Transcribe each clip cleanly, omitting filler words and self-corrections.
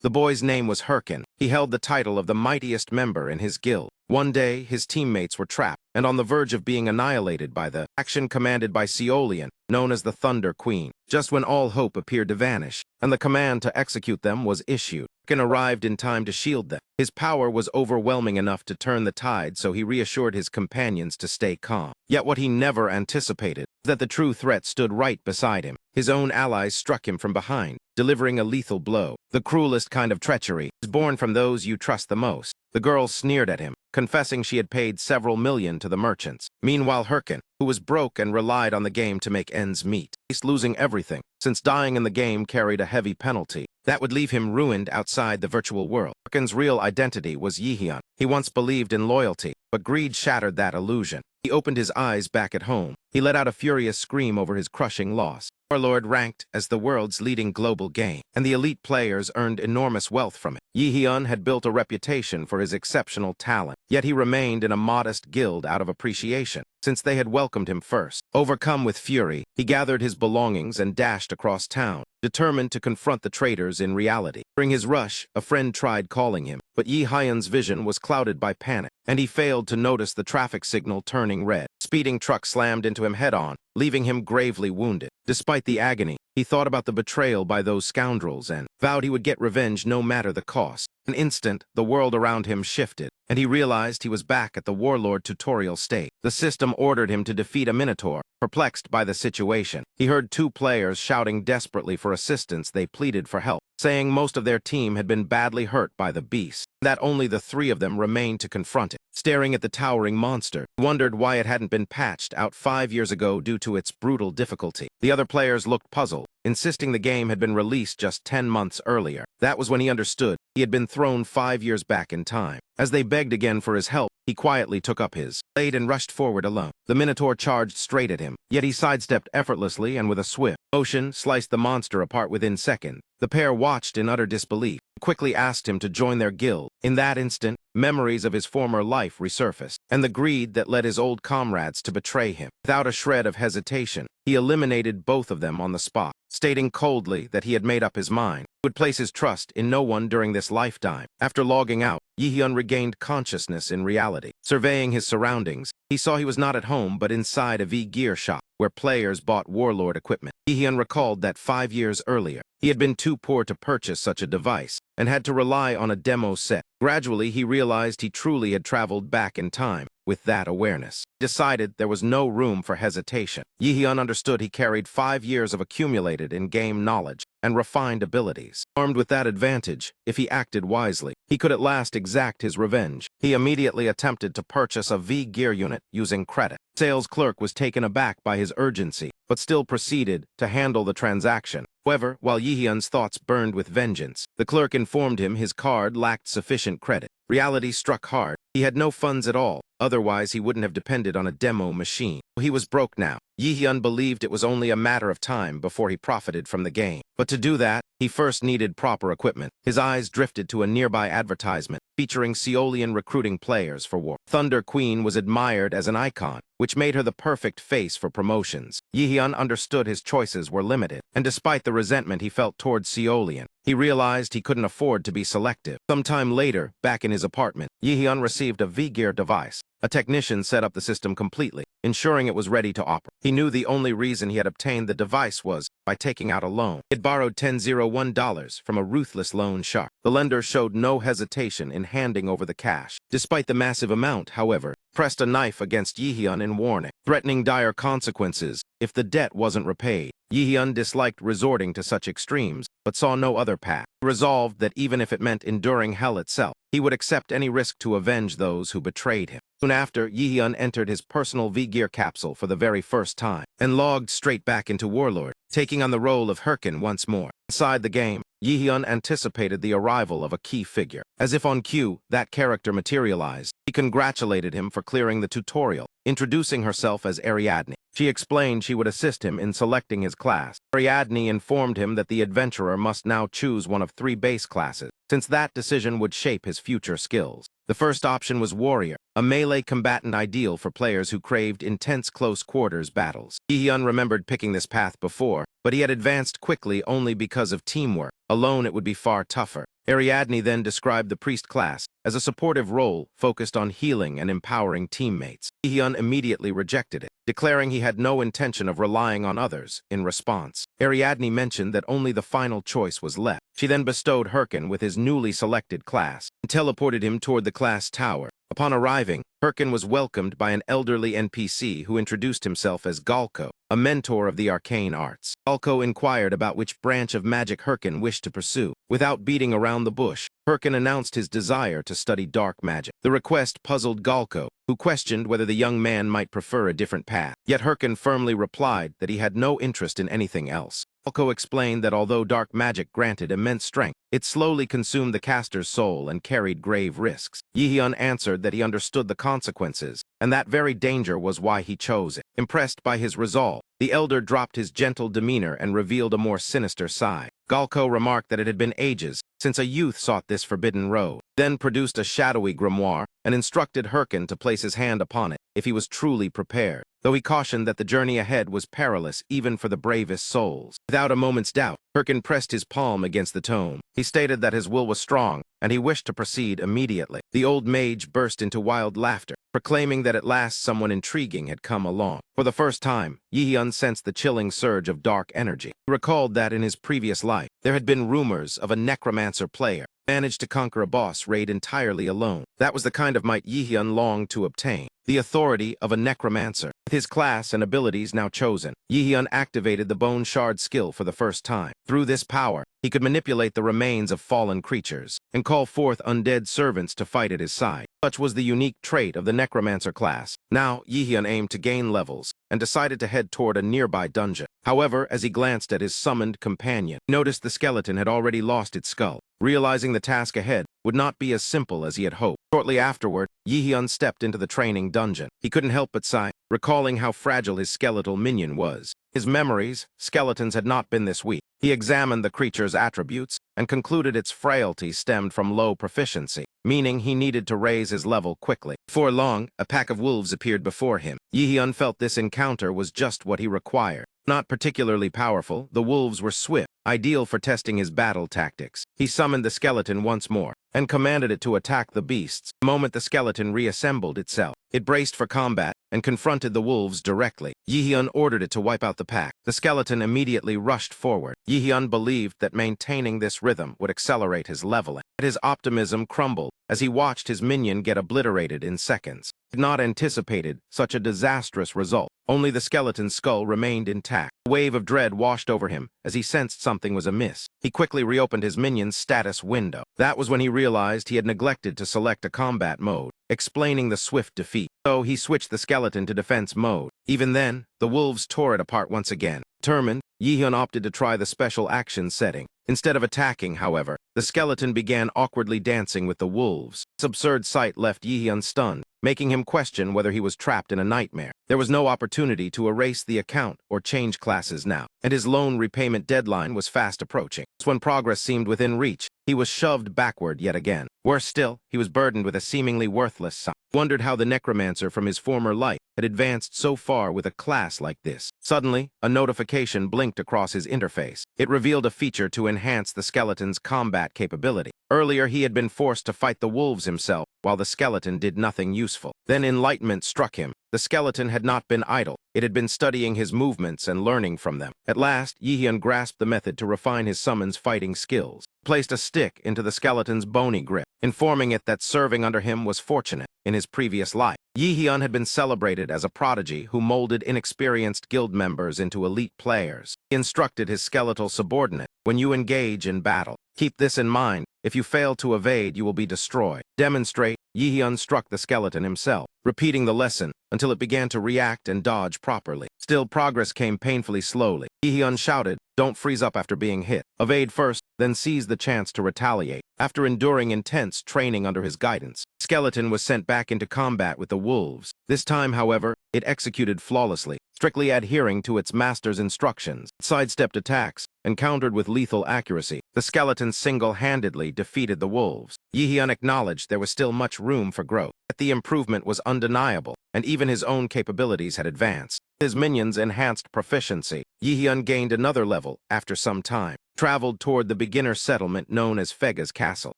The boy's name was Herkin. He held the title of the mightiest member in his guild. One day, his teammates were trapped and on the verge of being annihilated by the action commanded by Seolian, known as the Thunder Queen, just when all hope appeared to vanish, and the command to execute them was issued. Herkin arrived in time to shield them. His power was overwhelming enough to turn the tide, so he reassured his companions to stay calm. Yet what he never anticipated was that the true threat stood right beside him. His own allies struck him from behind, delivering a lethal blow. The cruelest kind of treachery is born from those you trust the most. The girl sneered at him, confessing she had paid several million to the merchants. Meanwhile, Herkin, who was broke and relied on the game to make ends meet, faced losing everything, since dying in the game carried a heavy penalty. That would leave him ruined outside the virtual world. Herkin's real identity was Yihyun. He once believed in loyalty, but greed shattered that illusion. He opened his eyes back at home. He let out a furious scream over his crushing loss. Warlord ranked as the world's leading global game, and the elite players earned enormous wealth from it. Yihyun had built a reputation for his exceptional talent, yet he remained in a modest guild out of appreciation, since they had welcomed him first. Overcome with fury, he gathered his belongings and dashed across town, determined to confront the traitors in reality. During his rush, a friend tried calling him, but Yihyun's vision was clouded by panic, and he failed to notice the traffic signal turning red. A speeding truck slammed into him head-on, leaving him gravely wounded. Despite the agony, he thought about the betrayal by those scoundrels and vowed he would get revenge no matter the cost. An instant, the world around him shifted, and he realized he was back at the Warlord tutorial stage. The system ordered him to defeat a Minotaur. Perplexed by the situation, he heard two players shouting desperately for assistance. They pleaded for help, saying most of their team had been badly hurt by the beast, that only the three of them remained to confront it. Staring at the towering monster, he wondered why it hadn't been patched out 5 years ago due to its brutal difficulty. The other players looked puzzled, insisting the game had been released just 10 months earlier. That was when he understood he had been thrown 5 years back in time. As they begged again for his help, he quietly took up his blade and rushed forward alone. The Minotaur charged straight at him, yet he sidestepped effortlessly and with a swift motion sliced the monster apart within seconds. The pair watched in utter disbelief, quickly asked him to join their guild. In that instant, memories of his former life resurfaced, and the greed that led his old comrades to betray him. Without a shred of hesitation, he eliminated both of them on the spot, stating coldly that he had made up his mind. He would place his trust in no one during this lifetime. After logging out, Yihyun regained consciousness in reality. Surveying his surroundings, he saw he was not at home but inside a V-Gear shop, where players bought Warlord equipment. Yihyun recalled that 5 years earlier, he had been too poor to purchase such a device, and had to rely on a demo set. Gradually, he realized he truly had traveled back in time. With that awareness, he decided there was no room for hesitation. Yihyun understood he carried 5 years of accumulated in-game knowledge and refined abilities. Armed with that advantage, if he acted wisely, he could at last exact his revenge. He immediately attempted to purchase a V-Gear unit using credit. The sales clerk was taken aback by his urgency, but still proceeded to handle the transaction. However, while Yihyun's thoughts burned with vengeance, the clerk informed him his card lacked sufficient credit. Reality struck hard. He had no funds at all, otherwise he wouldn't have depended on a demo machine. He was broke now. Yihyun believed it was only a matter of time before he profited from the game. But to do that, he first needed proper equipment. His eyes drifted to a nearby advertisement featuring Seolian recruiting players for war. Thunder Queen was admired as an icon, which made her the perfect face for promotions. Yihyun understood his choices were limited, and despite the resentment he felt towards Seolian, he realized he couldn't afford to be selective. Sometime later, back in his apartment, Yihyun received a V-Gear device. A technician set up the system completely, ensuring it was ready to operate. He knew the only reason he had obtained the device was by taking out a loan. He had borrowed $1,001 from a ruthless loan shark. The lender showed no hesitation in handing over the cash. Despite the massive amount, however, pressed a knife against Yihyun in warning, threatening dire consequences if the debt wasn't repaid. Yihyun disliked resorting to such extremes, but saw no other path. He resolved that even if it meant enduring hell itself, he would accept any risk to avenge those who betrayed him. Soon after, Yihyun entered his personal V-Gear capsule for the very first time, and logged straight back into Warlord, taking on the role of Herkin once more. Inside the game, Yihyun anticipated the arrival of a key figure. As if on cue, that character materialized. He congratulated him for clearing the tutorial, introducing herself as Ariadne. She explained she would assist him in selecting his class. Ariadne informed him that the adventurer must now choose one of 3 base classes, since that decision would shape his future skills. The first option was Warrior, a melee combatant ideal for players who craved intense close-quarters battles. Yihyun remembered picking this path before, but he had advanced quickly only because of teamwork. Alone it would be far tougher. Ariadne then described the priest class as a supportive role focused on healing and empowering teammates. Yihyun immediately rejected it, declaring he had no intention of relying on others in response. Ariadne mentioned that only the final choice was left. She then bestowed Herkin with his newly selected class and teleported him toward the class tower. Upon arriving, Herkin was welcomed by an elderly NPC who introduced himself as Galko, a mentor of the arcane arts. Galko inquired about which branch of magic Herkin wished to pursue. Without beating around the bush, Herkin announced his desire to study dark magic. The request puzzled Galko, who questioned whether the young man might prefer a different path. Yet Herkin firmly replied that he had no interest in anything else. Galko explained that although dark magic granted immense strength, it slowly consumed the caster's soul and carried grave risks. Yihyun answered that he understood the consequences, and that very danger was why he chose it. Impressed by his resolve, the elder dropped his gentle demeanor and revealed a more sinister side. Galko remarked that it had been ages since a youth sought this forbidden road, then produced a shadowy grimoire and instructed Herkin to place his hand upon it if he was truly prepared, though he cautioned that the journey ahead was perilous even for the bravest souls. Without a moment's doubt, Herkin pressed his palm against the tome. He stated that his will was strong, and he wished to proceed immediately. The old mage burst into wild laughter, proclaiming that at last someone intriguing had come along. For the first time, Yihyun sensed the chilling surge of dark energy. He recalled that in his previous life, there had been rumors of a necromancer player managed to conquer a boss raid entirely alone. That was the kind of might Yihyun longed to obtain. The authority of a necromancer. With his class and abilities now chosen, Yihyun activated the Bone Shard skill for the first time. Through this power, he could manipulate the remains of fallen creatures and call forth undead servants to fight at his side. Such was the unique trait of the necromancer class. Now, Yihyun aimed to gain levels and decided to head toward a nearby dungeon. However, as he glanced at his summoned companion, he noticed the skeleton had already lost its skull. Realizing the task ahead would not be as simple as he had hoped. Shortly afterward, Yihyun stepped into the training dungeon. He couldn't help but sigh, recalling how fragile his skeletal minion was. His memories, skeletons had not been this weak. He examined the creature's attributes and concluded its frailty stemmed from low proficiency, meaning he needed to raise his level quickly. Before long, a pack of wolves appeared before him. Yihyun felt this encounter was just what he required. Not particularly powerful, the wolves were swift, ideal for testing his battle tactics. He summoned the skeleton once more and commanded it to attack the beasts. The moment the skeleton reassembled itself, it braced for combat and confronted the wolves directly. Yihyun ordered it to wipe out the pack. The skeleton immediately rushed forward. Yihyun believed that maintaining this rhythm would accelerate his leveling. But his optimism crumbled as he watched his minion get obliterated in seconds. He had not anticipated such a disastrous result. Only the skeleton's skull remained intact. A wave of dread washed over him as he sensed something was amiss. He quickly reopened his minion's status window. That was when he realized he had neglected to select a combat mode, explaining the swift defeat. So he switched the skeleton to defense mode. Even then, the wolves tore it apart once again. Determined, Yihyun opted to try the special action setting. Instead of attacking, however, the skeleton began awkwardly dancing with the wolves. This absurd sight left Yihyun stunned, making him question whether he was trapped in a nightmare. There was no opportunity to erase the account or change classes now, and his loan repayment deadline was fast approaching. When progress seemed within reach, he was shoved backward yet again. Worse still, he was burdened with a seemingly worthless sum. He wondered how the necromancer from his former life had advanced so far with a class like this. Suddenly, a notification blinked across his interface. It revealed a feature to enhance the skeleton's combat capability. Earlier, he had been forced to fight the wolves himself, while the skeleton did nothing useful. Then enlightenment struck him. The skeleton had not been idle. It had been studying his movements and learning from them. At last, Yihyun grasped the method to refine his summon's fighting skills. He placed a stick into the skeleton's bony grip, informing it that serving under him was fortunate in his previous life. Yihyun had been celebrated as a prodigy who molded inexperienced guild members into elite players. He instructed his skeletal subordinate, "When you engage in battle, keep this in mind. If you fail to evade, you will be destroyed." Demonstrate, Yihyun struck the skeleton himself, repeating the lesson until it began to react and dodge properly. Still, progress came painfully slowly. Yihyun shouted, "Don't freeze up after being hit. Evade first, then seize the chance to retaliate." After enduring intense training under his guidance, Skeleton was sent back into combat with the wolves. This time, however, it executed flawlessly, strictly adhering to its master's instructions. It sidestepped attacks and countered with lethal accuracy. The skeleton single-handedly defeated the wolves. Yihyun acknowledged there was still much room for growth, but the improvement was undeniable, and even his own capabilities had advanced. His minions' enhanced proficiency, Yi-hyun gained another level after some time, traveled toward the beginner settlement known as Fega's Castle.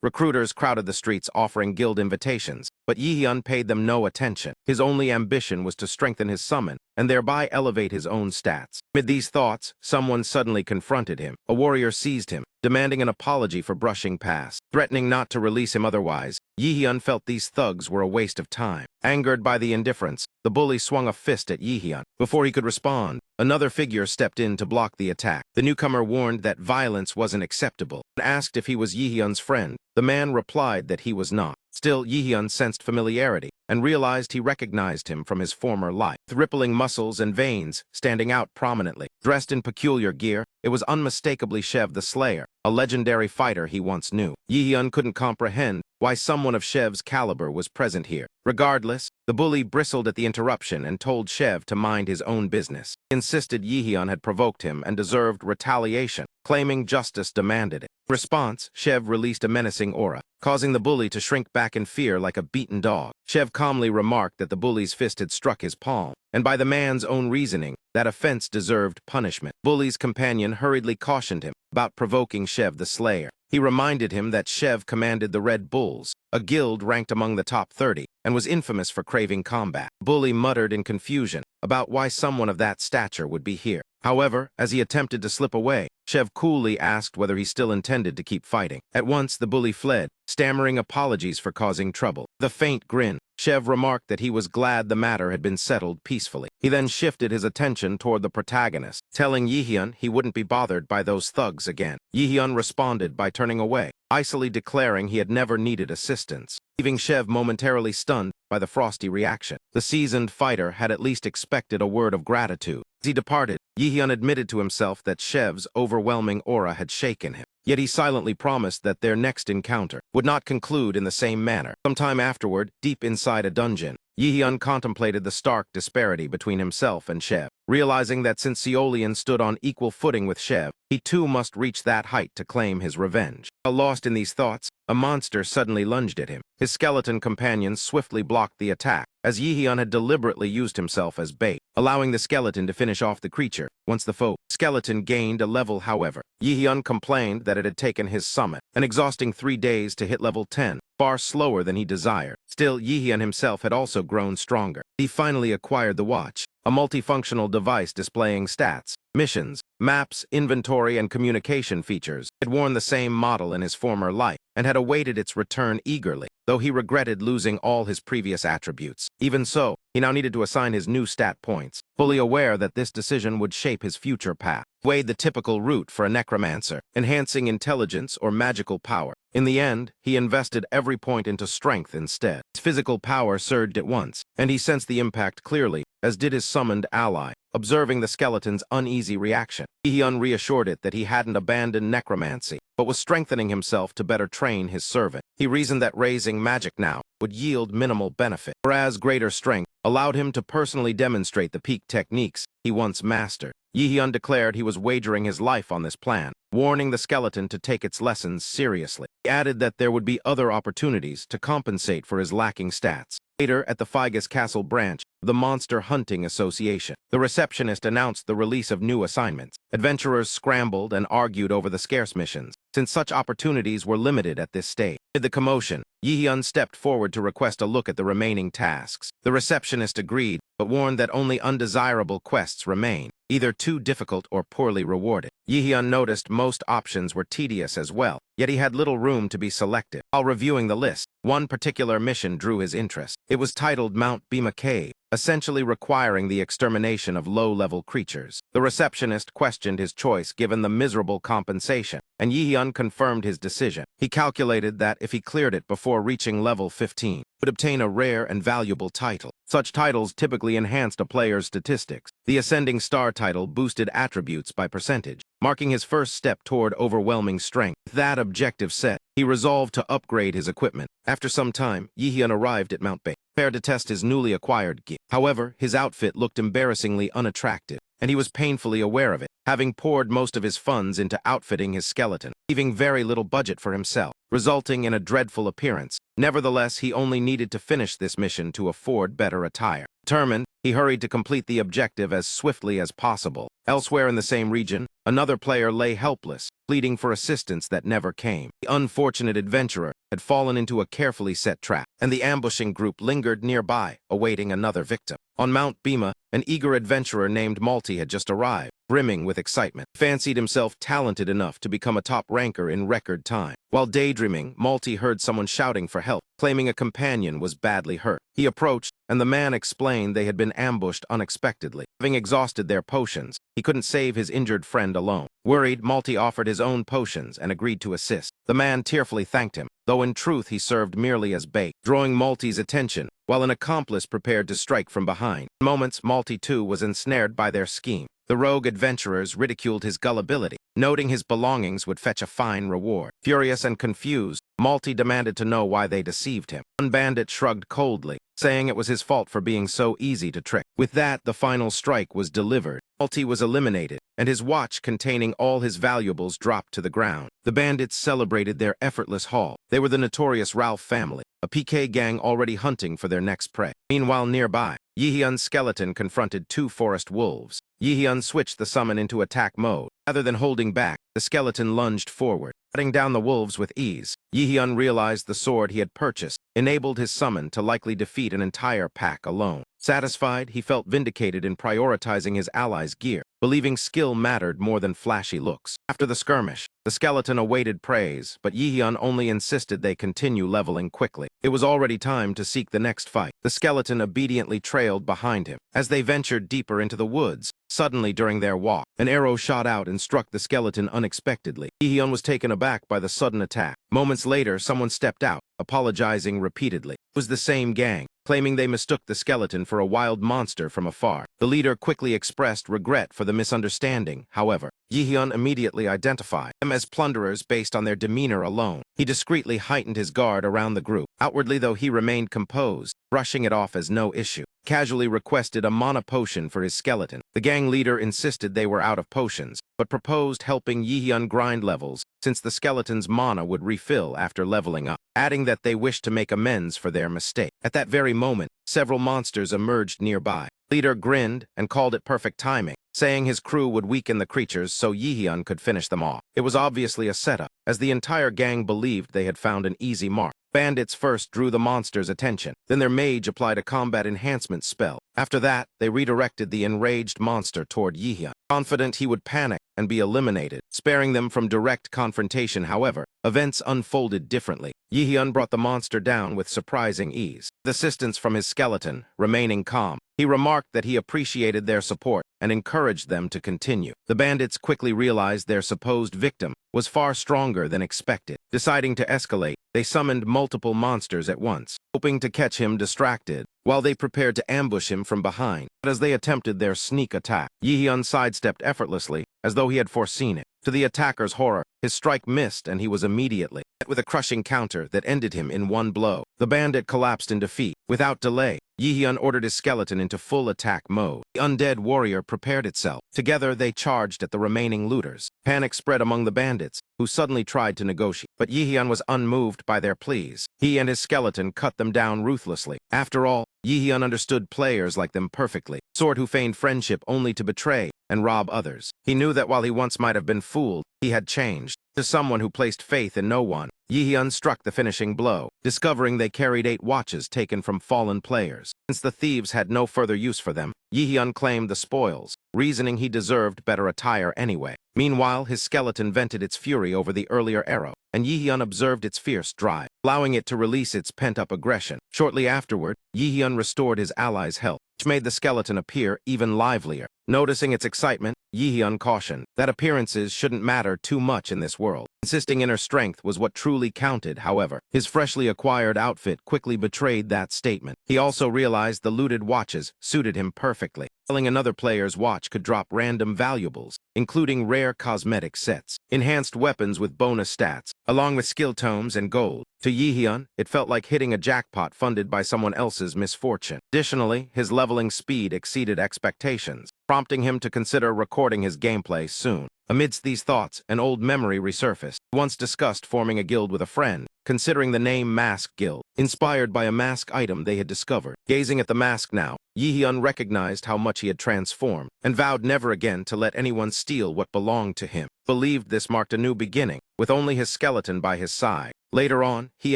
Recruiters crowded the streets offering guild invitations, but Yi-hyun paid them no attention. His only ambition was to strengthen his summon and thereby elevate his own stats. Amid these thoughts, someone suddenly confronted him. A warrior seized him, demanding an apology for brushing past. Threatening not to release him otherwise, Yi-hyun felt these thugs were a waste of time. Angered by the indifference, the bully swung a fist at Yi-hyun. Before he could respond, another figure stepped in to block the attack. The newcomer warned that violence wasn't acceptable and asked if he was Yi-hyun's friend. The man replied that he was not. Still, Yi-hyun sensed familiarity and realized he recognized him from his former life. With rippling muscles and veins standing out prominently. Dressed in peculiar gear, it was unmistakably Shev the Slayer, a legendary fighter he once knew. Yi-hyun couldn't comprehend why someone of Shev's caliber was present here. Regardless, the bully bristled at the interruption and told Shev to mind his own business. He insisted Yi-hyun had provoked him and deserved retaliation, claiming justice demanded it. In response, Shev released a menacing aura, causing the bully to shrink back in fear like a beaten dog. Shev calmly remarked that the bully's fist had struck his palm, and by the man's own reasoning, that offense deserved punishment. Bully's companion hurriedly cautioned him about provoking Shev the Slayer. He reminded him that Shev commanded the Red Bulls, a guild ranked among the top 30, and was infamous for craving combat. Bully muttered in confusion about why someone of that stature would be here. However, as he attempted to slip away, Shev coolly asked whether he still intended to keep fighting. At once, the bully fled, stammering apologies for causing trouble. With a faint grin, Shev remarked that he was glad the matter had been settled peacefully. He then shifted his attention toward the protagonist, telling Yi-hyun he wouldn't be bothered by those thugs again. Yi-hyun responded by turning away, icily declaring he had never needed assistance, leaving Shev momentarily stunned by the frosty reaction. The seasoned fighter had at least expected a word of gratitude. As he departed, Yi-hyun admitted to himself that Shev's overwhelming aura had shaken him. Yet he silently promised that their next encounter would not conclude in the same manner. Sometime afterward, deep inside a dungeon, Yi-hyun contemplated the stark disparity between himself and Shev. Realizing that since Seolian stood on equal footing with Shev, he too must reach that height to claim his revenge. While lost in these thoughts, a monster suddenly lunged at him. His skeleton companions swiftly blocked the attack, as Yi-hyun had deliberately used himself as bait, allowing the skeleton to finish off the creature. Once the skeleton gained a level, however, Yi-hyun complained that it had taken his summit an exhausting 3 days to hit level 10, far slower than he desired. Still, Yi-hyun himself had also grown stronger. He finally acquired the watch, a multifunctional device displaying stats, missions, maps, inventory, and communication features. He had worn the same model in his former life and had awaited its return eagerly, though he regretted losing all his previous attributes. Even so, he now needed to assign his new stat points, fully aware that this decision would shape his future path. He weighed the typical route for a necromancer, enhancing intelligence or magical power. In the end, he invested every point into strength instead. His physical power surged at once, and he sensed the impact clearly, as did his summoned ally. Observing the skeleton's uneasy reaction, Yi-hyun reassured it that he hadn't abandoned necromancy, but was strengthening himself to better train his servant. He reasoned that raising magic now would yield minimal benefit, whereas greater strength allowed him to personally demonstrate the peak techniques he once mastered. Yi-hyun declared he was wagering his life on this plan, warning the skeleton to take its lessons seriously. He added that there would be other opportunities to compensate for his lacking stats. Later, at the Fega's Castle branch of the Monster Hunting Association, the receptionist announced the release of new assignments. Adventurers scrambled and argued over the scarce missions, since such opportunities were limited at this stage. Amid the commotion, Yi-hyun stepped forward to request a look at the remaining tasks. The receptionist agreed, but warned that only undesirable quests remain, either too difficult or poorly rewarded. Yi-hyun noticed most options were tedious as well, yet he had little room to be selective. While reviewing the list, one particular mission drew his interest. It was titled Mount Bima Cave, essentially requiring the extermination of low-level creatures. The receptionist questioned his choice given the miserable compensation, and Yi-hyun confirmed his decision. He calculated that if he cleared it before reaching level 15, he would obtain a rare and valuable title. Such titles typically enhanced a player's statistics. The Ascending Star title boosted attributes by percentage, marking his first step toward overwhelming strength. With that objective set, he resolved to upgrade his equipment. After some time, Yi-hyun arrived at Mount Bay, prepared to test his newly acquired gear. However, his outfit looked embarrassingly unattractive, and he was painfully aware of it, having poured most of his funds into outfitting his skeleton, leaving very little budget for himself, resulting in a dreadful appearance. Nevertheless, he only needed to finish this mission to afford better attire. Determined, He hurried to complete the objective as swiftly as possible. Elsewhere in the same region, another player lay helpless, pleading for assistance that never came. The unfortunate adventurer had fallen into a carefully set trap, and the ambushing group lingered nearby, awaiting another victim. On Mount Bhima, an eager adventurer named Malti had just arrived, brimming with excitement. He fancied himself talented enough to become a top ranker in record time. While daydreaming, Malti heard someone shouting for help, claiming a companion was badly hurt. He approached, and the man explained they had been ambushed unexpectedly. Having exhausted their potions, he couldn't save his injured friend alone. Worried, Malti offered his own potions and agreed to assist. The man tearfully thanked him, though in truth he served merely as bait, drawing Malti's attention, while an accomplice prepared to strike from behind. In moments, Malti too was ensnared by their scheme. The rogue adventurers ridiculed his gullibility, noting his belongings would fetch a fine reward. Furious and confused, Malti demanded to know why they deceived him. One bandit shrugged coldly, saying it was his fault for being so easy to trick. With that, the final strike was delivered. Malti was eliminated, and his watch containing all his valuables dropped to the ground. The bandits celebrated their effortless haul. They were the notorious Ralph family, a PK gang already hunting for their next prey. Meanwhile, nearby, Yihyun's skeleton confronted two forest wolves. Yihyun switched the summon into attack mode. Rather than holding back, the skeleton lunged forward, cutting down the wolves with ease. Yihyun realized the sword he had purchased enabled his summon to likely defeat an entire pack alone. Satisfied, he felt vindicated in prioritizing his allies' gear, believing skill mattered more than flashy looks. After the skirmish, the skeleton awaited praise, but Yihyun only insisted they continue leveling quickly. It was already time to seek the next fight. The skeleton obediently trailed behind him. As they ventured deeper into the woods, suddenly during their walk, an arrow shot out and struck the skeleton unexpectedly. Yihyun was taken aback by the sudden attack. Moments later, someone stepped out, apologizing repeatedly. It was the same gang, claiming they mistook the skeleton for a wild monster from afar. The leader quickly expressed regret for the misunderstanding, however. Yihyun immediately identified them as plunderers based on their demeanor alone. He discreetly heightened his guard around the group. Outwardly, though, he remained composed, brushing it off as no issue. Casually requested a mana potion for his skeleton. The gang leader insisted they were out of potions, but proposed helping Yihyun grind levels since the skeleton's mana would refill after leveling up, adding that they wished to make amends for their mistake. At that very moment, several monsters emerged nearby. Leader grinned and called it perfect timing, saying his crew would weaken the creatures so Yihyun could finish them off. It was obviously a setup, as the entire gang believed they had found an easy mark. Bandits first drew the monster's attention, then their mage applied a combat enhancement spell. After that, they redirected the enraged monster toward Yihyun, confident he would panic and be eliminated. Sparing them from direct confrontation, however, events unfolded differently. Yihyun brought the monster down with surprising ease, with assistance from his skeleton, remaining calm. He remarked that he appreciated their support and encouraged them to continue. The bandits quickly realized their supposed victim was far stronger than expected. Deciding to escalate, they summoned multiple monsters at once, hoping to catch him distracted, while they prepared to ambush him from behind. But as they attempted their sneak attack, Yihyun sidestepped effortlessly, as though he had foreseen it. To the attacker's horror, his strike missed and he was immediately met with a crushing counter that ended him in one blow. The bandit collapsed in defeat. Without delay, Yihyun ordered his skeleton into full attack mode. The undead warrior prepared itself. Together, they charged at the remaining looters. Panic spread among the bandits, who suddenly tried to negotiate. But Yihyun was unmoved by their pleas. He and his skeleton cut them down ruthlessly. After all, Yihyun understood players like them perfectly, sort who feigned friendship only to betray and rob others. He knew that while he once might have been fooled, he had changed. To someone who placed faith in no one, Yihyun struck the finishing blow, discovering they carried 8 watches taken from fallen players. Since the thieves had no further use for them, Yihyun claimed the spoils, reasoning he deserved better attire anyway. Meanwhile, his skeleton vented its fury over the earlier arrow, and Yihyun observed its fierce drive, allowing it to release its pent-up aggression. Shortly afterward, Yihyun restored his allies' health, which made the skeleton appear even livelier. Noticing its excitement, Yihyun cautioned that appearances shouldn't matter too much in this world. Insisting inner strength was what truly counted, however. His freshly acquired outfit quickly betrayed that statement. He also realized the looted watches suited him perfectly. Selling another player's watch could drop random valuables, including rare cosmetic sets, enhanced weapons with bonus stats, along with skill tomes and gold. To Yihyun, it felt like hitting a jackpot funded by someone else's misfortune. Additionally, his leveling speed exceeded expectations, prompting him to consider recording his gameplay soon. Amidst these thoughts, an old memory resurfaced. He once discussed forming a guild with a friend, considering the name Mask Guild, inspired by a mask item they had discovered. Gazing at the mask now, Yi-hyun recognized how much he had transformed and vowed never again to let anyone steal what belonged to him. Believed this marked a new beginning, with only his skeleton by his side. Later on, he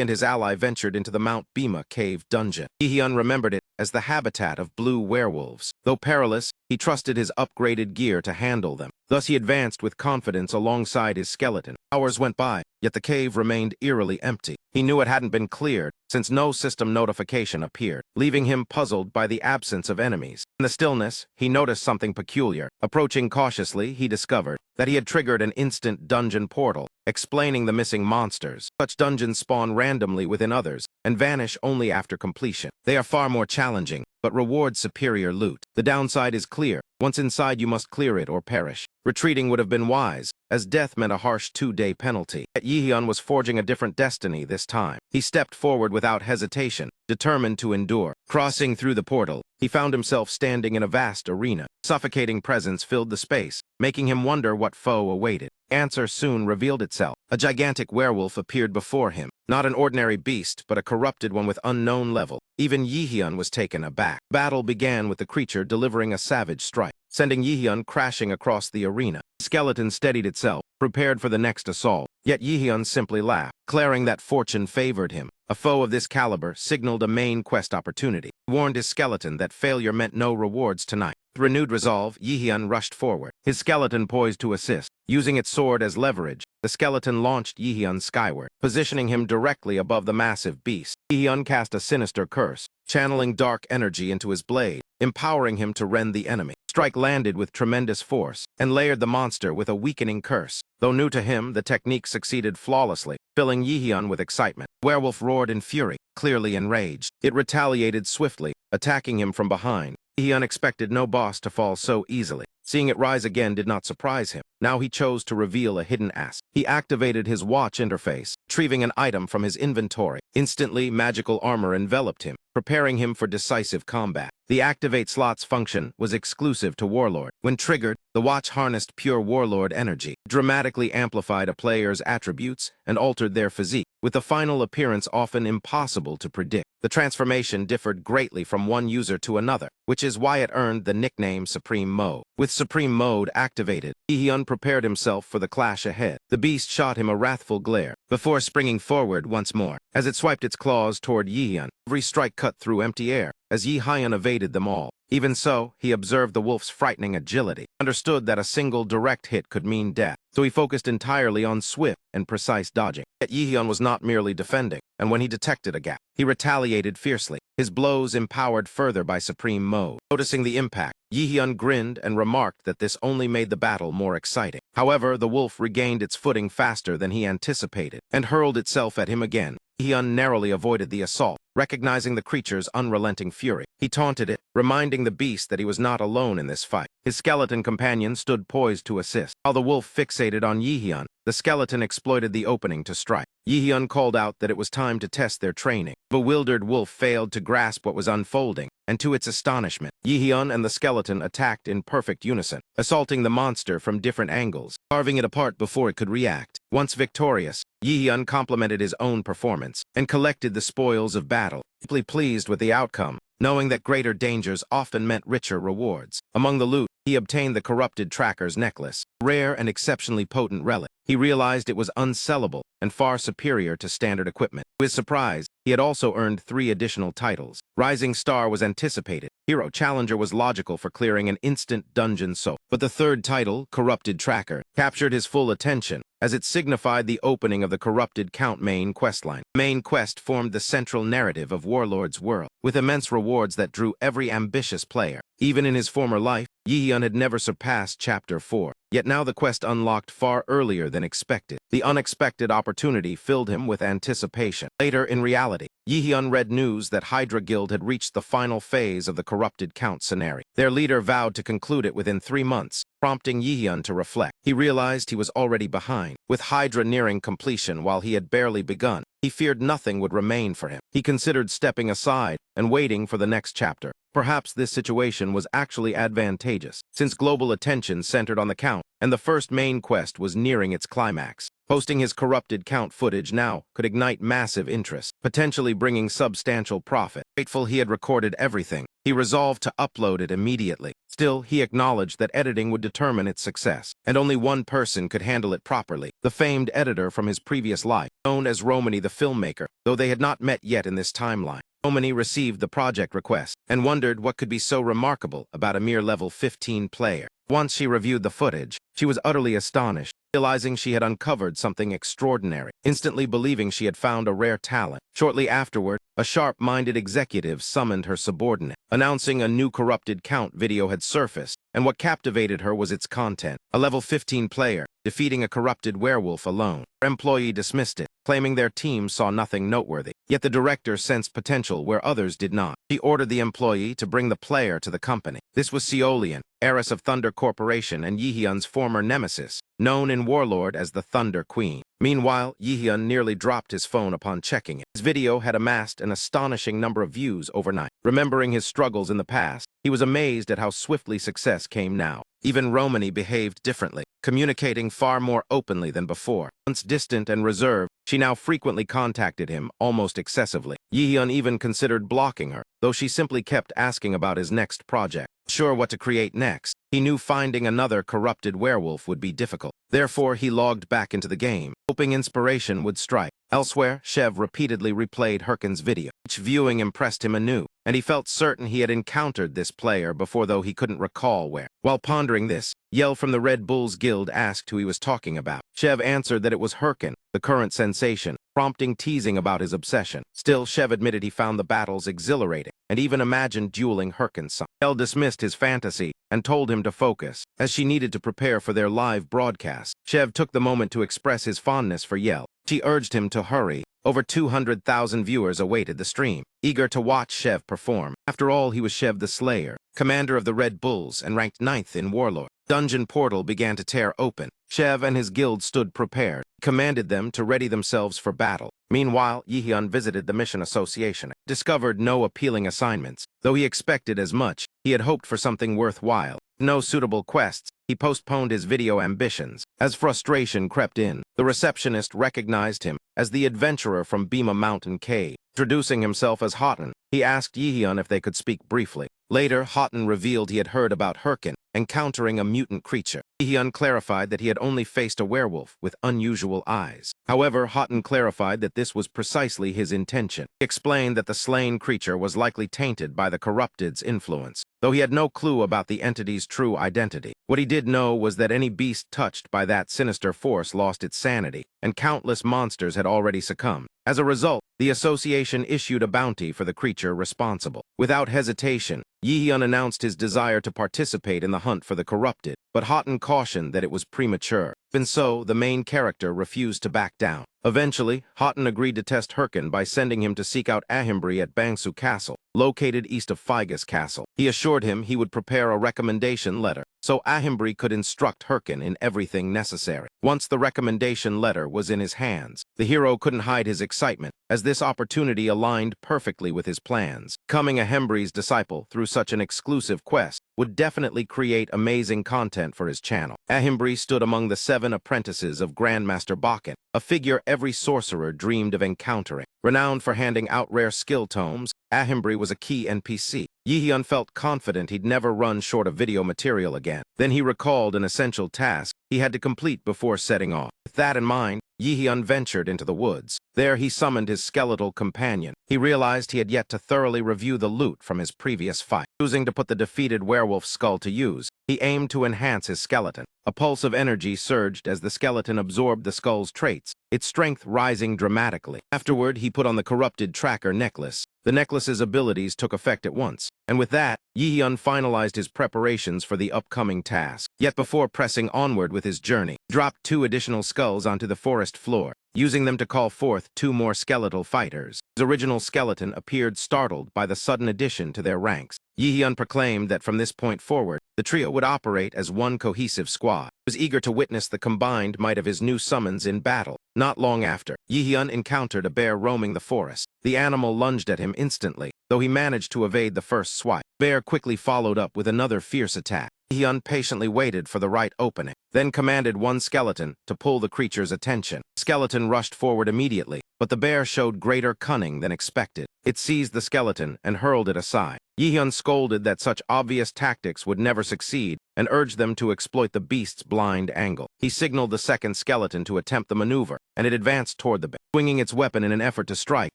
and his ally ventured into the Mount Bima cave dungeon. Yi-hyun remembered it as the habitat of blue werewolves. Though perilous, he trusted his upgraded gear to handle them. Thus he advanced with confidence alongside his skeleton. Hours went by, yet the cave remained eerily empty. He knew it hadn't been cleared, since no system notification appeared, leaving him puzzled by the absence of enemies. In the stillness, he noticed something peculiar. Approaching cautiously, he discovered that he had triggered an instant dungeon portal, explaining the missing monsters. Such dungeons spawn randomly within others and vanish only after completion. They are far more challenging, but reward superior loot. The downside is clear. Once inside, you must clear it or perish. Retreating would have been wise, as death meant a harsh 2-day penalty. Yet Yi-hyun was forging a different destiny this time. He stepped forward without hesitation, determined to endure. Crossing through the portal, he found himself standing in a vast arena. Suffocating presence filled the space, making him wonder what foe awaited. Answer soon revealed itself. A gigantic werewolf appeared before him. Not an ordinary beast, but a corrupted one with unknown level. Even Yi-hyun was taken aback. Battle began with the creature delivering a savage strike, sending Yi-hyun crashing across the arena. The skeleton steadied itself, prepared for the next assault. Yet Yi-hyun simply laughed, declaring that fortune favored him. A foe of this caliber signaled a main quest opportunity. He warned his skeleton that failure meant no rewards tonight. With renewed resolve, Yi-hyun rushed forward, his skeleton poised to assist. Using its sword as leverage, the skeleton launched Yi-hyun skyward, positioning him directly above the massive beast. Yi-hyun cast a sinister curse, channeling dark energy into his blade, empowering him to rend the enemy. Strike landed with tremendous force and layered the monster with a weakening curse. Though new to him, the technique succeeded flawlessly, filling Yi-hyun with excitement. Werewolf roared in fury, clearly enraged. It retaliated swiftly, attacking him from behind. Yi-hyun expected no boss to fall so easily. Seeing it rise again did not surprise him. Now he chose to reveal a hidden asset. He activated his watch interface, retrieving an item from his inventory. Instantly, magical armor enveloped him, preparing him for decisive combat. The activate slot's function was exclusive to Warlord. When triggered, the watch harnessed pure Warlord energy, dramatically amplified a player's attributes and altered their physique, with the final appearance often impossible to predict. The transformation differed greatly from one user to another, which is why it earned the nickname Supreme Mode. With Supreme Mode activated, Yi-hyun prepared himself for the clash ahead. The beast shot him a wrathful glare, before springing forward once more. As it swiped its claws toward Yi-hyun, every strike cut through empty air, as Yi-hyun evaded them all. Even so, he observed the wolf's frightening agility, understood that a single direct hit could mean death, so he focused entirely on swift and precise dodging. Yet Yi-hyun was not merely defending, and when he detected a gap, he retaliated fiercely, his blows empowered further by Supreme Mode. Noticing the impact, Yi-hyun grinned and remarked that this only made the battle more exciting. However, the wolf regained its footing faster than he anticipated, and hurled itself at him again. Yi-hyun narrowly avoided the assault, recognizing the creature's unrelenting fury. He taunted it, reminding the beast that he was not alone in this fight. His skeleton companion stood poised to assist. While the wolf fixated on Yi-hyun, the skeleton exploited the opening to strike. Yi-hyun called out that it was time to test their training. The bewildered wolf failed to grasp what was unfolding, and to its astonishment, Yi-hyun and the skeleton attacked in perfect unison, assaulting the monster from different angles, carving it apart before it could react. Once victorious, Yi-hyun complimented his own performance and collected the spoils of battle, deeply pleased with the outcome, knowing that greater dangers often meant richer rewards. Among the loot, he obtained the corrupted tracker's necklace, a rare and exceptionally potent relic. He realized it was unsellable and far superior to standard equipment. To his surprise, he had also earned 3 additional titles. Rising Star was anticipated. Hero Challenger was logical for clearing an instant dungeon soap. But the 3rd title, Corrupted Tracker, captured his full attention, as it signified the opening of the Corrupted Count main questline. The main quest formed the central narrative of Warlord's world, with immense rewards that drew every ambitious player. Even in his former life, Yi-hyun had never surpassed Chapter 4. Yet now the quest unlocked far earlier than expected. The unexpected opportunity filled him with anticipation. Later, in reality, Yi-hyun read news that Hydra Guild had reached the final phase of the Corrupted Count scenario. Their leader vowed to conclude it within 3 months, prompting Yi-hyun to reflect. He realized he was already behind, with Hydra nearing completion while he had barely begun. He feared nothing would remain for him. He considered stepping aside and waiting for the next chapter. Perhaps this situation was actually advantageous, since global attention centered on the Count, and the first main quest was nearing its climax. Posting his corrupted count footage now could ignite massive interest, potentially bringing substantial profit. Grateful he had recorded everything, he resolved to upload it immediately. Still, he acknowledged that editing would determine its success, and only one person could handle it properly, the famed editor from his previous life, known as Romany the filmmaker, though they had not met yet in this timeline. Romany received the project request and wondered what could be so remarkable about a mere level 15 player. Once she reviewed the footage, she was utterly astonished, realizing she had uncovered something extraordinary, instantly believing she had found a rare talent. Shortly afterward, a sharp-minded executive summoned her subordinate, announcing a new corrupted count video had surfaced, and what captivated her was its content. A level 15 player, defeating a corrupted werewolf alone. Her employee dismissed it, claiming their team saw nothing noteworthy. Yet the director sensed potential where others did not. He ordered the employee to bring the player to the company. This was Seolian, heiress of Thunder Corporation and Yihyun's former nemesis, known in Warlord as the Thunder Queen. Meanwhile, Yihyun nearly dropped his phone upon checking it. His video had amassed an astonishing number of views overnight. Remembering his struggles in the past, he was amazed at how swiftly success came now. Even Romany behaved differently, communicating far more openly than before. Once distant and reserved, she now frequently contacted him, almost excessively. Yihyun even considered blocking her, though she simply kept asking about his next project. Sure what to create next, he knew finding another corrupted werewolf would be difficult. Therefore, he logged back into the game, hoping inspiration would strike. Elsewhere, Shev repeatedly replayed Herkin's video. Each viewing impressed him anew, and he felt certain he had encountered this player before, though he couldn't recall where. While pondering this, Yell from the Red Bulls Guild asked who he was talking about. Shev answered that it was Herkin, the current sensation, prompting teasing about his obsession. Still, Shev admitted he found the battles exhilarating, and even imagined dueling Herkin's son. Yell dismissed his fantasy and told him to focus, as she needed to prepare for their live broadcast. Shev took the moment to express his fondness for Yell. She urged him to hurry. Over 200,000 viewers awaited the stream, eager to watch Shev perform. After all, he was Shev the Slayer, commander of the Red Bulls and ranked 9th in Warlord. Dungeon portal began to tear open. Shev and his guild stood prepared, commanded them to ready themselves for battle. Meanwhile, Yihyun visited the Mission Association, discovered no appealing assignments. Though he expected as much, he had hoped for something worthwhile. No suitable quests, he postponed his video ambitions. As frustration crept in, the receptionist recognized him as the adventurer from Bima Mountain Cave. Introducing himself as Houghton, he asked Yihyun if they could speak briefly. Later, Houghton revealed he had heard about Herkin encountering a mutant creature. Yihyun clarified that he had only faced a werewolf with unusual eyes. However, Houghton clarified that this was precisely his intention. He explained that the slain creature was likely tainted by the corrupted's influence, though he had no clue about the entity's true identity. What he did know was that any beast touched by that sinister force lost its sanity, and countless monsters had already succumbed. As a result, the association issued a bounty for the creature responsible. Without hesitation, Yihyun announced his desire to participate in the hunt for the corrupted, but Houghton cautioned that it was premature. Even so, the main character refused to back down. Eventually, Houghton agreed to test Herkin by sending him to seek out Ahimbri at Bangsu Castle, located east of Figus Castle. He assured him he would prepare a recommendation letter, so Ahimbri could instruct Herkin in everything necessary. Once the recommendation letter was in his hands, the hero couldn't hide his excitement, as this opportunity aligned perfectly with his plans. Becoming Ahimbri's disciple through such an exclusive quest would definitely create amazing content for his channel. Ahimbri stood among the 7 apprentices of Grandmaster Bakken, a figure every sorcerer dreamed of encountering. Renowned for handing out rare skill tomes, Ahimbri was a key NPC. Yihyun felt confident he'd never run short of video material again. Then he recalled an essential task he had to complete before setting off. With that in mind, Yihyun ventured into the woods. There he summoned his skeletal companion. He realized he had yet to thoroughly review the loot from his previous fight. Choosing to put the defeated werewolf's skull to use, he aimed to enhance his skeleton. A pulse of energy surged as the skeleton absorbed the skull's traits, its strength rising dramatically. Afterward, he put on the corrupted tracker necklace. The necklace's abilities took effect at once, and with that, Yihyun finalized his preparations for the upcoming task. Yet before pressing onward with his journey, he dropped 2 additional skulls onto the forest floor, using them to call forth 2 more skeletal fighters. His original skeleton appeared startled by the sudden addition to their ranks. Yihyun proclaimed that from this point forward, the trio would operate as one cohesive squad. He was eager to witness the combined might of his new summons in battle. Not long after, Yihyun encountered a bear roaming the forest. The animal lunged at him instantly, though he managed to evade the first swipe. Bear quickly followed up with another fierce attack. Yihyun patiently waited for the right opening. then commanded one skeleton to pull the creature's attention. The skeleton rushed forward immediately, but the bear showed greater cunning than expected. It seized the skeleton and hurled it aside. Yi-hyun scolded that such obvious tactics would never succeed and urged them to exploit the beast's blind angle. He signaled the second skeleton to attempt the maneuver, and it advanced toward the bear, swinging its weapon in an effort to strike,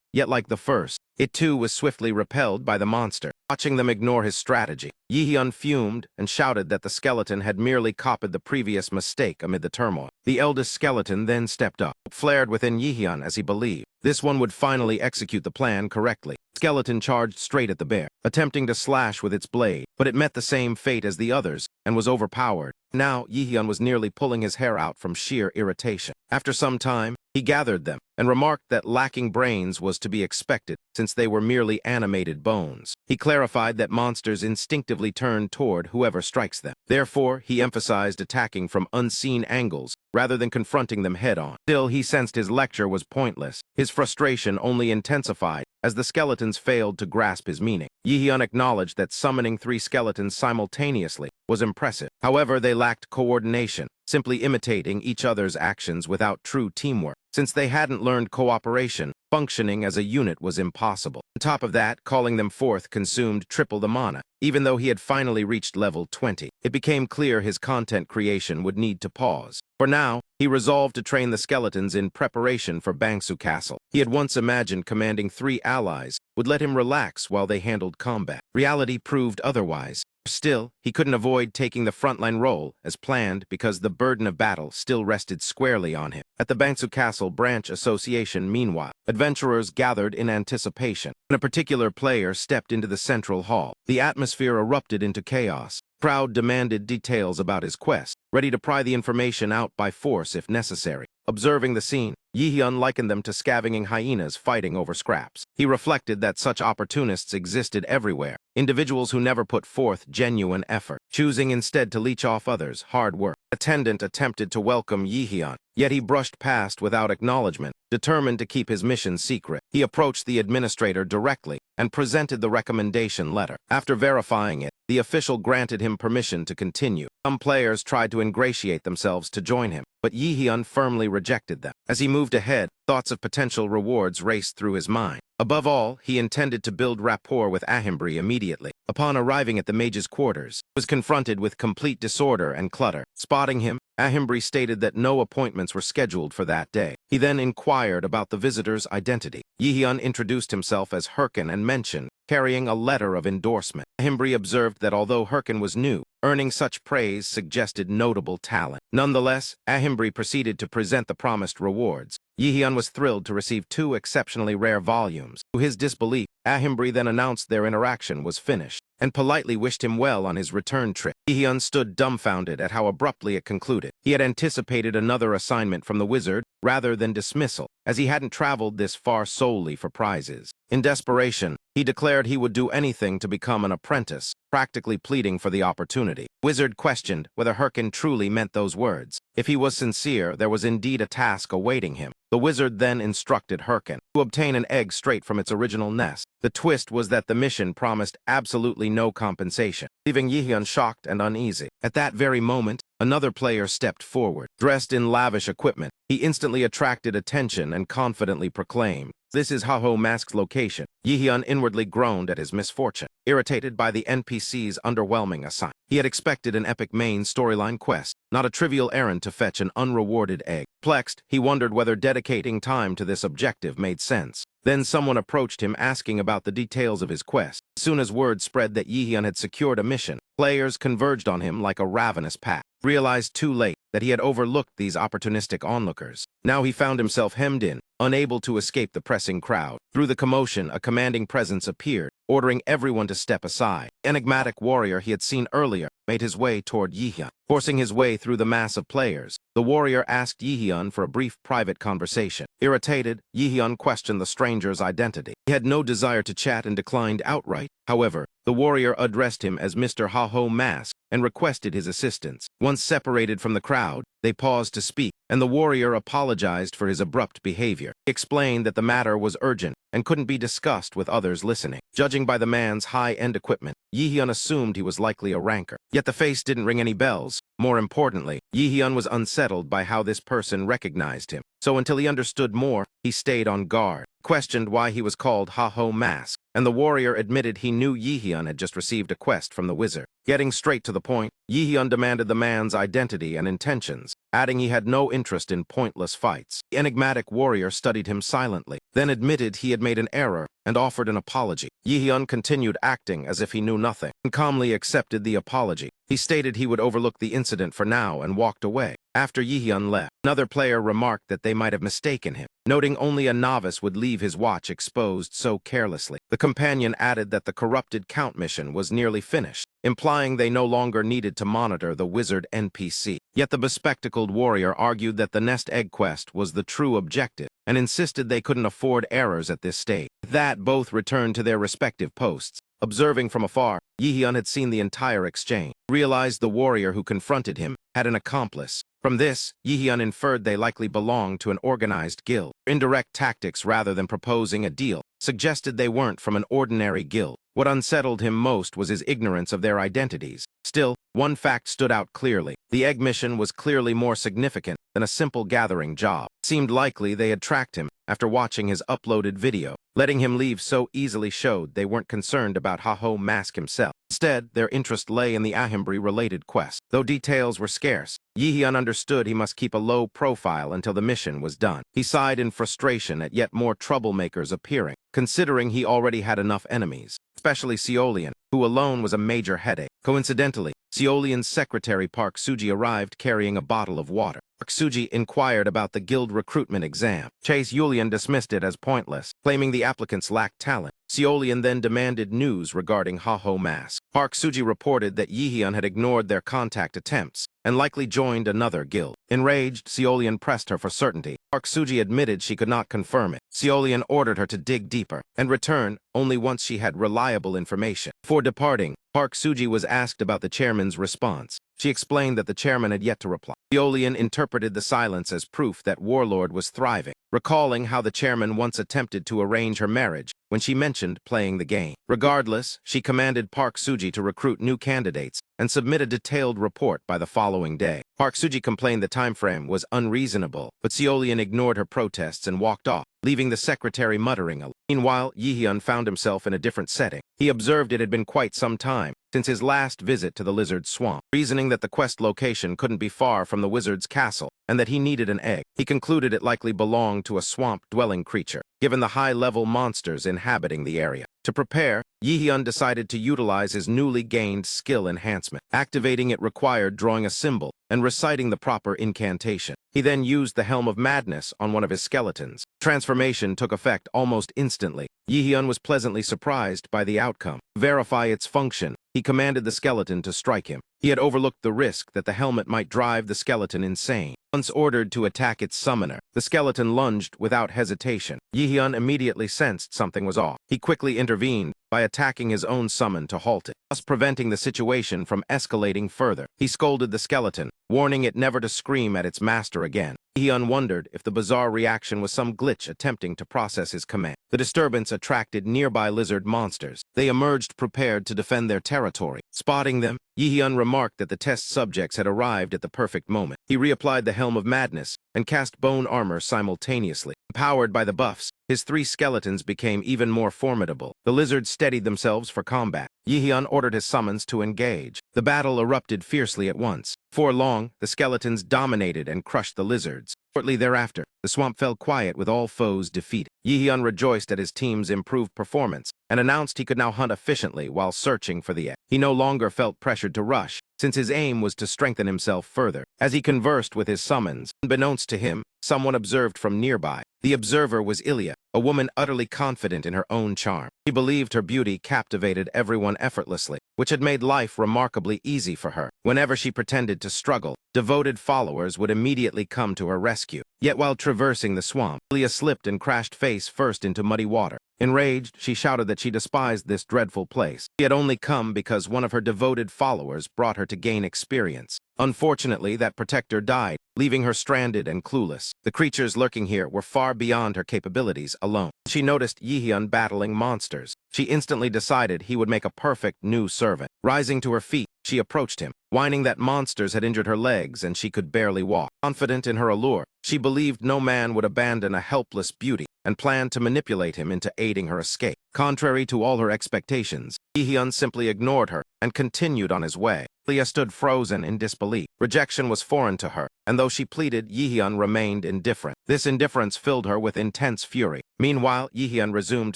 yet like the first, it too was swiftly repelled by the monster. Watching them ignore his strategy, Yi-hyun fumed and shouted that the skeleton had merely copied the previous mistake amid the turmoil. The eldest skeleton then stepped up, flared within Yi-hyun as he believed this one would finally execute the plan correctly. The skeleton charged straight at the bear, attempting to slash with its blade, but it met the same fate as the others and was overpowered. Now, Yi-hyun was nearly pulling his hair out from sheer irritation. After some time, he gathered them and remarked that lacking brains was to be expected since they were merely animated bones. He clarified that monsters instinctively turn toward whoever strikes them. Therefore, he emphasized attacking from unseen angles rather than confronting them head-on. Still, he sensed his lecture was pointless. His frustration only intensified as the skeletons failed to grasp his meaning. Yi-hyun acknowledged that summoning 3 skeletons simultaneously was impressive. However, they lacked coordination, simply imitating each other's actions without true teamwork. Since they hadn't learned cooperation, functioning as a unit was impossible. On top of that, calling them forth consumed triple the mana, even though he had finally reached level 20. It became clear his content creation would need to pause. For now, he resolved to train the skeletons in preparation for Bangsu Castle. He had once imagined commanding 3 allies would let him relax while they handled combat. Reality proved otherwise. Still, he couldn't avoid taking the frontline role as planned because the burden of battle still rested squarely on him. At the Bangsu Castle Branch Association, meanwhile, adventurers gathered in anticipation. When a particular player stepped into the central hall, the atmosphere erupted into chaos. The crowd demanded details about his quest, ready to pry the information out by force if necessary. Observing the scene, Yi-hyun likened them to scavenging hyenas fighting over scraps. He reflected that such opportunists existed everywhere, individuals who never put forth genuine effort, choosing instead to leech off others' hard work. The attendant attempted to welcome Yi-hyun, yet he brushed past without acknowledgement, determined to keep his mission secret. He approached the administrator directly and presented the recommendation letter. After verifying it, the official granted him permission to continue. Some players tried to ingratiate themselves to join him, but Yi-hyun firmly rejected them. As he moved ahead, thoughts of potential rewards raced through his mind. Above all, he intended to build rapport with Ahimbri immediately. Upon arriving at the mage's quarters, he was confronted with complete disorder and clutter. Spotting him, Ahimbri stated that no appointments were scheduled for that day. He then inquired about the visitor's identity. Yi-hyun introduced himself as Herkin and mentioned carrying a letter of endorsement. Ahimbri observed that although Herkin was new, earning such praise suggested notable talent. Nonetheless, Ahimbri proceeded to present the promised rewards. Yi-hyun was thrilled to receive 2 exceptionally rare volumes. To his disbelief, Ahimbri then announced their interaction was finished and politely wished him well on his return trip. Yi-hyun stood dumbfounded at how abruptly it concluded. He had anticipated another assignment from the wizard rather than dismissal, as he hadn't traveled this far solely for prizes. In desperation, he declared he would do anything to become an apprentice, practically pleading for the opportunity. Wizard questioned whether Herkin truly meant those words. If he was sincere, there was indeed a task awaiting him. The wizard then instructed Herkin to obtain an egg straight from its original nest. The twist was that the mission promised absolutely no compensation, leaving Yi-hyun shocked and uneasy. At that very moment, another player stepped forward. Dressed in lavish equipment, he instantly attracted attention and confidently proclaimed, "This is Haho Mask's location." Yi-hyun inwardly groaned at his misfortune, irritated by the NPC's underwhelming assignment. He had expected an epic main storyline quest, not a trivial errand to fetch an unrewarded egg. Perplexed, he wondered whether dedicating time to this objective made sense. Then someone approached him asking about the details of his quest. As soon as word spread that Yi-hyun had secured a mission, players converged on him like a ravenous pack. Realized too late that he had overlooked these opportunistic onlookers. Now he found himself hemmed in, unable to escape the pressing crowd. Through the commotion, a commanding presence appeared, ordering everyone to step aside. The enigmatic warrior he had seen earlier made his way toward Yi-hyun. Forcing his way through the mass of players, the warrior asked Yi-hyun for a brief private conversation. Irritated, Yi-hyun questioned the stranger's identity. He had no desire to chat and declined outright. However, the warrior addressed him as Mr. Haho Mask and requested his assistance. Once separated from the crowd, they paused to speak, and the warrior apologized for his abrupt behavior. He explained that the matter was urgent and couldn't be discussed with others listening. Judging by the man's high-end equipment, Yi-hyun assumed he was likely a ranker. Yet the face didn't ring any bells. More importantly, Yi-hyun was unsettled by how this person recognized him. So until he understood more, he stayed on guard, questioned why he was called Ha-Ho Mask, and the warrior admitted he knew Yi-hyun had just received a quest from the wizard. Getting straight to the point, Yi-hyun demanded the man's identity and intentions, adding he had no interest in pointless fights. The enigmatic warrior studied him silently, then admitted he had made an error and offered an apology. Yi-hyun continued acting as if he knew nothing, and calmly accepted the apology. He stated he would overlook the incident for now and walked away. After Yi-hyun left, another player remarked that they might have mistaken him, noting only a novice would leave his watch exposed so carelessly. The companion added that the corrupted count mission was nearly finished, implying they no longer needed to monitor the wizard NPC. Yet the bespectacled warrior argued that the nest egg quest was the true objective, and insisted they couldn't afford errors at this stage. With that, both returned to their respective posts. Observing from afar, Yi-hyun had seen the entire exchange, realized the warrior who confronted him had an accomplice. From this, Yi-hyun inferred they likely belonged to an organized guild. Indirect tactics rather than proposing a deal suggested they weren't from an ordinary guild. What unsettled him most was his ignorance of their identities. Still, one fact stood out clearly. The egg mission was clearly more significant than a simple gathering job. It seemed likely they had tracked him after watching his uploaded video. Letting him leave so easily showed they weren't concerned about Ha-Ho Mask himself. Instead, their interest lay in the Ahimbri-related quest. Though details were scarce, Yi-hyun understood he must keep a low profile until the mission was done. He sighed in frustration at yet more troublemakers appearing, considering he already had enough enemies, especially Seolian, who alone was a major headache. Coincidentally, Seolian's secretary Park Suji arrived carrying a bottle of water. Park Suji inquired about the guild recruitment exam. Chase Yulian dismissed it as pointless, claiming the applicants lacked talent. Seolian then demanded news regarding Ha-Ho Mask. Park Suji reported that Yi-hyun had ignored their contact attempts and likely joined another guild. Enraged, Seolian pressed her for certainty. Park Suji admitted she could not confirm it. Seolian ordered her to dig deeper and return only once she had reliable information. Before departing, Park Suji was asked about the chairman's response. She explained that the chairman had yet to reply. Seolian interpreted the silence as proof that Warlord was thriving, recalling how the chairman once attempted to arrange her marriage when she mentioned playing the game. Regardless, she commanded Park Suji to recruit new candidates and submit a detailed report by the following day. Park Suji complained the time frame was unreasonable, but Seolian ignored her protests and walked off, leaving the secretary muttering a lot. Meanwhile, Yi-hyun found himself in a different setting. He observed it had been quite some time since his last visit to the lizard's swamp, reasoning that the quest location couldn't be far from the wizard's castle and that he needed an egg. He concluded it likely belonged to a swamp-dwelling creature, given the high-level monsters inhabiting the area. To prepare, Yi-hyun decided to utilize his newly gained skill enhancement. Activating it required drawing a symbol and reciting the proper incantation. He then used the Helm of Madness on one of his skeletons. Transformation took effect almost instantly. Yi-hyun was pleasantly surprised by the outcome. To verify its function, he commanded the skeleton to strike him. He had overlooked the risk that the helmet might drive the skeleton insane. Once ordered to attack its summoner, the skeleton lunged without hesitation. Yi-hyun immediately sensed something was off. He quickly intervened by attacking his own summon to halt it, thus preventing the situation from escalating further. He scolded the skeleton, warning it never to scream at its master again. Yi-hyun wondered if the bizarre reaction was some glitch attempting to process his command. The disturbance attracted nearby lizard monsters. They emerged prepared to defend their territory. Spotting them, Yi-hyun remarked that the test subjects had arrived at the perfect moment. He reapplied the Helm of Madness and cast bone armor simultaneously. Empowered by the buffs, his three skeletons became even more formidable. The lizards steadied themselves for combat. Yi-hyun ordered his summons to engage. The battle erupted fiercely at once. Before long, the skeletons dominated and crushed the lizards. Shortly thereafter, the swamp fell quiet with all foes defeated. Yi-hyun rejoiced at his team's improved performance and announced he could now hunt efficiently while searching for the egg. He no longer felt pressured to rush, since his aim was to strengthen himself further. As he conversed with his summons, unbeknownst to him, someone observed from nearby. The observer was Ilya, a woman utterly confident in her own charm. She believed her beauty captivated everyone effortlessly, which had made life remarkably easy for her. Whenever she pretended to struggle, devoted followers would immediately come to her rescue. Yet while traversing the swamp, Ilya slipped and crashed face first into muddy water. Enraged, she shouted that she despised this dreadful place. She had only come because one of her devoted followers brought her to gain experience. Unfortunately, that protector died. leaving her stranded and clueless. The creatures lurking here were far beyond her capabilities alone. She noticed Yihyun battling monsters. She instantly decided he would make a perfect new servant. Rising to her feet, she approached him, whining that monsters had injured her legs and she could barely walk. Confident in her allure, she believed no man would abandon a helpless beauty and planned to manipulate him into aiding her escape. Contrary to all her expectations, Yihyun simply ignored her and continued on his way. Leah stood frozen in disbelief. Rejection was foreign to her, and though she pleaded, Yihyun remained indifferent. This indifference filled her with intense fury. Meanwhile, Yihyun resumed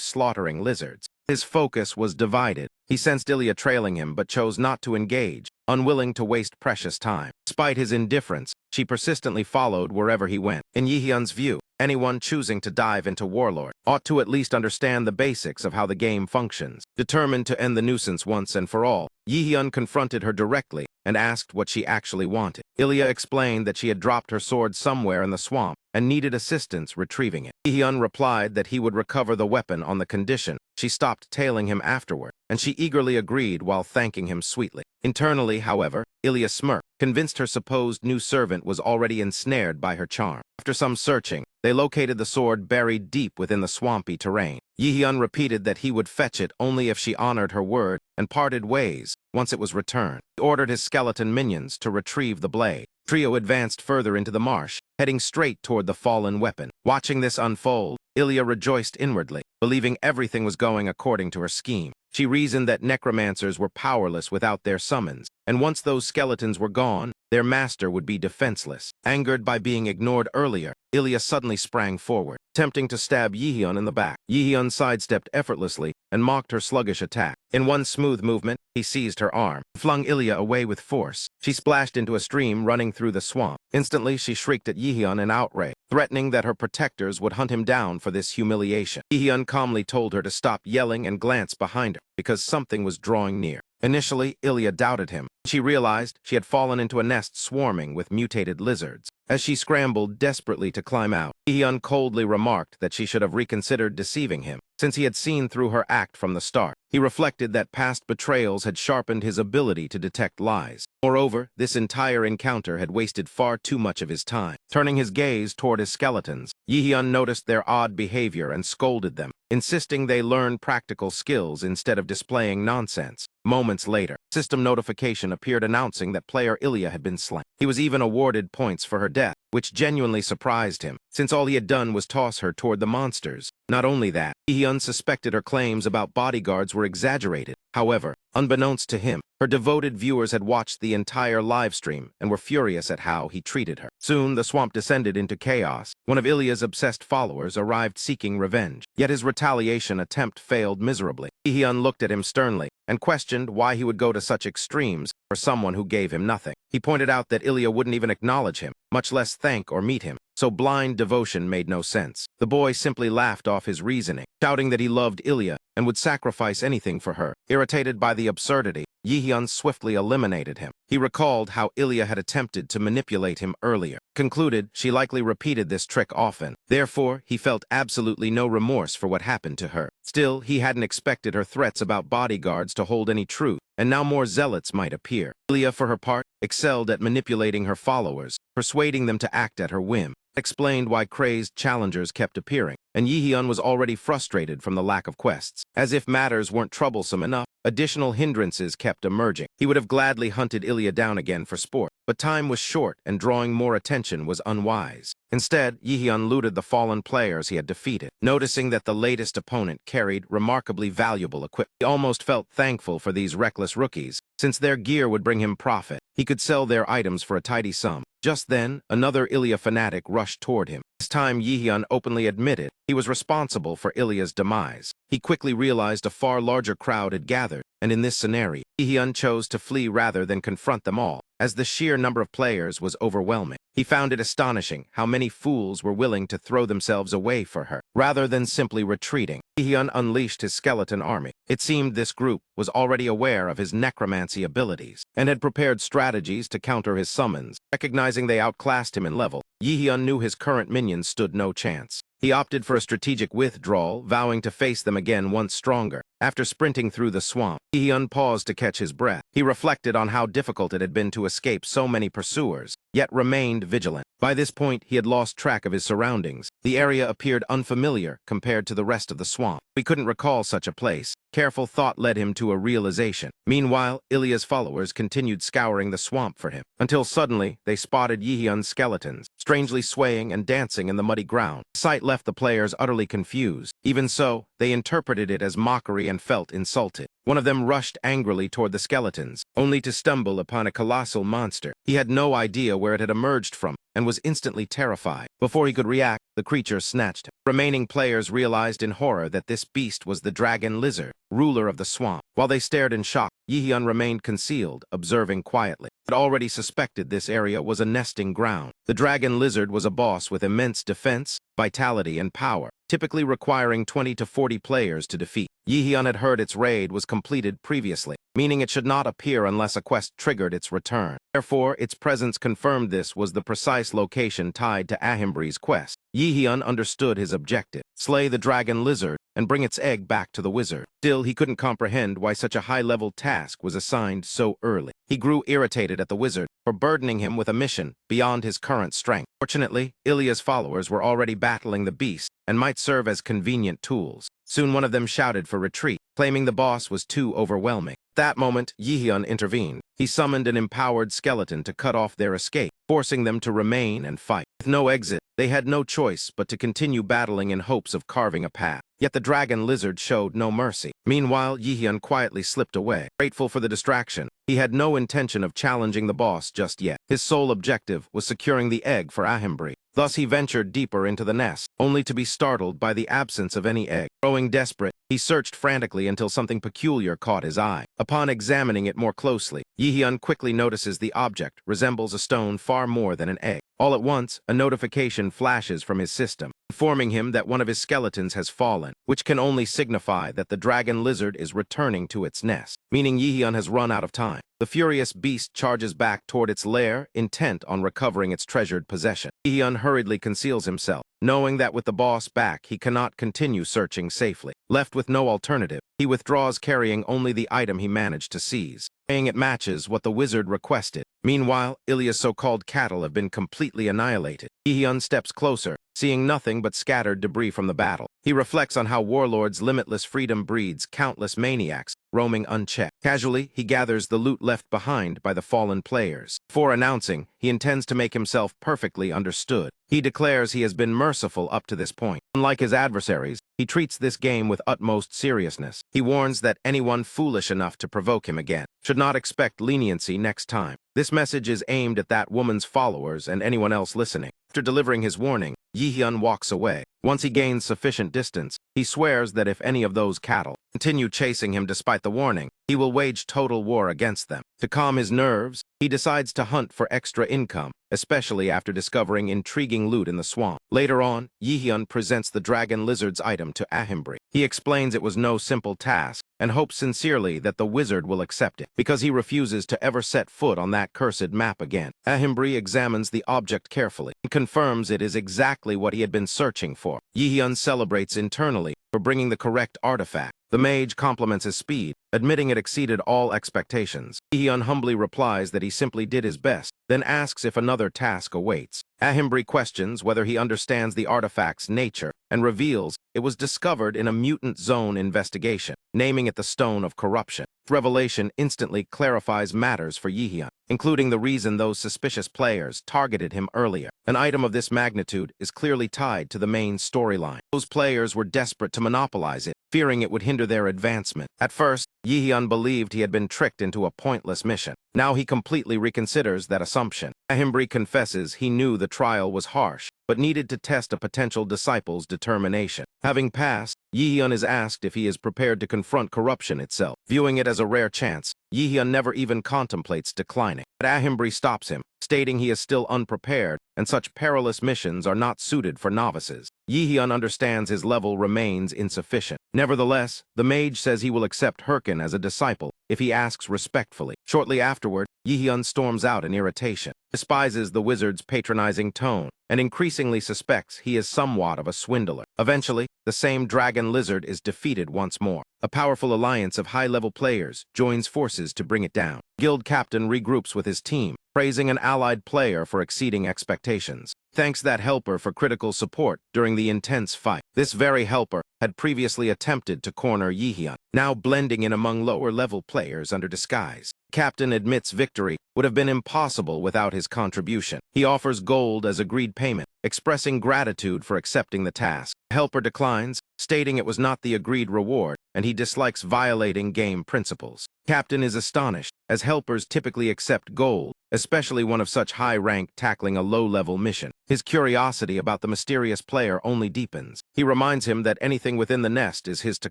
slaughtering lizards. His focus was divided. He sensed Ilya trailing him but chose not to engage, unwilling to waste precious time. Despite his indifference, she persistently followed wherever he went. In Yihyun's view, anyone choosing to dive into Warlord ought to at least understand the basics of how the game functions. Determined to end the nuisance once and for all, Yihyun confronted her directly and asked what she actually wanted. Ilya explained that she had dropped her sword somewhere in the swamp and needed assistance retrieving it. Yihyun replied that he would recover the weapon on the condition she stopped tailing him afterward, and she eagerly agreed while thanking him sweetly. Internally, however, Ilya smirked, convinced her supposed new servant was already ensnared by her charm. After some searching, they located the sword buried deep within the swampy terrain. Yihyun repeated that he would fetch it only if she honored her word and parted ways once it was returned. He ordered his skeleton minions to retrieve the blade. The trio advanced further into the marsh, heading straight toward the fallen weapon. Watching this unfold, Ilya rejoiced inwardly, believing everything was going according to her scheme. She reasoned that necromancers were powerless without their summons, and once those skeletons were gone, their master would be defenseless. Angered by being ignored earlier, Ilya suddenly sprang forward, attempting to stab Yihyun in the back. Yihyun sidestepped effortlessly and mocked her sluggish attack. In one smooth movement, he seized her arm, flung Ilya away with force. She splashed into a stream running through the swamp. Instantly, she shrieked at Yihyun in outrage, threatening that her protectors would hunt him down for this humiliation. Yihyun calmly told her to stop yelling and glance behind her, because something was drawing near. Initially, Ilya doubted him. She realized she had fallen into a nest swarming with mutated lizards. As she scrambled desperately to climb out, Yihyun coldly remarked that she should have reconsidered deceiving him, since he had seen through her act from the start. He reflected that past betrayals had sharpened his ability to detect lies. Moreover, this entire encounter had wasted far too much of his time. Turning his gaze toward his skeletons, Yihyun noticed their odd behavior and scolded them, insisting they learn practical skills instead of displaying nonsense. Moments later, system notification appeared announcing that player Ilya had been slain. He was even awarded points for her death, which genuinely surprised him, since all he had done was toss her toward the monsters. Not only that, Yihyun suspected her claims about bodyguards were exaggerated. However, unbeknownst to him, her devoted viewers had watched the entire livestream and were furious at how he treated her. Soon, the swamp descended into chaos. One of Ilya's obsessed followers arrived seeking revenge, yet his retaliation attempt failed miserably. Yihyun looked at him sternly and questioned why he would go to such extremes for someone who gave him nothing. He pointed out that Ilya wouldn't even acknowledge him, much less thank or meet him, so blind devotion made no sense. The boy simply laughed off his reasoning, shouting that he loved Ilya and would sacrifice anything for her. Irritated by the absurdity, Yihyun swiftly eliminated him. He recalled how Ilya had attempted to manipulate him earlier, concluded she likely repeated this trick often. Therefore, he felt absolutely no remorse for what happened to her. Still, he hadn't expected her threats about bodyguards to hold any truth, and now more zealots might appear. Ilya, for her part, excelled at manipulating her followers, persuading them to act at her whim. Explained why crazed challengers kept appearing, and Yihyun was already frustrated from the lack of quests. As if matters weren't troublesome enough, additional hindrances kept emerging. He would have gladly hunted Ilya down again for sport, but time was short and drawing more attention was unwise. Instead, Yihyun looted the fallen players he had defeated. Noticing that the latest opponent carried remarkably valuable equipment, he almost felt thankful for these reckless rookies, since their gear would bring him profit. He could sell their items for a tidy sum. Just then, another Ilya fanatic rushed toward him. This time, Yihyun openly admitted he was responsible for Ilya's demise. He quickly realized a far larger crowd had gathered, and in this scenario, Yihyun chose to flee rather than confront them all, as the sheer number of players was overwhelming. He found it astonishing how many fools were willing to throw themselves away for her, rather than simply retreating. Yihyun unleashed his skeleton army. It seemed this group was already aware of his necromancy abilities, and had prepared strategies to counter his summons. Recognizing they outclassed him in level, Yihyun knew his current minions stood no chance. He opted for a strategic withdrawal, vowing to face them again once stronger. After sprinting through the swamp, Yihyun paused to catch his breath. He reflected on how difficult it had been to escape so many pursuers, yet remained vigilant. By this point, he had lost track of his surroundings. The area appeared unfamiliar compared to the rest of the swamp. He couldn't recall such a place. Careful thought led him to a realization. Meanwhile, Ilya's followers continued scouring the swamp for him, until suddenly they spotted Yihyun's skeletons, strangely swaying and dancing in the muddy ground. The sight left the players utterly confused. Even so, they interpreted it as mockery and felt insulted. One of them rushed angrily toward the skeletons, only to stumble upon a colossal monster. He had no idea where it had emerged from, and was instantly terrified. Before he could react, the creature snatched him. Remaining players realized in horror that this beast was the dragon lizard, ruler of the swamp. While they stared in shock, Yihyun remained concealed, observing quietly. He had already suspected this area was a nesting ground. The dragon lizard was a boss with immense defense, vitality, and power, typically requiring 20 to 40 players to defeat. Yihyun had heard its raid was completed previously, meaning it should not appear unless a quest triggered its return. Therefore, its presence confirmed this was the precise location tied to Ahimbri's quest. Yihyun understood his objective: slay the dragon lizard and bring its egg back to the wizard. Still, he couldn't comprehend why such a high-level task was assigned so early. He grew irritated at the wizard for burdening him with a mission beyond his current strength. Fortunately, Ilya's followers were already battling the beast and might serve as convenient tools. Soon one of them shouted for retreat, claiming the boss was too overwhelming. At that moment, Yihyun intervened. He summoned an empowered skeleton to cut off their escape, forcing them to remain and fight. With no exit, they had no choice but to continue battling in hopes of carving a path. Yet the dragon lizard showed no mercy. Meanwhile, Yihyun quietly slipped away. Grateful for the distraction, he had no intention of challenging the boss just yet. His sole objective was securing the egg for Ahimbri. Thus he ventured deeper into the nest, only to be startled by the absence of any egg. Growing desperate, he searched frantically until something peculiar caught his eye. Upon examining it more closely, Yihyun quickly notices the object resembles a stone far more than an egg. All at once, a notification flashes from his system, informing him that one of his skeletons has fallen, which can only signify that the dragon lizard is returning to its nest, meaning Yihyun has run out of time. The furious beast charges back toward its lair, intent on recovering its treasured possession. Yihyun hurriedly conceals himself, knowing that with the boss back, he cannot continue searching safely. Left with no alternative, he withdraws carrying only the item he managed to seize, saying it matches what the wizard requested. Meanwhile, Ilya's so-called cattle have been completely annihilated. Yihyun steps closer, seeing nothing but scattered debris from the battle. He reflects on how Warlord's limitless freedom breeds countless maniacs, roaming unchecked. Casually, he gathers the loot left behind by the fallen players. Before announcing, he intends to make himself perfectly understood. He declares he has been merciful up to this point. Unlike his adversaries, he treats this game with utmost seriousness. He warns that anyone foolish enough to provoke him again should not expect leniency next time. This message is aimed at that woman's followers and anyone else listening. After delivering his warning, Yihyun walks away. Once he gains sufficient distance, he swears that if any of those cattle continue chasing him despite the warning, he will wage total war against them. To calm his nerves, he decides to hunt for extra income, especially after discovering intriguing loot in the swamp. Later on, Yihyun presents the dragon lizard's item to Ahimbri. He explains it was no simple task, and hopes sincerely that the wizard will accept it, because he refuses to ever set foot on that cursed map again. Ahimbri examines the object carefully and confirms it is exactly what he had been searching for. Yihyun celebrates internally for bringing the correct artifact. The mage compliments his speed, admitting it exceeded all expectations. Yihyun humbly replies that he simply did his best, then asks if another task awaits. Ahimbri questions whether he understands the artifact's nature, and reveals it was discovered in a mutant zone investigation, naming it the Stone of Corruption. This revelation instantly clarifies matters for Yihyun, including the reason those suspicious players targeted him earlier. An item of this magnitude is clearly tied to the main storyline. Those players were desperate to monopolize it, fearing it would hinder their advancement. At first, Yihyun believed he had been tricked into a pointless mission. Now he completely reconsiders that assumption. Ahimbri confesses he knew the trial was harsh, but needed to test a potential disciple's determination. Having passed, Yihyun is asked if he is prepared to confront corruption itself. Viewing it as a rare chance, Yihyun never even contemplates declining. But Ahimbri stops him, stating he is still unprepared, and such perilous missions are not suited for novices. Yihyun understands his level remains insufficient. Nevertheless, the mage says he will accept Herkin as a disciple, if he asks respectfully. Shortly afterward, Yi-hyun storms out in irritation, despises the wizard's patronizing tone, and increasingly suspects he is somewhat of a swindler. Eventually, the same dragon lizard is defeated once more. A powerful alliance of high-level players joins forces to bring it down. Guild captain regroups with his team, praising an allied player for exceeding expectations. Thanks that helper for critical support during the intense fight. This very helper had previously attempted to corner Yi-hyun, now blending in among lower-level players under disguise. Captain admits victory would have been impossible without his contribution. He offers gold as agreed payment, expressing gratitude for accepting the task. The helper declines, stating it was not the agreed reward, and he dislikes violating game principles. Captain is astonished, as helpers typically accept gold, especially one of such high rank tackling a low-level mission. His curiosity about the mysterious player only deepens. He reminds him that anything within the nest is his to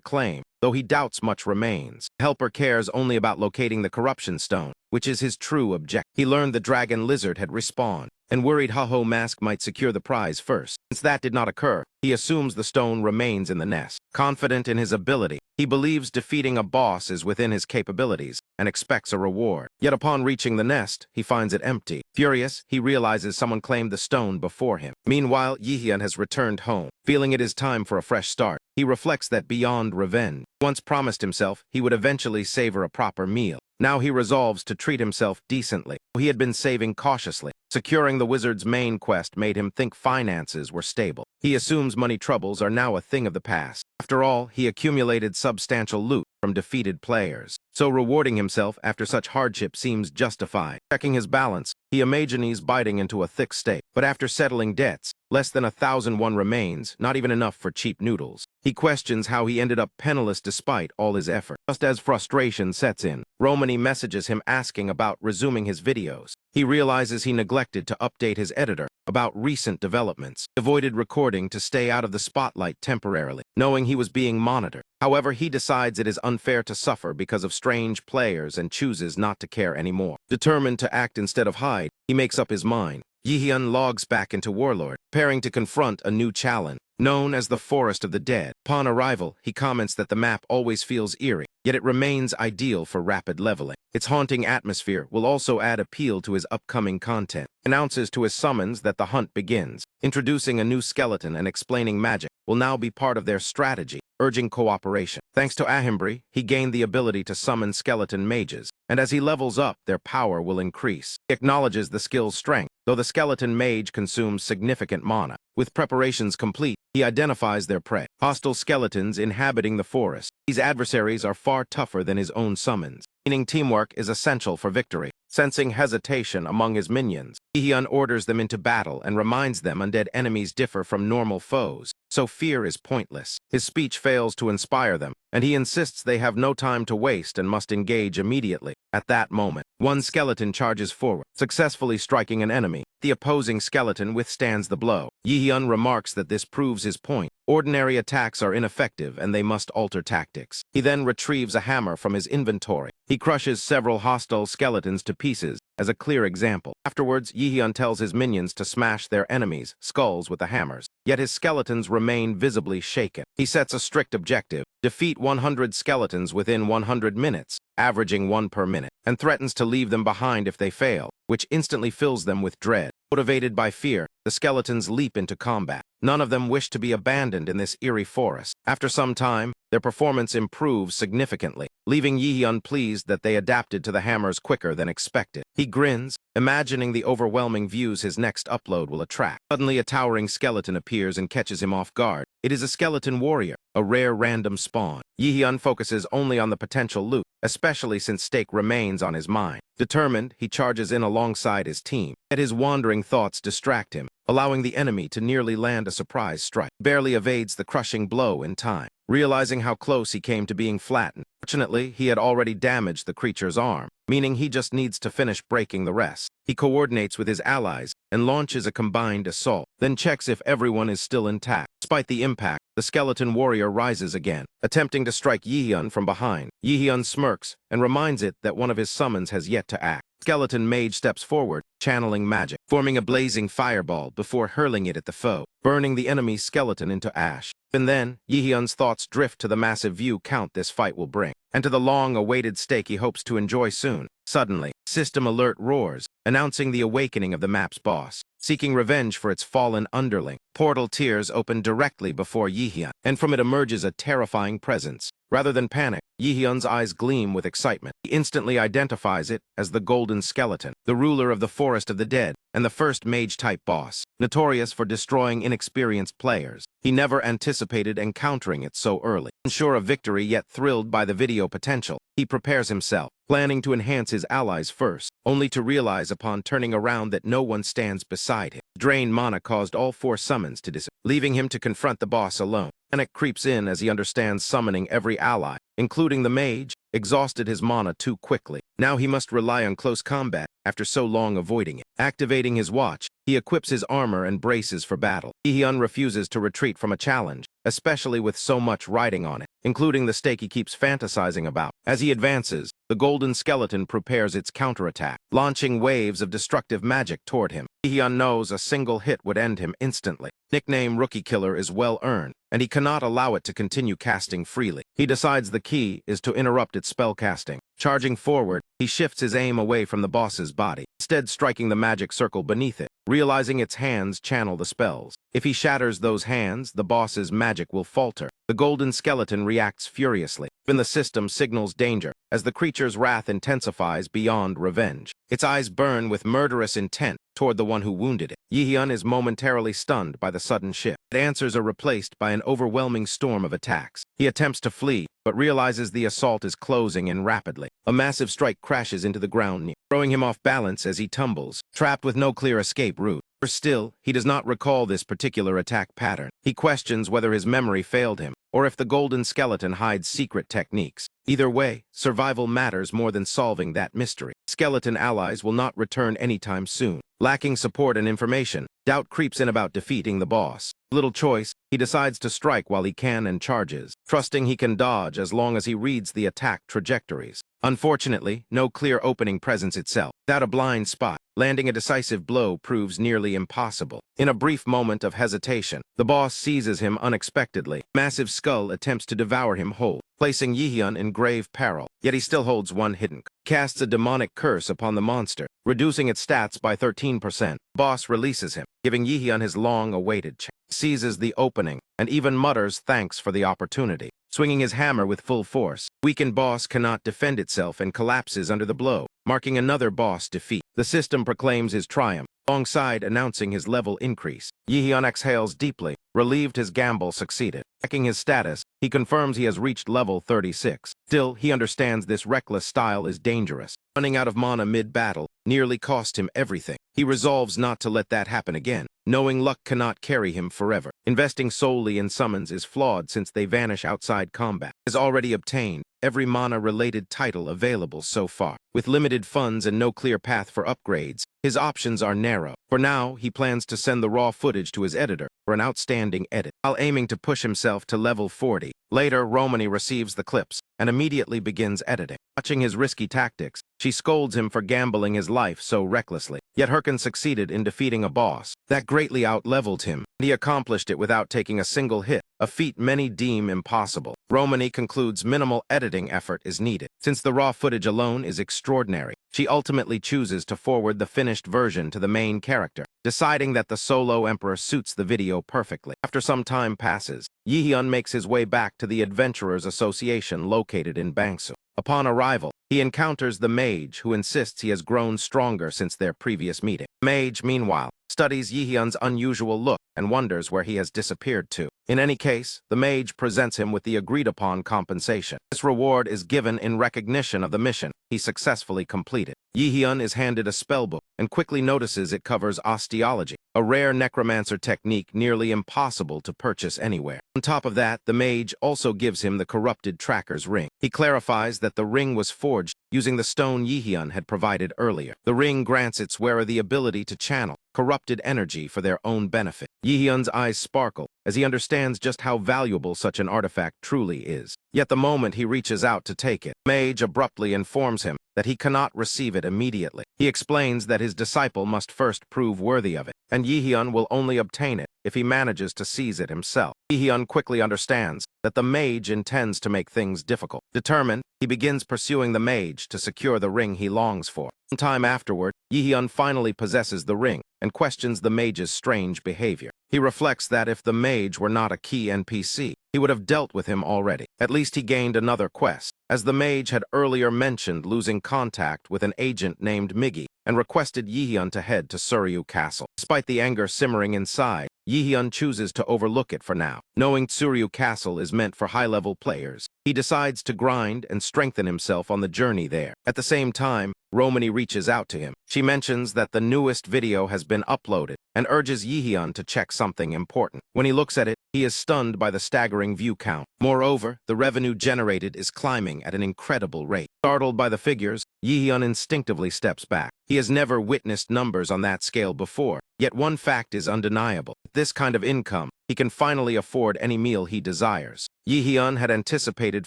claim, though he doubts much remains. Helper cares only about locating the corruption stone, which is his true objective. He learned the dragon lizard had respawned, and worried Haho Mask might secure the prize first. Since that did not occur, he assumes the stone remains in the nest. Confident in his ability, he believes defeating a boss is within his capabilities and expects a reward. Yet upon reaching the nest, he finds it empty. Furious, he realizes someone claimed the stone before him. Meanwhile, Yi-hyun has returned home. Feeling it is time for a fresh start, he reflects that beyond revenge, he once promised himself he would eventually savor a proper meal. Now he resolves to treat himself decently. He had been saving cautiously. Securing the wizard's main quest made him think finances were stable. He assumes money troubles are now a thing of the past. After all, he accumulated substantial loot from defeated players, so rewarding himself after such hardship seems justified. Checking his balance, he imagines biting into a thick steak, but after settling debts, less than 1,001 remains, not even enough for cheap noodles. He questions how he ended up penniless despite all his effort. Just as frustration sets in, Romany messages him asking about resuming his videos. He realizes he neglected to update his editor about recent developments, avoided recording to stay out of the spotlight temporarily, knowing he was being monitored. However, he decides it is unfair to suffer because of strange players and chooses not to care anymore. Determined to act instead of hide, he makes up his mind. Yi-hyun logs back into Warlord, preparing to confront a new challenge, known as the Forest of the Dead. Upon arrival, he comments that the map always feels eerie, yet it remains ideal for rapid leveling. Its haunting atmosphere will also add appeal to his upcoming content. Announces to his summons that the hunt begins. Introducing a new skeleton and explaining magic will now be part of their strategy, urging cooperation. Thanks to Ahimbri, he gained the ability to summon skeleton mages, and as he levels up, their power will increase. He acknowledges the skill's strength, though the skeleton mage consumes significant mana. With preparations complete, he identifies their prey, hostile skeletons inhabiting the forest. These adversaries are far tougher than his own summons, meaning teamwork is essential for victory. Sensing hesitation among his minions, Yi-hyun orders them into battle and reminds them undead enemies differ from normal foes, so fear is pointless. His speech fails to inspire them, and he insists they have no time to waste and must engage immediately. At that moment, one skeleton charges forward, successfully striking an enemy. The opposing skeleton withstands the blow. Yi-hyun remarks that this proves his point. Ordinary attacks are ineffective and they must alter tactics. He then retrieves a hammer from his inventory. He crushes several hostile skeletons to pieces as a clear example. Afterwards, Yi-hyun tells his minions to smash their enemies' skulls with the hammers, yet his skeletons remain visibly shaken. He sets a strict objective: defeat 100 skeletons within 100 minutes, averaging 1 per minute, and threatens to leave them behind if they fail, which instantly fills them with dread. Motivated by fear, the skeletons leap into combat. None of them wish to be abandoned in this eerie forest. After some time, their performance improves significantly, leaving Yi-hyun pleased that they adapted to the hammers quicker than expected. He grins, imagining the overwhelming views his next upload will attract. Suddenly, a towering skeleton appears and catches him off guard. It is a skeleton warrior, a rare random spawn. Yi-hyun focuses only on the potential loot, especially since stake remains on his mind. Determined, he charges in alongside his team, yet his wandering thoughts distract him, allowing the enemy to nearly land a surprise strike. Barely evades the crushing blow in time, realizing how close he came to being flattened. Fortunately, he had already damaged the creature's arm, meaning he just needs to finish breaking the rest. He coordinates with his allies and launches a combined assault. then checks if everyone is still intact. Despite the impact, the skeleton warrior rises again, attempting to strike Yi-hyun from behind. Yi-hyun smirks and reminds it that one of his summons has yet to act. Skeleton mage steps forward, channeling magic, forming a blazing fireball before hurling it at the foe, burning the enemy's skeleton into ash. And then, Yi-hyun's thoughts drift to the massive view count this fight will bring, and to the long-awaited stake he hopes to enjoy soon. Suddenly, System Alert roars, announcing the awakening of the map's boss. Seeking revenge for its fallen underling, portal tiers open directly before Yi-hyun, and from it emerges a terrifying presence. Rather than panic, Yi-hyun's eyes gleam with excitement. He instantly identifies it as the Golden Skeleton, the ruler of the Forest of the Dead, and the first mage-type boss, notorious for destroying inexperienced players. He never anticipated encountering it so early. Unsure of victory yet thrilled by the video potential, he prepares himself, planning to enhance his allies first, only to realize upon turning around that no one stands beside him. Drained mana caused all 4 summons to disappear, leaving him to confront the boss alone. Panic creeps in as he understands summoning every ally, including the mage, exhausted his mana too quickly. Now he must rely on close combat after so long avoiding it. Activating his watch, he equips his armor and braces for battle. Yi-hyun refuses to retreat from a challenge, especially with so much riding on it, including the stake he keeps fantasizing about. As he advances, the Golden Skeleton prepares its counterattack, launching waves of destructive magic toward him. Yi-hyun knows a single hit would end him instantly. Nickname Rookie Killer is well earned, and he cannot allow it to continue casting freely. He decides the key is to interrupt its spellcasting. Charging forward, he shifts his aim away from the boss's body, instead striking the magic circle beneath it, realizing its hands channel the spells. If he shatters those hands, the boss's magic will falter. The Golden Skeleton reacts furiously. Even the system signals danger, as the creature's wrath intensifies beyond revenge. Its eyes burn with murderous intent toward the one who wounded it. Yi-hyun is momentarily stunned by the sudden shift. Answers are replaced by an overwhelming storm of attacks. He attempts to flee, but realizes the assault is closing in rapidly. A massive strike crashes into the ground near, throwing him off balance as he tumbles, trapped with no clear escape route. Still, he does not recall this particular attack pattern. He questions whether his memory failed him, or if the Golden Skeleton hides secret techniques. Either way, survival matters more than solving that mystery. Skeleton allies will not return anytime soon. Lacking support and information, doubt creeps in about defeating the boss. Little choice, he decides to strike while he can and charges, trusting he can dodge as long as he reads the attack trajectories. Unfortunately, no clear opening presents itself. Without a blind spot, landing a decisive blow proves nearly impossible. In a brief moment of hesitation, the boss seizes him unexpectedly. Massive skull attempts to devour him whole, placing Yi-hyun in grave peril. Yet he still holds one hidden. Casts a demonic curse upon the monster, reducing its stats by 13%. Boss releases him, giving Yi-hyun his long-awaited chance. Seizes the opening, and even mutters thanks for the opportunity. Swinging his hammer with full force, weakened boss cannot defend itself and collapses under the blow, marking another boss defeat. The system proclaims his triumph, alongside announcing his level increase. Yi-hyun exhales deeply, relieved his gamble succeeded. Checking his status, he confirms he has reached level 36. Still, he understands this reckless style is dangerous. Running out of mana mid-battle nearly cost him everything. He resolves not to let that happen again, knowing luck cannot carry him forever. Investing solely in summons is flawed since they vanish outside combat. He has already obtained every mana-related title available so far. With limited funds and no clear path for upgrades, his options are narrow. For now, he plans to send the raw footage to his editor for an outstanding edit, while aiming to push himself to level 40. Later, Romani receives the clips and immediately begins editing. Watching his risky tactics, she scolds him for gambling his life so recklessly. Yet Herkin succeeded in defeating a boss that greatly out-leveled him. He accomplished it without taking a single hit, a feat many deem impossible. Romani concludes minimal editing effort is needed. Since the raw footage alone is extraordinary, she ultimately chooses to forward the finished version to the main character, deciding that the solo emperor suits the video perfectly. After some time passes, Yi-hyun makes his way back to the Adventurers Association located in Bangsu. Upon arrival, he encounters the mage, who insists he has grown stronger since their previous meeting. The mage, meanwhile, studies Yi-hyun's unusual look and wonders where he has disappeared to. In any case, the mage presents him with the agreed-upon compensation. This reward is given in recognition of the mission he successfully completed. Yi-hyun is handed a spellbook and quickly notices it covers osteology, a rare necromancer technique nearly impossible to purchase anywhere. On top of that, the mage also gives him the corrupted tracker's ring. He clarifies that the ring was forged using the stone Yihyun had provided earlier. The ring grants its wearer the ability to channel corrupted energy for their own benefit. Yihyun's eyes sparkle as he understands just how valuable such an artifact truly is. Yet the moment he reaches out to take it, Mage abruptly informs him that he cannot receive it immediately. He explains that his disciple must first prove worthy of it, and Yihyun will only obtain it if he manages to seize it himself. Yihyun quickly understands that the mage intends to make things difficult. Determined, he begins pursuing the mage to secure the ring he longs for. Sometime afterward, Yihyun finally possesses the ring and questions the mage's strange behavior. He reflects that if the mage were not a key NPC, he would have dealt with him already. At least he gained another quest, as the mage had earlier mentioned losing contact with an agent named Miggy and requested Yihyun to head to Suryu Castle. Despite the anger simmering inside, Yihyun chooses to overlook it for now. Knowing Suryu Castle is meant for high-level players, he decides to grind and strengthen himself on the journey there. At the same time, Romany reaches out to him. She mentions that the newest video has been uploaded and urges Yihyun to check something important. When he looks at it, he is stunned by the staggering view count. Moreover, the revenue generated is climbing at an incredible rate. Startled by the figures, Yihyun instinctively steps back. He has never witnessed numbers on that scale before, yet one fact is undeniable. With this kind of income, he can finally afford any meal he desires. Yihyun had anticipated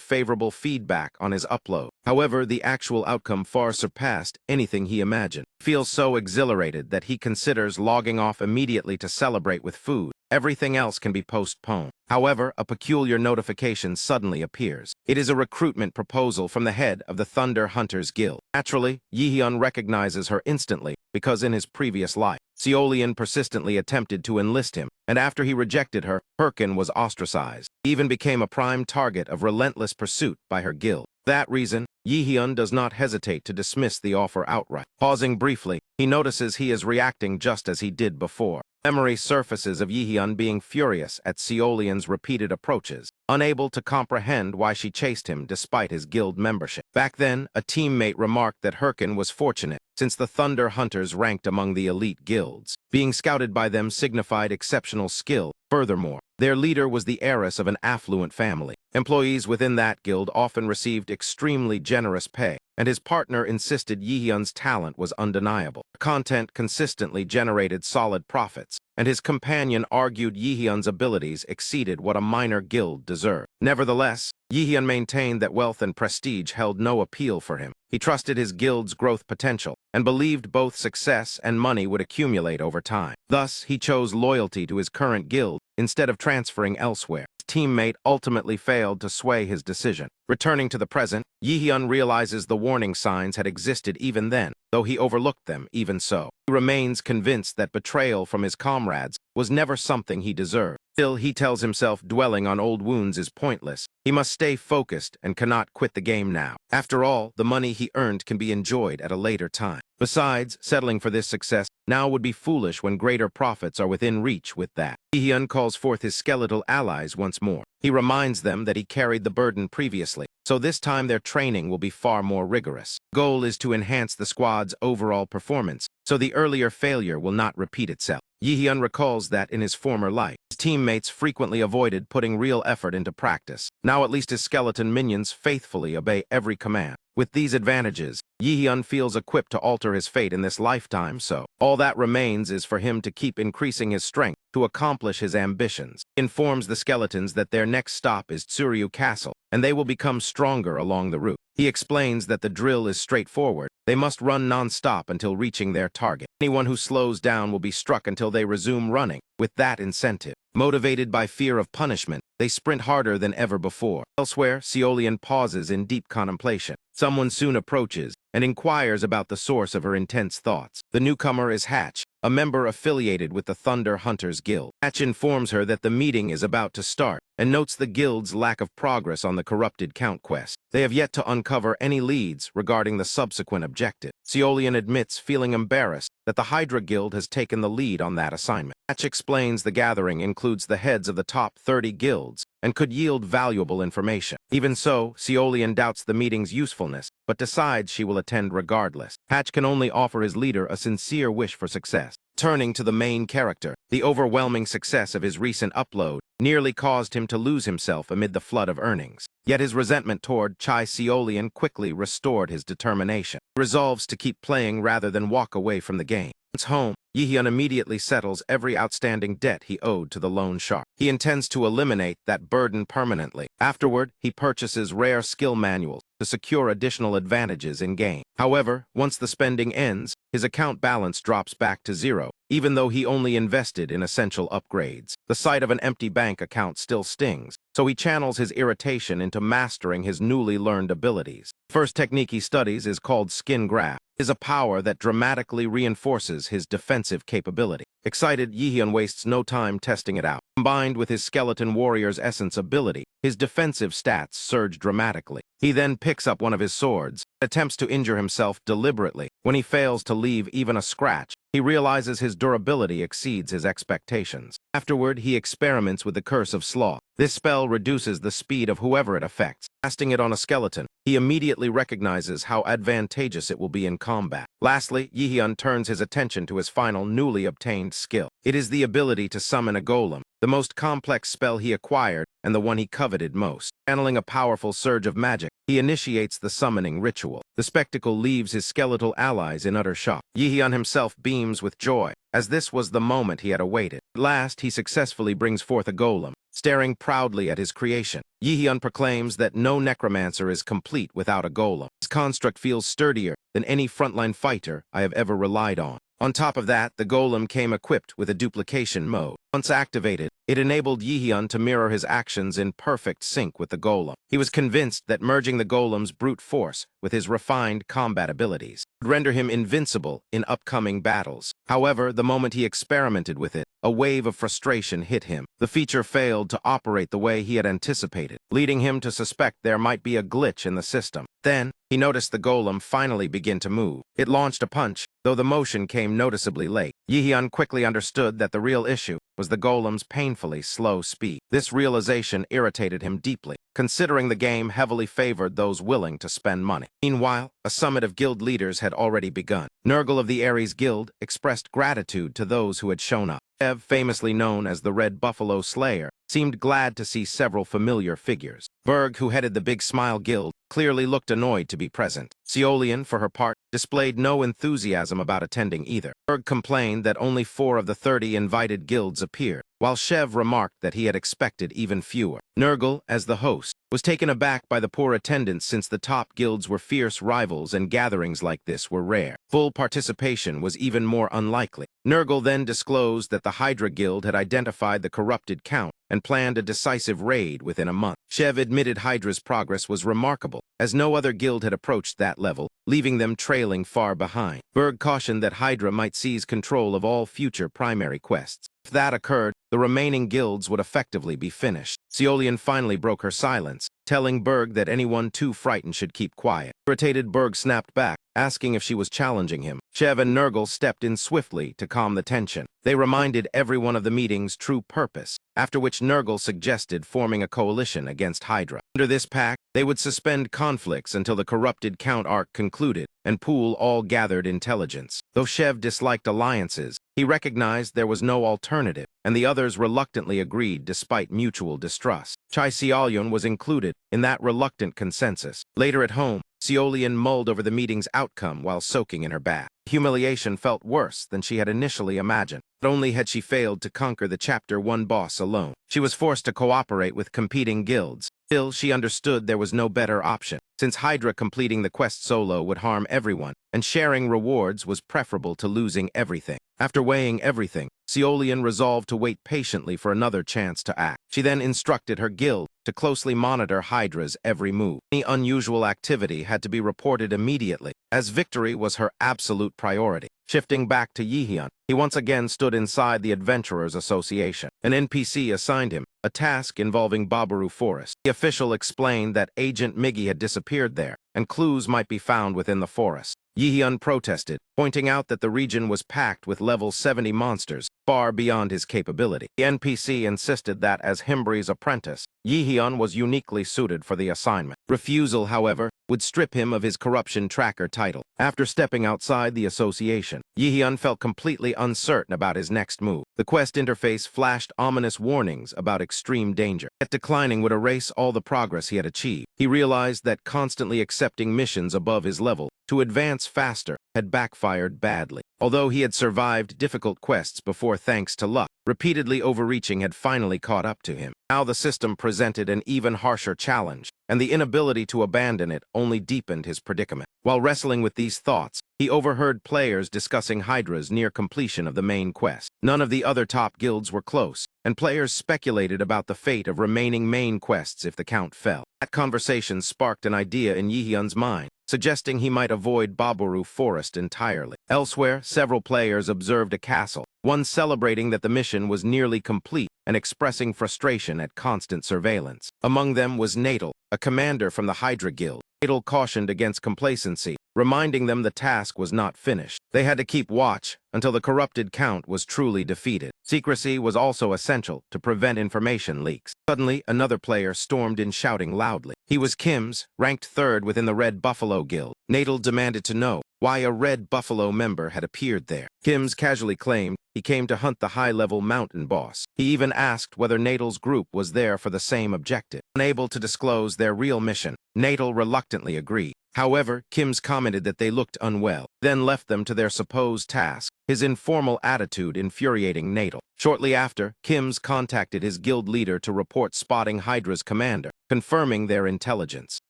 favorable feedback on his upload. However, the actual outcome far surpassed anything he imagined. He feels so exhilarated that he considers logging off immediately to celebrate with food. Everything else can be postponed. However, a peculiar notification suddenly appears. It is a recruitment proposal from the head of the Thunder Hunters Guild. Naturally, Yihyun recognizes her instantly because in his previous life, Seolian persistently attempted to enlist him, and after he rejected her, Herkin was ostracized. He even became a prime target of relentless pursuit by her guild. For that reason, Yihyun does not hesitate to dismiss the offer outright. Pausing briefly, he notices he is reacting just as he did before. Memory surfaces of Yihyun being furious at Seolian's repeated approaches, unable to comprehend why she chased him despite his guild membership. Back then, a teammate remarked that Herkin was fortunate, since the Thunder Hunters ranked among the elite guilds. Being scouted by them signified exceptional skill. Furthermore, their leader was the heiress of an affluent family. Employees within that guild often received extremely generous pay, and his partner insisted Yihyun's talent was undeniable. Content consistently generated solid profits, and his companion argued Yihyun's abilities exceeded what a minor guild deserved. Nevertheless, Yihyun maintained that wealth and prestige held no appeal for him. He trusted his guild's growth potential and believed both success and money would accumulate over time. Thus, he chose loyalty to his current guild instead of transferring elsewhere. His teammate ultimately failed to sway his decision. Returning to the present, Yihyun realizes the warning signs had existed even then, though he overlooked them even so. He remains convinced that betrayal from his comrades was never something he deserved. Still, he tells himself dwelling on old wounds is pointless. He must stay focused and cannot quit the game now. After all, the money he earned can be enjoyed at a later time. Besides, settling for this success now would be foolish when greater profits are within reach with that. Yihyun calls forth his skeletal allies once more. He reminds them that he carried the burden previously, so this time their training will be far more rigorous. The goal is to enhance the squad's overall performance, so the earlier failure will not repeat itself. Yihyun recalls that in his former life, his teammates frequently avoided putting real effort into practice. Now at least his skeleton minions faithfully obey every command. With these advantages, Yihyun feels equipped to alter his fate in this lifetime, so all that remains is for him to keep increasing his strength to accomplish his ambitions. He informs the skeletons that their next stop is Tsuryu Castle, and they will become stronger along the route. He explains that the drill is straightforward. They must run non-stop until reaching their target. Anyone who slows down will be struck until they resume running, with that incentive. Motivated by fear of punishment, they sprint harder than ever before. Elsewhere, Seolian pauses in deep contemplation. Someone soon approaches and inquires about the source of her intense thoughts. The newcomer is Hatch, a member affiliated with the Thunder Hunters Guild. Hatch informs her that the meeting is about to start and notes the guild's lack of progress on the corrupted Count quest. They have yet to uncover any leads regarding the subsequent objective. Seolian admits feeling embarrassed that the Hydra Guild has taken the lead on that assignment. Hatch explains the gathering includes the heads of the top 30 guilds and could yield valuable information. Even so, Seolian doubts the meeting's usefulness, but decides she will attend regardless. Hatch can only offer his leader a sincere wish for success. Turning to the main character, the overwhelming success of his recent upload nearly caused him to lose himself amid the flood of earnings. Yet his resentment toward Chai Seolian quickly restored his determination. He resolves to keep playing rather than walk away from the game. Once home, Yihyun immediately settles every outstanding debt he owed to the loan shark. He intends to eliminate that burden permanently. Afterward, he purchases rare skill manuals to secure additional advantages in-game. However, once the spending ends, his account balance drops back to zero, even though he only invested in essential upgrades. The sight of an empty bank account still stings, so he channels his irritation into mastering his newly learned abilities. The first technique he studies is called Skin Graft. It is a power that dramatically reinforces his defensive capability. Excited, Yihyun wastes no time testing it out. Combined with his Skeleton Warrior's Essence ability, his defensive stats surge dramatically. He then picks up one of his swords, attempts to injure himself deliberately. When he fails to leave even a scratch, he realizes his durability exceeds his expectations. Afterward, he experiments with the Curse of Sloth. This spell reduces the speed of whoever it affects. Casting it on a skeleton, he immediately recognizes how advantageous it will be in combat. Lastly, Yihyun turns his attention to his final newly obtained skill. It is the ability to summon a golem, the most complex spell he acquired and the one he coveted most. Channeling a powerful surge of magic, he initiates the summoning ritual. The spectacle leaves his skeletal allies in utter shock. Yihyun himself beams with joy, as this was the moment he had awaited. At last, he successfully brings forth a golem. Staring proudly at his creation, Yihyun proclaims that no necromancer is complete without a golem. His construct feels sturdier than any frontline fighter I have ever relied on. On top of that, the golem came equipped with a duplication mode. Once activated, it enabled Yihyun to mirror his actions in perfect sync with the golem. He was convinced that merging the golem's brute force with his refined combat abilities would render him invincible in upcoming battles. However, the moment he experimented with it, a wave of frustration hit him. The feature failed to operate the way he had anticipated, leading him to suspect there might be a glitch in the system. Then, he noticed the golem finally begin to move. It launched a punch, though the motion came noticeably late. Yihyun quickly understood that the real issue was the golem's painfully slow speed. This realization irritated him deeply, considering the game heavily favored those willing to spend money. Meanwhile, a summit of guild leaders had already begun. Nergal of the Ares Guild expressed gratitude to those who had shown up. Ev, famously known as the Red Buffalo Slayer, seemed glad to see several familiar figures. Berg, who headed the Big Smile Guild, clearly looked annoyed to be present. Seolian, for her part, displayed no enthusiasm about attending either. Berg complained that only 4 of the 30 invited guilds appeared, while Shev remarked that he had expected even fewer. Nergal, as the host, was taken aback by the poor attendance since the top guilds were fierce rivals and gatherings like this were rare. Full participation was even more unlikely. Nergal then disclosed that the Hydra Guild had identified the corrupted Count and planned a decisive raid within a month. Shev admitted Hydra's progress was remarkable, as no other guild had approached that level, leaving them trailing far behind. Berg cautioned that Hydra might seize control of all future primary quests. If that occurred, the remaining guilds would effectively be finished. Seolian finally broke her silence, telling Berg that anyone too frightened should keep quiet. Irritated, Berg snapped back, asking if she was challenging him. Shev and Nergal stepped in swiftly to calm the tension. They reminded everyone of the meeting's true purpose, after which Nergal suggested forming a coalition against Hydra. Under this pact, they would suspend conflicts until the corrupted Count arc concluded and pool all gathered intelligence. Though Shev disliked alliances, he recognized there was no alternative, and the others reluctantly agreed despite mutual distrust. Chai Seolian was included in that reluctant consensus. Later at home, Seolian mulled over the meeting's outcome while soaking in her bath. Humiliation felt worse than she had initially imagined. Not only had she failed to conquer the Chapter 1 boss alone, she was forced to cooperate with competing guilds. Still, she understood there was no better option, since Hydra completing the quest solo would harm everyone, and sharing rewards was preferable to losing everything. After weighing everything, Seolian resolved to wait patiently for another chance to act. She then instructed her guild to closely monitor Hydra's every move. Any unusual activity had to be reported immediately, as victory was her absolute priority. Shifting back to Yihyun, he once again stood inside the Adventurers Association. An NPC assigned him a task involving Babaru Forest. The official explained that Agent Miggy had disappeared there, and clues might be found within the forest. Yihyun protested, pointing out that the region was packed with level 70 monsters far beyond his capability. The NPC insisted that, as Himbre's apprentice, Yi-hyun was uniquely suited for the assignment. Refusal, however, would strip him of his corruption tracker title. After stepping outside the association, Yi-hyun felt completely uncertain about his next move. The quest interface flashed ominous warnings about extreme danger. Yet declining would erase all the progress he had achieved. He realized that constantly accepting missions above his level to advance faster had backfired badly. Although he had survived difficult quests before thanks to luck, repeatedly overreaching had finally caught up to him. Now the system presented an even harsher challenge, and the inability to abandon it only deepened his predicament. While wrestling with these thoughts, he overheard players discussing Hydra's near completion of the main quest. None of the other top guilds were close, and players speculated about the fate of remaining main quests if the count fell. That conversation sparked an idea in Yi-hyun's mind, suggesting he might avoid Baboru Forest entirely. Elsewhere, several players observed a castle, one celebrating that the mission was nearly complete and expressing frustration at constant surveillance. Among them was Natal, a commander from the Hydra Guild. Natal cautioned against complacency, reminding them the task was not finished. They had to keep watch until the corrupted count was truly defeated. Secrecy was also essential to prevent information leaks. Suddenly, another player stormed in shouting loudly. He was Kim's, ranked third within the Red Buffalo Guild. Natal demanded to know why a Red Buffalo member had appeared there. Kim's casually claimed he came to hunt the high-level mountain boss. He even asked whether Natal's group was there for the same objective. Unable to disclose their real mission, Natal reluctantly agreed. However, Kim's commented that they looked unwell, then left them to their supposed task, his informal attitude infuriating Natal. Shortly after, Kim's contacted his guild leader to report spotting Hydra's commander, confirming their intelligence.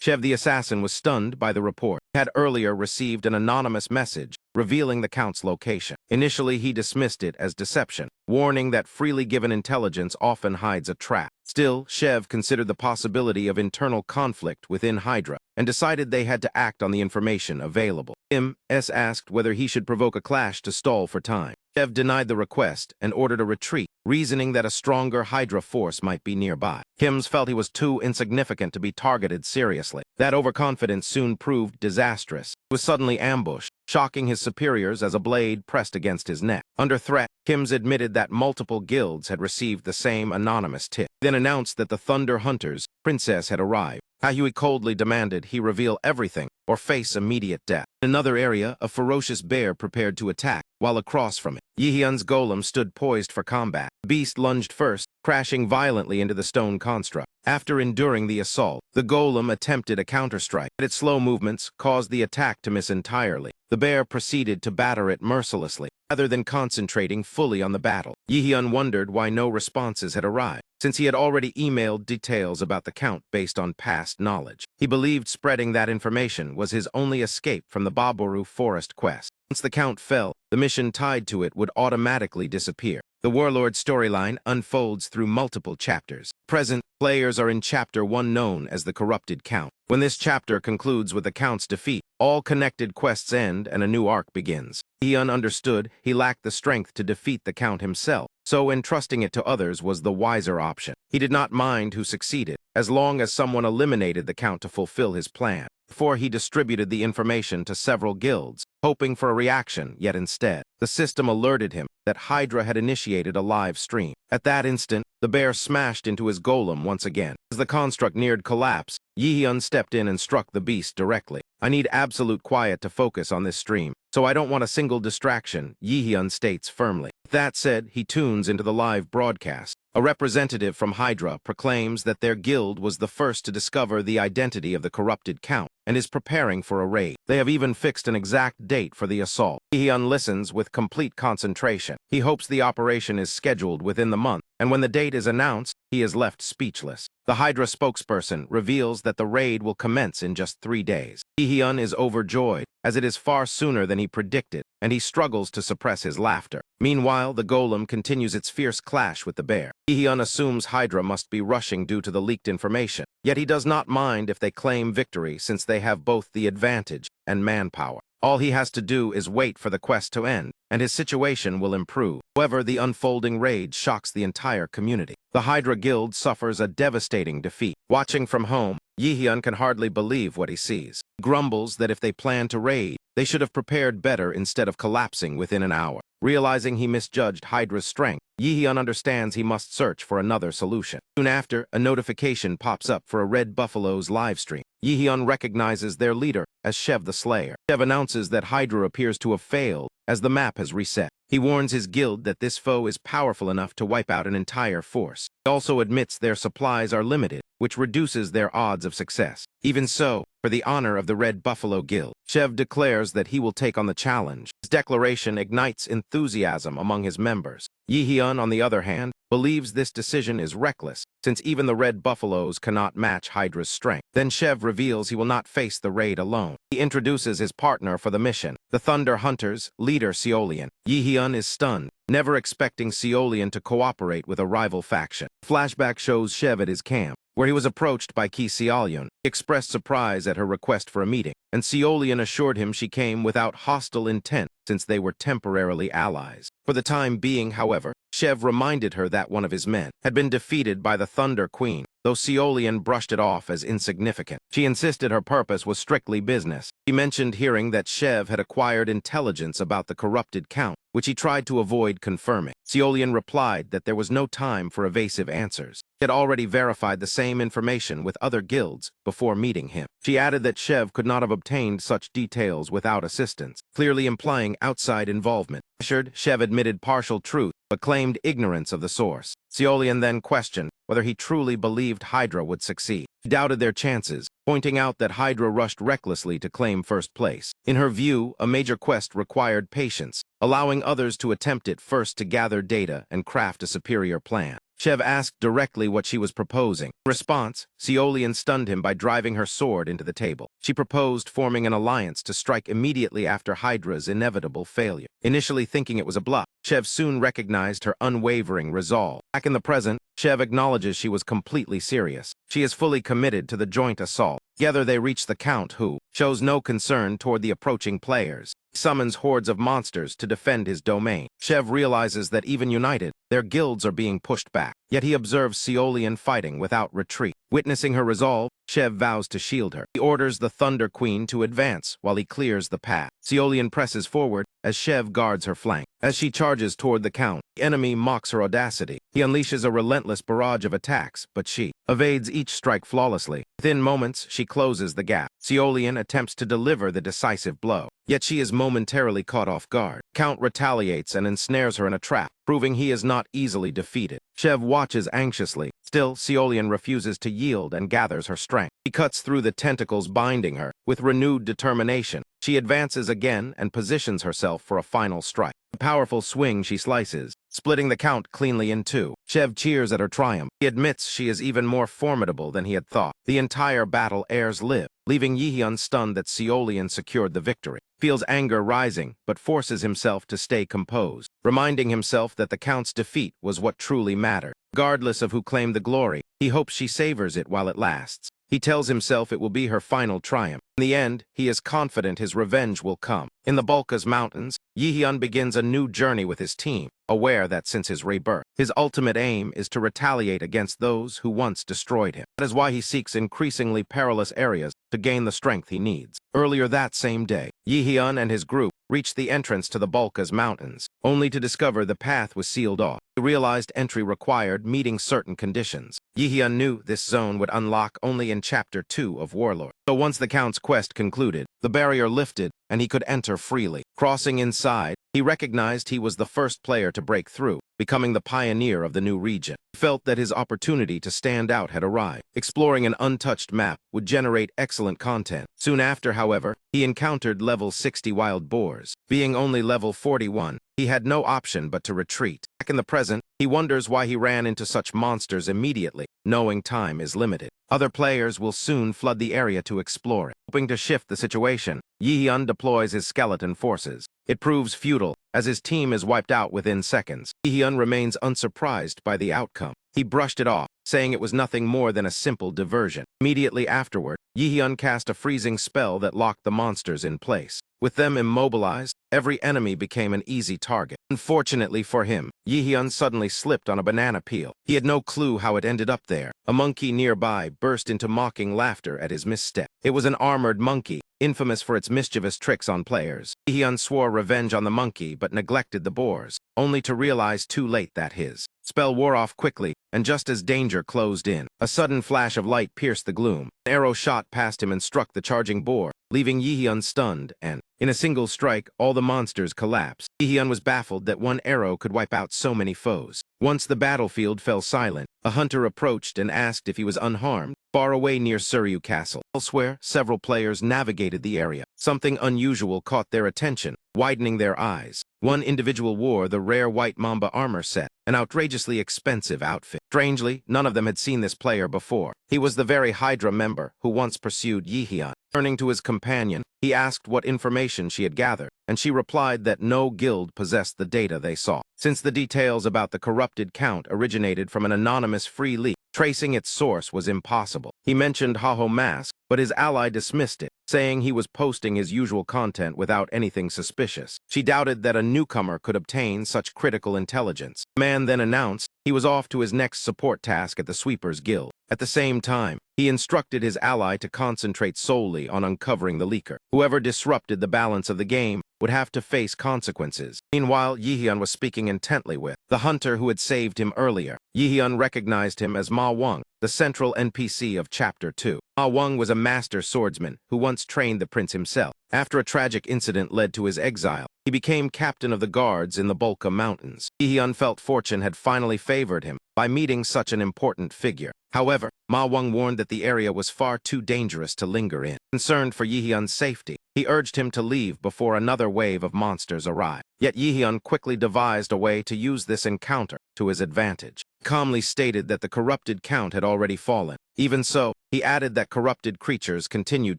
Shev the assassin was stunned by the report. He had earlier received an anonymous message revealing the count's location. Initially, he dismissed it as deception, warning that freely given intelligence often hides a trap. Still, Shev considered the possibility of internal conflict within Hydra and decided they had to act on the information available. Kim asked whether he should provoke a clash to stall for time. Shev denied the request and ordered a retreat, reasoning that a stronger Hydra force might be nearby. Kim felt he was too insignificant to be targeted seriously. That overconfidence soon proved disastrous. He was suddenly ambushed, shocking his superiors as a blade pressed against his neck. Under threat, Kim admitted that multiple guilds had received the same anonymous tip, then announced that the Thunder Hunter's princess had arrived. Hyui coldly demanded he reveal everything or face immediate death. In another area, a ferocious bear prepared to attack, while across from it, Yi-hyun's golem stood poised for combat. The beast lunged first, crashing violently into the stone construct. After enduring the assault, the golem attempted a counterstrike, but its slow movements caused the attack to miss entirely. The bear proceeded to batter it mercilessly, rather than concentrating fully on the battle. Yi-hyun wondered why no responses had arrived, since he had already emailed details about the count based on past knowledge. He believed spreading that information was his only escape from the Baboru Forest quest. Once the count fell, the mission tied to it would automatically disappear. The Warlord storyline unfolds through multiple chapters. Present, players are in Chapter 1 known as the Corrupted Count. When this chapter concludes with the Count's defeat, all connected quests end and a new arc begins. Hyun understood he lacked the strength to defeat the Count himself, so entrusting it to others was the wiser option. He did not mind who succeeded, as long as someone eliminated the Count to fulfill his plan. Before he distributed the information to several guilds, hoping for a reaction, yet instead, the system alerted him that Hydra had initiated a live stream. At that instant, the bear smashed into his golem once again. As the construct neared collapse, Yi-hyun stepped in and struck the beast directly. "I need absolute quiet to focus on this stream, so I don't want a single distraction," Yi-hyun states firmly. That said, he tunes into the live broadcast. A representative from Hydra proclaims that their guild was the first to discover the identity of the corrupted count and is preparing for a raid. They have even fixed an exact date for the assault. Yi-hyun listens with complete concentration. He hopes the operation is scheduled within the month, and when the date is announced, he is left speechless. The Hydra spokesperson reveals that the raid will commence in just 3 days. Yi-hyun is overjoyed, as it is far sooner than he predicted, and he struggles to suppress his laughter. Meanwhile, the golem continues its fierce clash with the bear. Yi-hyun assumes Hydra must be rushing due to the leaked information, yet he does not mind if they claim victory since they have both the advantage and manpower. All he has to do is wait for the quest to end, and his situation will improve. However, the unfolding raid shocks the entire community. The Hydra Guild suffers a devastating defeat. Watching from home, Yi-hyun can hardly believe what he sees. Grumbles that if they plan to raid, they should have prepared better instead of collapsing within an hour. Realizing he misjudged Hydra's strength, Yi-hyun understands he must search for another solution. Soon after, a notification pops up for a Red Buffalo's livestream. Yi-hyun recognizes their leader as Shev the Slayer. Shev announces that Hydra appears to have failed as the map has reset. He warns his guild that this foe is powerful enough to wipe out an entire force. He also admits their supplies are limited, which reduces their odds of success. Even so, for the honor of the Red Buffalo Guild, Shev declares that he will take on the challenge. His declaration ignites enthusiasm among his members. Yi-hyun, on the other hand, believes this decision is reckless, since even the Red Buffaloes cannot match Hydra's strength. Then Shev reveals he will not face the raid alone. He introduces his partner for the mission, the Thunder Hunters' leader Seolian. Yi-hyun is stunned, never expecting Seolian to cooperate with a rival faction. Flashback shows Shev at his camp, where he was approached by Ki Seolian. He expressed surprise at her request for a meeting, and Seolian assured him she came without hostile intent since they were temporarily allies. For the time being, however, Shev reminded her that one of his men had been defeated by the Thunder Queen, though Seolian brushed it off as insignificant. She insisted her purpose was strictly business. He mentioned hearing that Shev had acquired intelligence about the corrupted Count, which he tried to avoid confirming. Seolian replied that there was no time for evasive answers. He had already verified the same information with other guilds before meeting him. She added that Shev could not have obtained such details without assistance, clearly implying outside involvement. Pressured, Shev admitted partial truth, but claimed ignorance of the source. Seolian then questioned whether he truly believed Hydra would succeed. He doubted their chances, pointing out that Hydra rushed recklessly to claim first place. In her view, a major quest required patience, allowing others to attempt it first to gather data and craft a superior plan. Shev asked directly what she was proposing. In response, Seolian stunned him by driving her sword into the table. She proposed forming an alliance to strike immediately after Hydra's inevitable failure. Initially thinking it was a bluff, Shev soon recognized her unwavering resolve. Back in the present, Shev acknowledges she was completely serious. She is fully committed to the joint assault. Together they reach the Count, who shows no concern toward the approaching players. He summons hordes of monsters to defend his domain. Shev realizes that even united, their guilds are being pushed back. Yet he observes Seolian fighting without retreat. Witnessing her resolve, Shev vows to shield her. He orders the Thunder Queen to advance while he clears the path. Seolian presses forward as Shev guards her flank. As she charges toward the Count, the enemy mocks her audacity. He unleashes a relentless barrage of attacks, but she evades each strike flawlessly. Within moments, she closes the gap. Seolian attempts to deliver the decisive blow, yet she is momentarily caught off guard. Count retaliates and ensnares her in a trap, proving he is not easily defeated. Shev watches anxiously. Still, Seolian refuses to yield and gathers her strength. He cuts through the tentacles binding her. With renewed determination, she advances again and positions herself for a final strike. A powerful swing she slices, splitting the Count cleanly in two. Shev cheers at her triumph. He admits she is even more formidable than he had thought. The entire battle heirs live, leaving Yi-hyun stunned that Seolian secured the victory. He feels anger rising, but forces himself to stay composed, reminding himself that the Count's defeat was what truly mattered. Regardless of who claimed the glory, he hopes she savors it while it lasts. He tells himself it will be her final triumph. In the end, he is confident his revenge will come. In the Balkaz Mountains, Yi-hyun begins a new journey with his team, aware that since his rebirth, his ultimate aim is to retaliate against those who once destroyed him. That is why he seeks increasingly perilous areas to gain the strength he needs. Earlier that same day, Yi-hyun and his group reached the entrance to the Balkaz Mountains, only to discover the path was sealed off. He realized entry required meeting certain conditions. Yi-hyun knew this zone would unlock only in Chapter 2 of Warlord. So once the Count's quest concluded, the barrier lifted and he could enter freely. Crossing inside, he recognized he was the first player to break through, becoming the pioneer of the new region. He felt that his opportunity to stand out had arrived. Exploring an untouched map would generate excellent content. Soon after, however, he encountered level 60 wild boars. Being only level 41, he had no option but to retreat. Back in the present, he wonders why he ran into such monsters immediately, knowing time is limited. Other players will soon flood the area to explore it. Hoping to shift the situation, Yi-hyun deploys his skeleton forces. It proves futile, as his team is wiped out within seconds. Yi-hyun remains unsurprised by the outcome. He brushed it off, saying it was nothing more than a simple diversion. Immediately afterward, Yi-hyun cast a freezing spell that locked the monsters in place. With them immobilized, every enemy became an easy target. Unfortunately for him, Yi-hyun suddenly slipped on a banana peel. He had no clue how it ended up there. A monkey nearby burst into mocking laughter at his misstep. It was an armored monkey, infamous for its mischievous tricks on players. Yi-hyun swore revenge on the monkey but neglected the boars, only to realize too late that his spell wore off quickly, and just as danger closed in, a sudden flash of light pierced the gloom. An arrow shot past him and struck the charging boar, leaving Yi-hyun stunned, and, in a single strike, all the monsters collapsed. Yi-hyun was baffled that one arrow could wipe out so many foes. Once the battlefield fell silent, a hunter approached and asked if he was unharmed, far away near Suryu Castle. Elsewhere, several players navigated the area. Something unusual caught their attention, widening their eyes. One individual wore the rare white mamba armor set, an outrageously expensive outfit. Strangely, none of them had seen this player before. He was the very Hydra member who once pursued Yi-hyun. Turning to his companion, he asked what information she had gathered, and she replied that no guild possessed the data they saw. Since the details about the corrupted count originated from an anonymous free leak, tracing its source was impossible. He mentioned Haho Mask, but his ally dismissed it, saying he was posting his usual content without anything suspicious. She doubted that a newcomer could obtain such critical intelligence. The man then announced he was off to his next support task at the Sweepers Guild. At the same time, he instructed his ally to concentrate solely on uncovering the leaker. Whoever disrupted the balance of the game would have to face consequences. Meanwhile, Yi-hyun was speaking intently with the hunter who had saved him earlier. Yi-hyun recognized him as Ma Wang, the central NPC of Chapter 2. Ma Wang was a master swordsman who once trained the prince himself. After a tragic incident led to his exile, he became captain of the guards in the Bolka Mountains. Yi-hyun felt fortune had finally favored him by meeting such an important figure. However, Ma Wang warned that the area was far too dangerous to linger in. Concerned for Yi-hyun's safety, he urged him to leave before another wave of monsters arrived. Yet Yi-hyun quickly devised a way to use this encounter to his advantage. He calmly stated that the corrupted count had already fallen. Even so, he added that corrupted creatures continued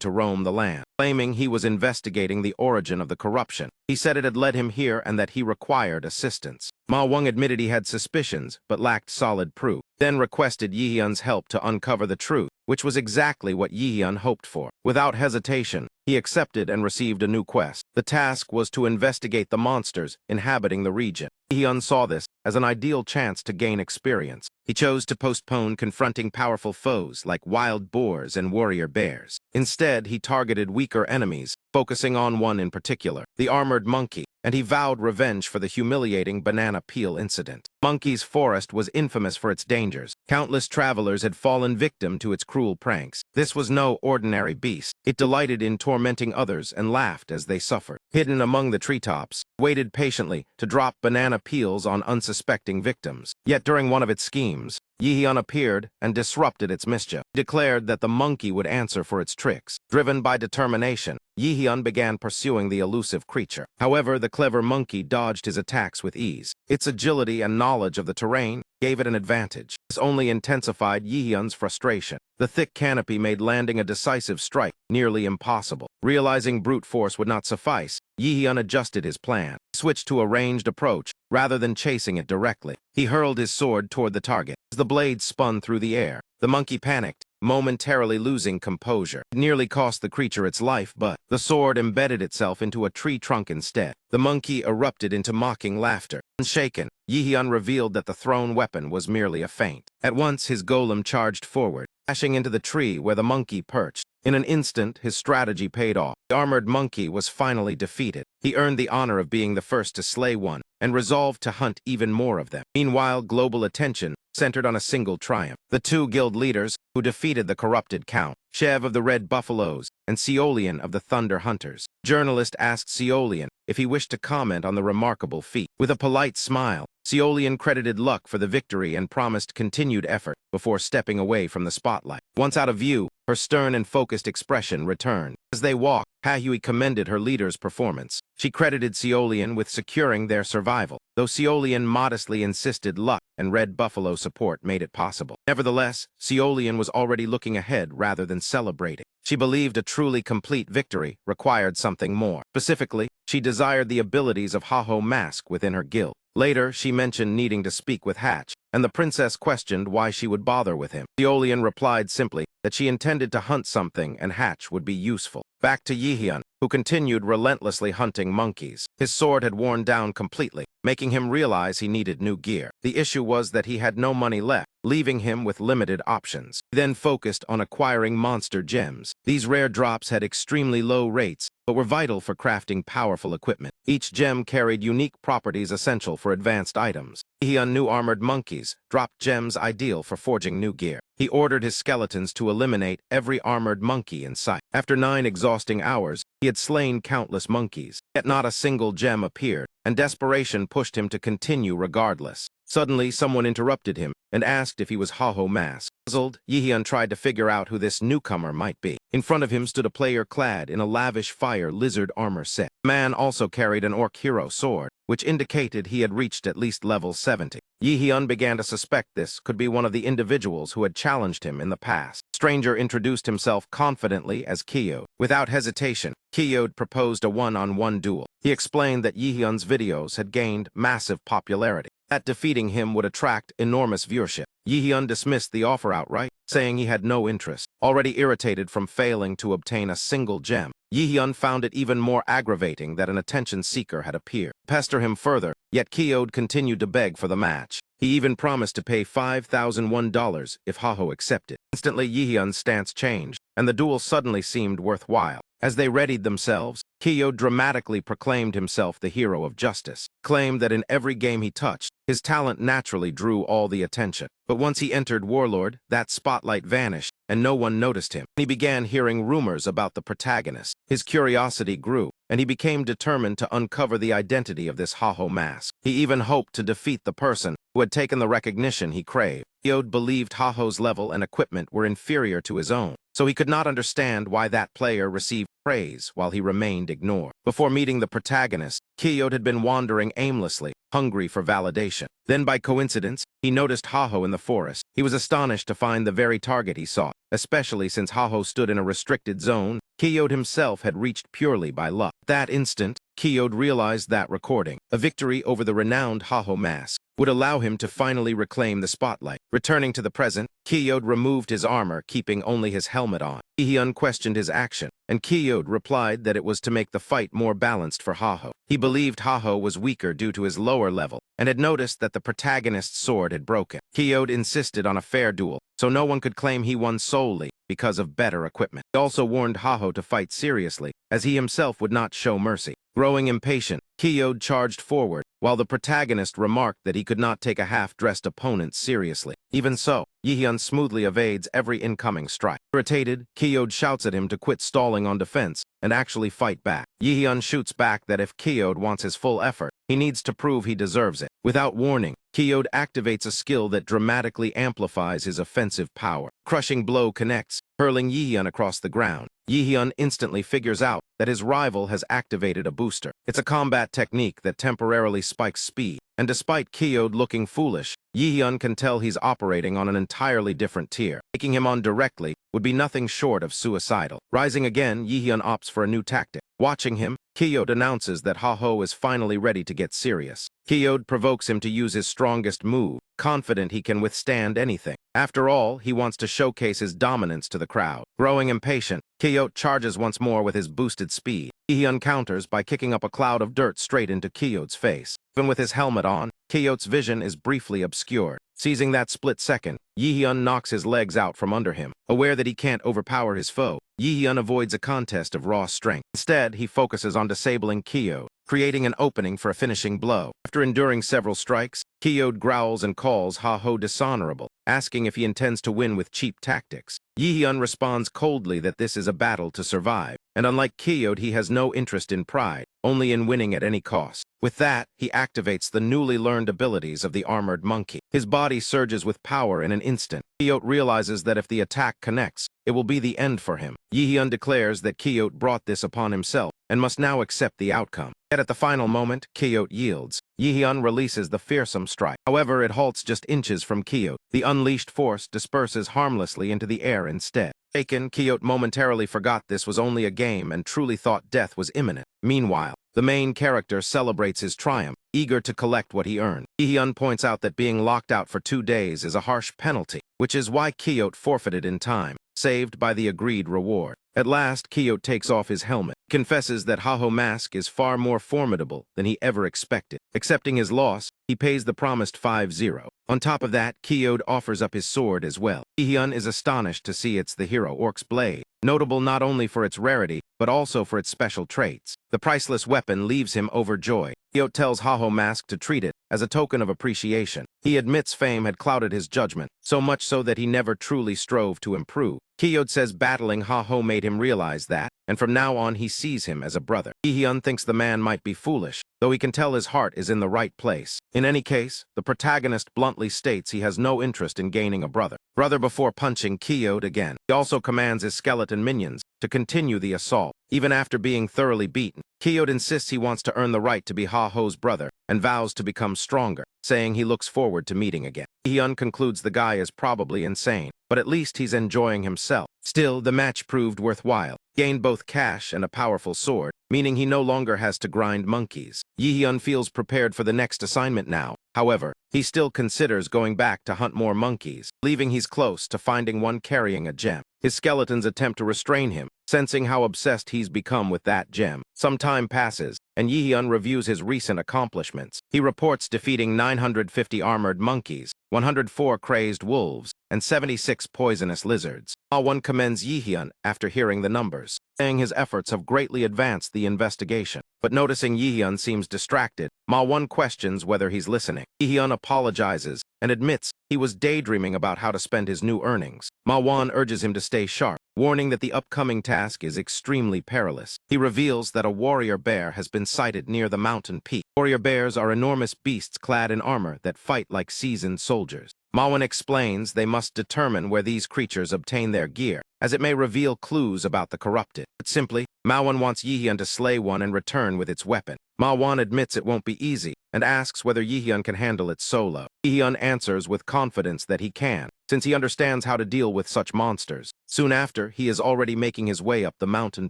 to roam the land. Claiming he was investigating the origin of the corruption, he said it had led him here and that he required assistance. Ma Wang admitted he had suspicions, but lacked solid proof, then requested Yi-hyun's help to uncover the truth, which was exactly what Yi-hyun hoped for. Without hesitation, he accepted and received a new quest. The task was to investigate the monsters inhabiting the region. Yi-hyun saw this as an ideal chance to gain experience. He chose to postpone confronting powerful foes like wild boars and warrior bears. Instead, he targeted weaker enemies, focusing on one in particular, the armored monkey, and he vowed revenge for the humiliating banana peel incident. Monkey's forest was infamous for its dangers. Countless travelers had fallen victim to its cruel pranks. This was no ordinary beast. It delighted in tormenting others and laughed as they suffered. Hidden among the treetops, waited patiently to drop banana peels on unsuspecting victims. Yet during one of its schemes, Yi-hyun appeared and disrupted its mischief. He declared that the monkey would answer for its tricks. Driven by determination, Yi-hyun began pursuing the elusive creature. However, the clever monkey dodged his attacks with ease. Its agility and knowledge of the terrain gave it an advantage. This only intensified Yi-hyun's frustration. The thick canopy made landing a decisive strike nearly impossible. Realizing brute force would not suffice, Yi-hyun adjusted his plan. He switched to a ranged approach rather than chasing it directly. He hurled his sword toward the target. As the blade spun through the air, the monkey panicked, momentarily losing composure. It nearly cost the creature its life, but the sword embedded itself into a tree trunk instead. The monkey erupted into mocking laughter. Unshaken, Yi-hyun revealed that the thrown weapon was merely a feint. At once, his golem charged forward, crashing into the tree where the monkey perched. In an instant, his strategy paid off. The armored monkey was finally defeated. He earned the honor of being the first to slay one, and resolved to hunt even more of them. Meanwhile, global attention centered on a single triumph. The two guild leaders who defeated the corrupted count, Shev of the Red Buffaloes and Seolian of the Thunder Hunters. Journalist asked Seolian if he wished to comment on the remarkable feat. With a polite smile, Seolian credited luck for the victory and promised continued effort before stepping away from the spotlight. Once out of view, her stern and focused expression returned. As they walked, Hahui commended her leader's performance. She credited Seolian with securing their survival, though Seolian modestly insisted luck and Red Buffalo support made it possible. Nevertheless, Seolian was already looking ahead rather than celebrating. She believed a truly complete victory required something more. Specifically, she desired the abilities of Haho Mask within her guild. Later, she mentioned needing to speak with Hatch, and the princess questioned why she would bother with him. Seolian replied simply that she intended to hunt something and Hatch would be useful. Back to Yi-hyun, who continued relentlessly hunting monkeys. His sword had worn down completely, making him realize he needed new gear. The issue was that he had no money left, leaving him with limited options. He then focused on acquiring monster gems. These rare drops had extremely low rates, but were vital for crafting powerful equipment. Each gem carried unique properties essential for advanced items. He on new armored monkeys, dropped gems ideal for forging new gear. He ordered his skeletons to eliminate every armored monkey in sight. After 9 exhausting hours, he had slain countless monkeys, yet not a single gem appeared, and desperation pushed him to continue regardless. Suddenly, someone interrupted him and asked if he was Haho Mask. Puzzled, Yihyun tried to figure out who this newcomer might be. In front of him stood a player clad in a lavish fire lizard armor set. The man also carried an orc hero sword, which indicated he had reached at least level 70. Yihyun began to suspect this could be one of the individuals who had challenged him in the past. The stranger introduced himself confidently as Kyode. Without hesitation, Kyode proposed a one-on-one duel. He explained that Yihyun's videos had gained massive popularity, that defeating him would attract enormous viewership. Yihyun dismissed the offer outright, saying he had no interest. Already irritated from failing to obtain a single gem, Yihyun found it even more aggravating that an attention seeker had appeared. Pester him further, yet Kyode continued to beg for the match. He even promised to pay $5,001 if Haho accepted. Instantly, Yihyun's stance changed, and the duel suddenly seemed worthwhile. As they readied themselves, Kyode dramatically proclaimed himself the hero of justice, claimed that in every game he touched, his talent naturally drew all the attention. But once he entered Warlord, that spotlight vanished, and no one noticed him. He began hearing rumors about the protagonist. His curiosity grew, and he became determined to uncover the identity of this Haho Mask. He even hoped to defeat the person who had taken the recognition he craved. Kyode believed Haho's level and equipment were inferior to his own, so he could not understand why that player received praise while he remained ignored. Before meeting the protagonist, Kyode had been wandering aimlessly, hungry for validation. Then, by coincidence, he noticed Haho in the forest. He was astonished to find the very target he sought, especially since Haho stood in a restricted zone Kyode himself had reached purely by luck. At that instant, Kyode realized that recording, a victory over the renowned Haho Mask, would allow him to finally reclaim the spotlight. Returning to the present, Kyode removed his armor, keeping only his helmet on. Yihyun questioned his action, and Kyode replied that it was to make the fight more balanced for Haho. He believed Haho was weaker due to his lower level, and had noticed that the protagonist's sword had broken. Kyode insisted on a fair duel, so no one could claim he won solely because of better equipment. He also warned Haho to fight seriously, as he himself would not show mercy. Growing impatient, Kyode charged forward, while the protagonist remarked that he could not take a half-dressed opponent seriously. Even so, Yihyun smoothly evades every incoming strike. Irritated, Kyode shouts at him to quit stalling on defense and actually fight back. Yihyun shoots back that if Kyode wants his full effort, he needs to prove he deserves it. Without warning, Kyode activates a skill that dramatically amplifies his offensive power. Crushing blow connects, hurling Yihyun across the ground. Yihyun instantly figures out that his rival has activated a booster. It's a combat technique that temporarily spikes speed, and despite Kyode looking foolish, Yihyun can tell he's operating on an entirely different tier. Taking him on directly would be nothing short of suicidal. Rising again, Yihyun opts for a new tactic. Watching him, Kyode announces that Haho is finally ready to get serious. Kyode provokes him to use his strongest move, confident he can withstand anything. After all, he wants to showcase his dominance to the crowd. Growing impatient, Kyode charges once more with his boosted speed. Yihyun counters by kicking up a cloud of dirt straight into Kyode's face. Even with his helmet on, Kyode's vision is briefly obscured. Seizing that split second, Yihyun knocks his legs out from under him. Aware that he can't overpower his foe, Yihyun avoids a contest of raw strength. Instead, he focuses on disabling Kyode, creating an opening for a finishing blow. After enduring several strikes, Kyode growls and calls Haho dishonorable, asking if he intends to win with cheap tactics. Yihyun responds coldly that this is a battle to survive, and unlike Kyode, he has no interest in pride, only in winning at any cost. With that, he activates the newly learned abilities of the armored monkey. His body surges with power in an instant. Kyode realizes that if the attack connects, it will be the end for him. Yihyun declares that Kyode brought this upon himself and must now accept the outcome. Yet at the final moment, Kyode yields. Yihyun releases the fearsome strike. However, it halts just inches from Kyode. The unleashed force disperses harmlessly into the air instead. Shaken, Kyode momentarily forgot this was only a game and truly thought death was imminent. Meanwhile, the main character celebrates his triumph, eager to collect what he earned. Yihyun points out that being locked out for 2 days is a harsh penalty, which is why Kyode forfeited in time, saved by the agreed reward. At last, Kyode takes off his helmet, Confesses that Ha-Ho Mask is far more formidable than he ever expected. Accepting his loss, he pays the promised 5-0. On top of that, Kyode offers up his sword as well. Ji-hyun is astonished to see it's the hero Orc's blade, notable not only for its rarity, but also for its special traits. The priceless weapon leaves him overjoyed. Kyode tells Ha-Ho Mask to treat it as a token of appreciation. He admits fame had clouded his judgment, so much so that he never truly strove to improve. Kyode says battling Ha-Ho made him realize that, and from now on he sees him as a brother. Ji-hyun thinks the man might be foolish, though he can tell his heart is in the right place. In any case, the protagonist bluntly states he has no interest in gaining a brother before punching Kyode again. He also commands his skeleton minions to continue the assault. Even after being thoroughly beaten, Kyode insists he wants to earn the right to be Ha-Ho's brother and vows to become stronger, saying he looks forward to meeting again. Ji-hyun concludes the guy is probably insane, but at least he's enjoying himself. Still, the match proved worthwhile. Gained both cash and a powerful sword, meaning he no longer has to grind monkeys. Ji-hyun feels prepared for the next assignment now. However, he still considers going back to hunt more monkeys, believing he's close to finding one carrying a gem. His skeletons attempt to restrain him, sensing how obsessed he's become with that gem. Some time passes, and Ji-hyun reviews his recent accomplishments. He reports defeating 950 armored monkeys, 104 crazed wolves, and 76 poisonous lizards. Ma-won commends Ji-hyun after hearing the numbers, saying his efforts have greatly advanced the investigation. But noticing Ji-hyun seems distracted, Ma-won questions whether he's listening. Ji-hyun apologizes and admits he was daydreaming about how to spend his new earnings. Ma-won urges him to stay sharp, warning that the upcoming task is extremely perilous. He reveals that a warrior bear has been sighted near the mountain peak. Warrior bears are enormous beasts clad in armor that fight like seasoned soldiers. Ma-won explains they must determine where these creatures obtain their gear, as it may reveal clues about the corrupted. But simply, Ma-won wants Ji-hyun to slay one and return with its weapon. Ma-won admits it won't be easy, and asks whether Ji-hyun can handle it solo. Ji-hyun answers with confidence that he can, since he understands how to deal with such monsters. Soon after, he is already making his way up the mountain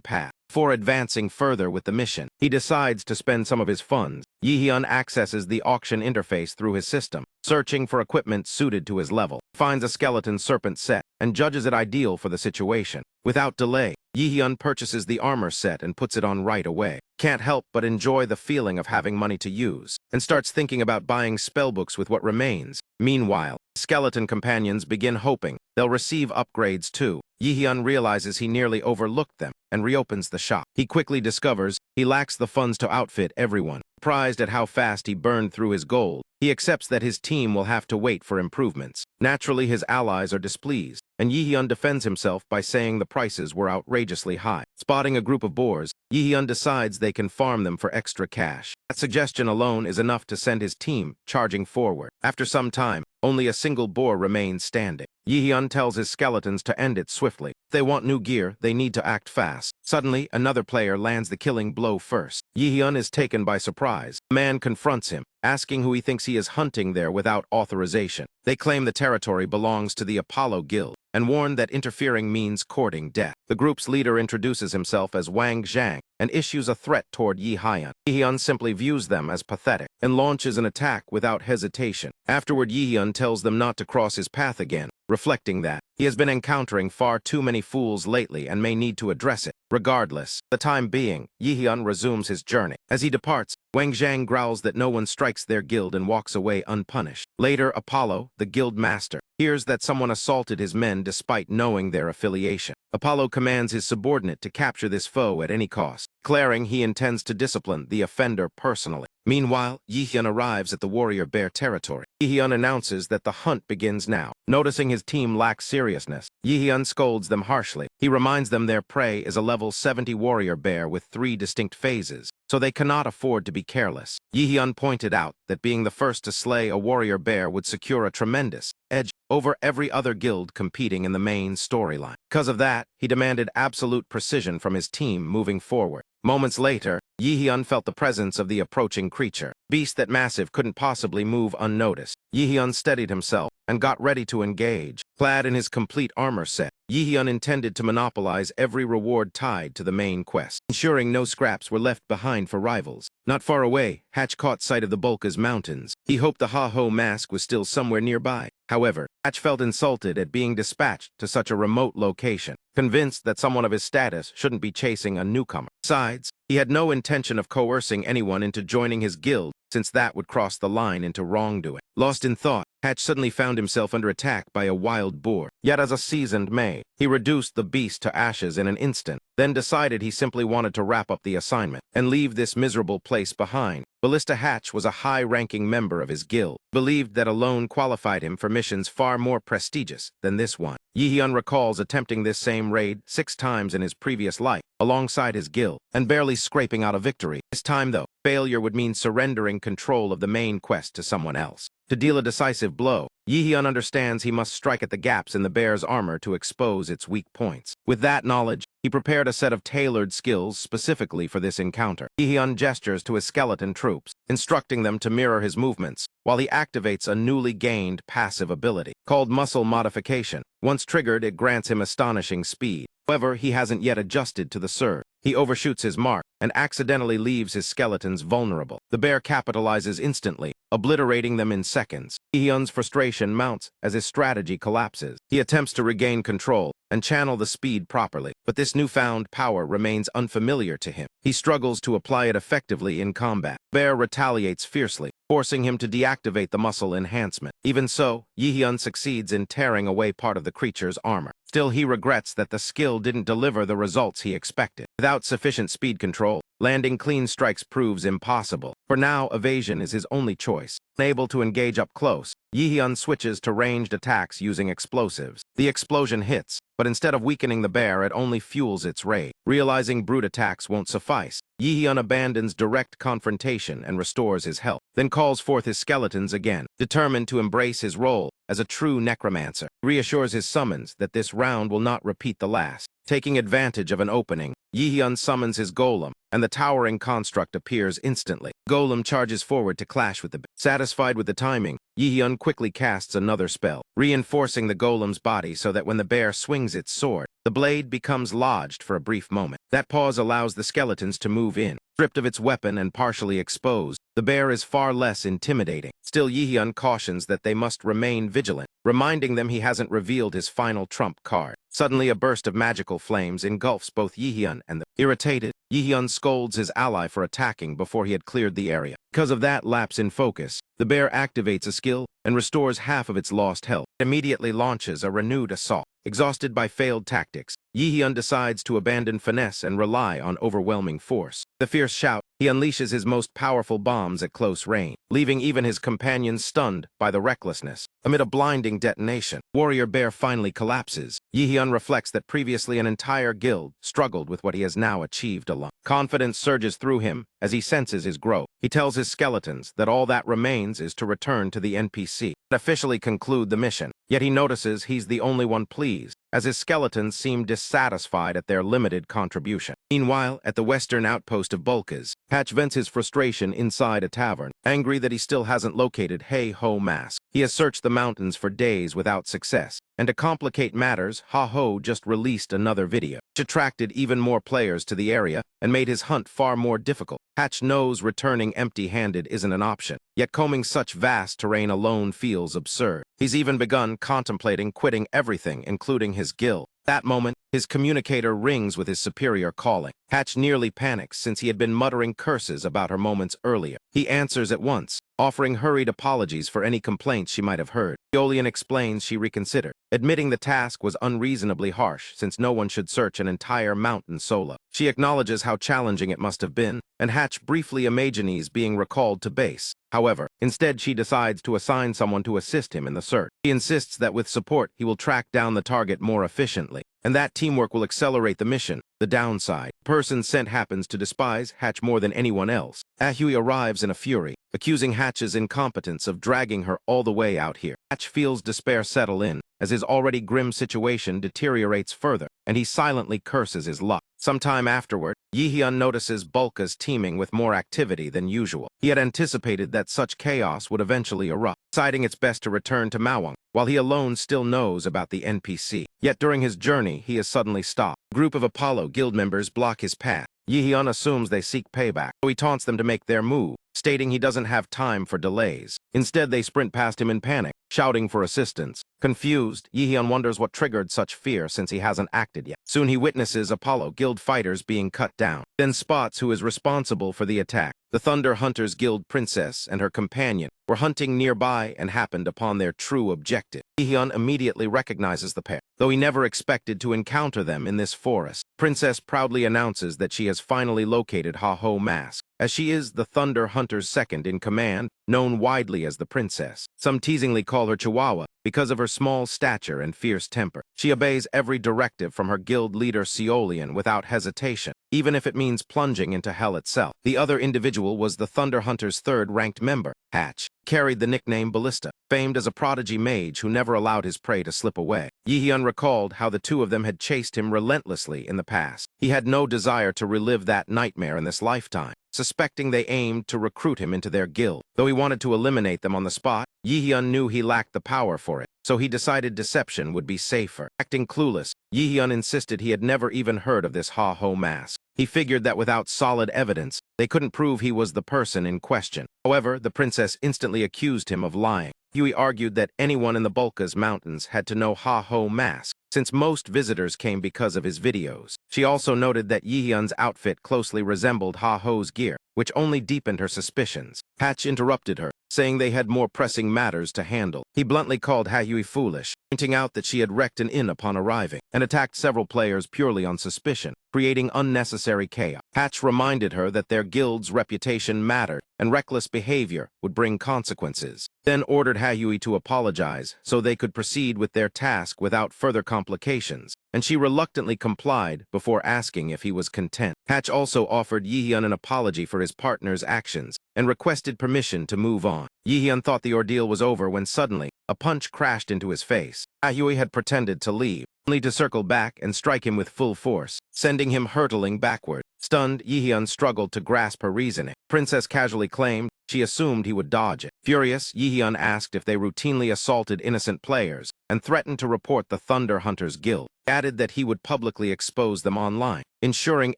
path. Before advancing further with the mission, he decides to spend some of his funds. Ji-hyun accesses the auction interface through his system, searching for equipment suited to his level. Finds a skeleton serpent set, and judges it ideal for the situation. Without delay, Ji-hyun purchases the armor set and puts it on right away. Can't help but enjoy the feeling of having money to use, and starts thinking about buying spellbooks with what remains. Meanwhile, skeleton companions begin hoping they'll receive upgrades too. Ji-hyun realizes he nearly overlooked them and reopens the shop. He quickly discovers he lacks the funds to outfit everyone. Surprised at how fast he burned through his gold, he accepts that his team will have to wait for improvements. Naturally, his allies are displeased, and Ji-hyun defends himself by saying the prices were outrageously high. Spotting a group of boars, Ji-hyun decides they can farm them for extra cash. That suggestion alone is enough to send his team charging forward. After some time, only a single boar remains standing. Ji-hyun tells his skeletons to end it swiftly. If they want new gear, they need to act fast. Suddenly, another player lands the killing blow first. Ji-hyun is taken by surprise. A man confronts him, asking who he thinks he is hunting there without authorization. They claim the territory belongs to the Apollo Guild, and warn that interfering means courting death. The group's leader introduces himself as Wang Zhang and issues a threat toward Ji-hyun. Ji-hyun simply views them as pathetic and launches an attack without hesitation. Afterward, Ji-hyun tells them not to cross his path again, reflecting that he has been encountering far too many fools lately and may need to address it. Regardless, the time being, Ji-hyun resumes his journey. As he departs, Wang Zhang growls that no one strikes their guild and walks away unpunished. Later, Apollo, the guild master, hears that someone assaulted his men despite knowing their affiliation. Apollo commands his subordinate to capture this foe at any cost, declaring he intends to discipline the offender personally. Meanwhile, Ji-hyun arrives at the warrior bear territory. Ji-hyun announces that the hunt begins now. Noticing his team lacks seriousness, Ji-hyun scolds them harshly. He reminds them their prey is a level 70 warrior bear with 3 distinct phases, so they cannot afford to be careless. Ji-hyun pointed out that being the first to slay a warrior bear would secure a tremendous edge over every other guild competing in the main storyline. Because of that, he demanded absolute precision from his team moving forward. Moments later, Ji-hyun felt the presence of the approaching creature. Beast that massive couldn't possibly move unnoticed. Ji-hyun steadied himself and got ready to engage. Clad in his complete armor set, Ji-hyun intended to monopolize every reward tied to the main quest, ensuring no scraps were left behind for rivals. Not far away, Hatch caught sight of the Bulka's mountains. He hoped the Ha-Ho Mask was still somewhere nearby. However, Hatch felt insulted at being dispatched to such a remote location, convinced that someone of his status shouldn't be chasing a newcomer. Besides, he had no intention of coercing anyone into joining his guild, since that would cross the line into wrongdoing. Lost in thought, Hatch suddenly found himself under attack by a wild boar. Yet as a seasoned May, he reduced the beast to ashes in an instant, then decided he simply wanted to wrap up the assignment and leave this miserable place behind. Ballista Hatch was a high-ranking member of his guild, believed that alone qualified him for missions far more prestigious than this one. Yi-hyun recalls attempting this same raid 6 times in his previous life, alongside his guild, and barely scraping out a victory. This time, though, failure would mean surrendering control of the main quest to someone else. To deal a decisive blow, Yi-hyun understands he must strike at the gaps in the bear's armor to expose its weak points. With that knowledge, he prepared a set of tailored skills specifically for this encounter. Yi-hyun gestures to his skeleton troops, instructing them to mirror his movements, while he activates a newly gained passive ability, called Muscle Modification. Once triggered, it grants him astonishing speed. However, he hasn't yet adjusted to the surge. He overshoots his mark and accidentally leaves his skeletons vulnerable. The bear capitalizes instantly, obliterating them in seconds. Yi-hyun's frustration mounts as his strategy collapses. He attempts to regain control and channel the speed properly, but this newfound power remains unfamiliar to him. He struggles to apply it effectively in combat. Bear retaliates fiercely, forcing him to deactivate the muscle enhancement. Even so, Yi-hyun succeeds in tearing away part of the creature's armor. Still, he regrets that the skill didn't deliver the results he expected. Without sufficient speed control, landing clean strikes proves impossible. For now, evasion is his only choice. Unable to engage up close, Yi-hyun switches to ranged attacks using explosives. The explosion hits, but instead of weakening the bear, it only fuels its rage. Realizing brute attacks won't suffice, Yi-hyun abandons direct confrontation and restores his health, then calls forth his skeletons again, determined to embrace his role as a true necromancer. He reassures his summons that this round will not repeat the last. Taking advantage of an opening, Yi-hyun summons his golem, and the towering construct appears instantly. Golem charges forward to clash with the bear. Satisfied with the timing, Yi-hyun quickly casts another spell, reinforcing the golem's body so that when the bear swings its sword, the blade becomes lodged for a brief moment. That pause allows the skeletons to move in. Stripped of its weapon and partially exposed, the bear is far less intimidating. Still, Yi-hyun cautions that they must remain vigilant, reminding them he hasn't revealed his final trump card. Suddenly, a burst of magical flames engulfs both Yi-hyun and the irritated. Yi-hyun scolds his ally for attacking before he had cleared the area. Because of that lapse in focus, the bear activates a skill and restores half of its lost health. It immediately launches a renewed assault. Exhausted by failed tactics, Yi-hyun decides to abandon finesse and rely on overwhelming force. With a fierce shout, he unleashes his most powerful bombs at close range, leaving even his companions stunned by the recklessness. Amid a blinding detonation, Warrior Bear finally collapses. Yi-hyun reflects that previously an entire guild struggled with what he has now achieved alone. Confidence surges through him as he senses his growth. He tells his skeletons that all that remains is to return to the NPC and officially conclude the mission. Yet he notices he's the only one pleased, as his skeletons seem dissatisfied at their limited contribution. Meanwhile, at the western outpost of Bulkas, Hatch vents his frustration inside a tavern, angry that he still hasn't located Hey-Ho Mask. He has searched the mountains for days without success, and to complicate matters, Ha-Ho just released another video, which attracted even more players to the area and made his hunt far more difficult. Hatch knows returning empty-handed isn't an option, yet combing such vast terrain alone feels absurd. He's even begun contemplating quitting everything, including his guild. That moment, his communicator rings with his superior calling. Hatch nearly panics since he had been muttering curses about her moments earlier. He answers at once, offering hurried apologies for any complaints she might have heard. Aeolian explains she reconsidered, admitting the task was unreasonably harsh since no one should search an entire mountain solo. She acknowledges how challenging it must have been, and Hatch briefly imagines being recalled to base. However, instead she decides to assign someone to assist him in the search. He insists that with support he will track down the target more efficiently, and that teamwork will accelerate the mission. The downside, the person sent happens to despise Hatch more than anyone else. Ahui arrives in a fury, accusing Hatch's incompetence of dragging her all the way out here. Hatch feels despair settle in, as his already grim situation deteriorates further, and he silently curses his luck. Sometime afterward, Yi-hyun notices Bulkas teeming with more activity than usual. He had anticipated that such chaos would eventually erupt, deciding it's best to return to Mawang, while he alone still knows about the NPC. Yet during his journey, he is suddenly stopped. A group of Apollo guild members block his path. Yi-hyun assumes they seek payback, so he taunts them to make their move, stating he doesn't have time for delays. Instead, they sprint past him in panic, shouting for assistance. Confused, Yi-hyun wonders what triggered such fear since he hasn't acted yet. Soon he witnesses Apollo Guild fighters being cut down, then spots who is responsible for the attack. The Thunder Hunters Guild princess and her companion were hunting nearby and happened upon their true objective. Yi-hyun immediately recognizes the pair, though he never expected to encounter them in this forest. Princess proudly announces that she has finally located Ha-Ho Mask, as she is the Thunder Hunter's second in command, known widely as the Princess. Some teasingly call her Chihuahua because of her small stature and fierce temper. She obeys every directive from her guild leader Seolian without hesitation, even if it means plunging into hell itself. The other individual was the Thunder Hunter's third-ranked member, Hatch. Carried the nickname Ballista, famed as a prodigy mage who never allowed his prey to slip away. Yi-hyun recalled how the two of them had chased him relentlessly in the past. He had no desire to relive that nightmare in this lifetime. Suspecting they aimed to recruit him into their guild. Though he wanted to eliminate them on the spot, Yi-hyun knew he lacked the power for it, so he decided deception would be safer. Acting clueless, Yi-hyun insisted he had never even heard of this Ha-Ho Mask. He figured that without solid evidence, they couldn't prove he was the person in question. However, the princess instantly accused him of lying. Huey argued that anyone in the Bulkas Mountains had to know Ha-Ho Mask, since most visitors came because of his videos. She also noted that Yi-hyun's outfit closely resembled Ha-Ho's gear, which only deepened her suspicions. Hatch interrupted her, saying they had more pressing matters to handle. He bluntly called Ha-Yui foolish, pointing out that she had wrecked an inn upon arriving, and attacked several players purely on suspicion, creating unnecessary chaos. Hatch reminded her that their guild's reputation mattered, and reckless behavior would bring consequences. Then ordered Ha-Yui to apologize so they could proceed with their task without further complications, and she reluctantly complied before asking if he was content. Hatch also offered Yi-hyun an apology for his partner's actions and requested permission to move on. Yi-hyun thought the ordeal was over when suddenly a punch crashed into his face. Ha-Yui had pretended to leave, only to circle back and strike him with full force, sending him hurtling backward. Stunned, Yi-hyun struggled to grasp her reasoning. Princess casually claimed she assumed he would dodge it. Furious, Yi-hyun asked if they routinely assaulted innocent players and threatened to report the Thunder Hunters Guild. He added that he would publicly expose them online, ensuring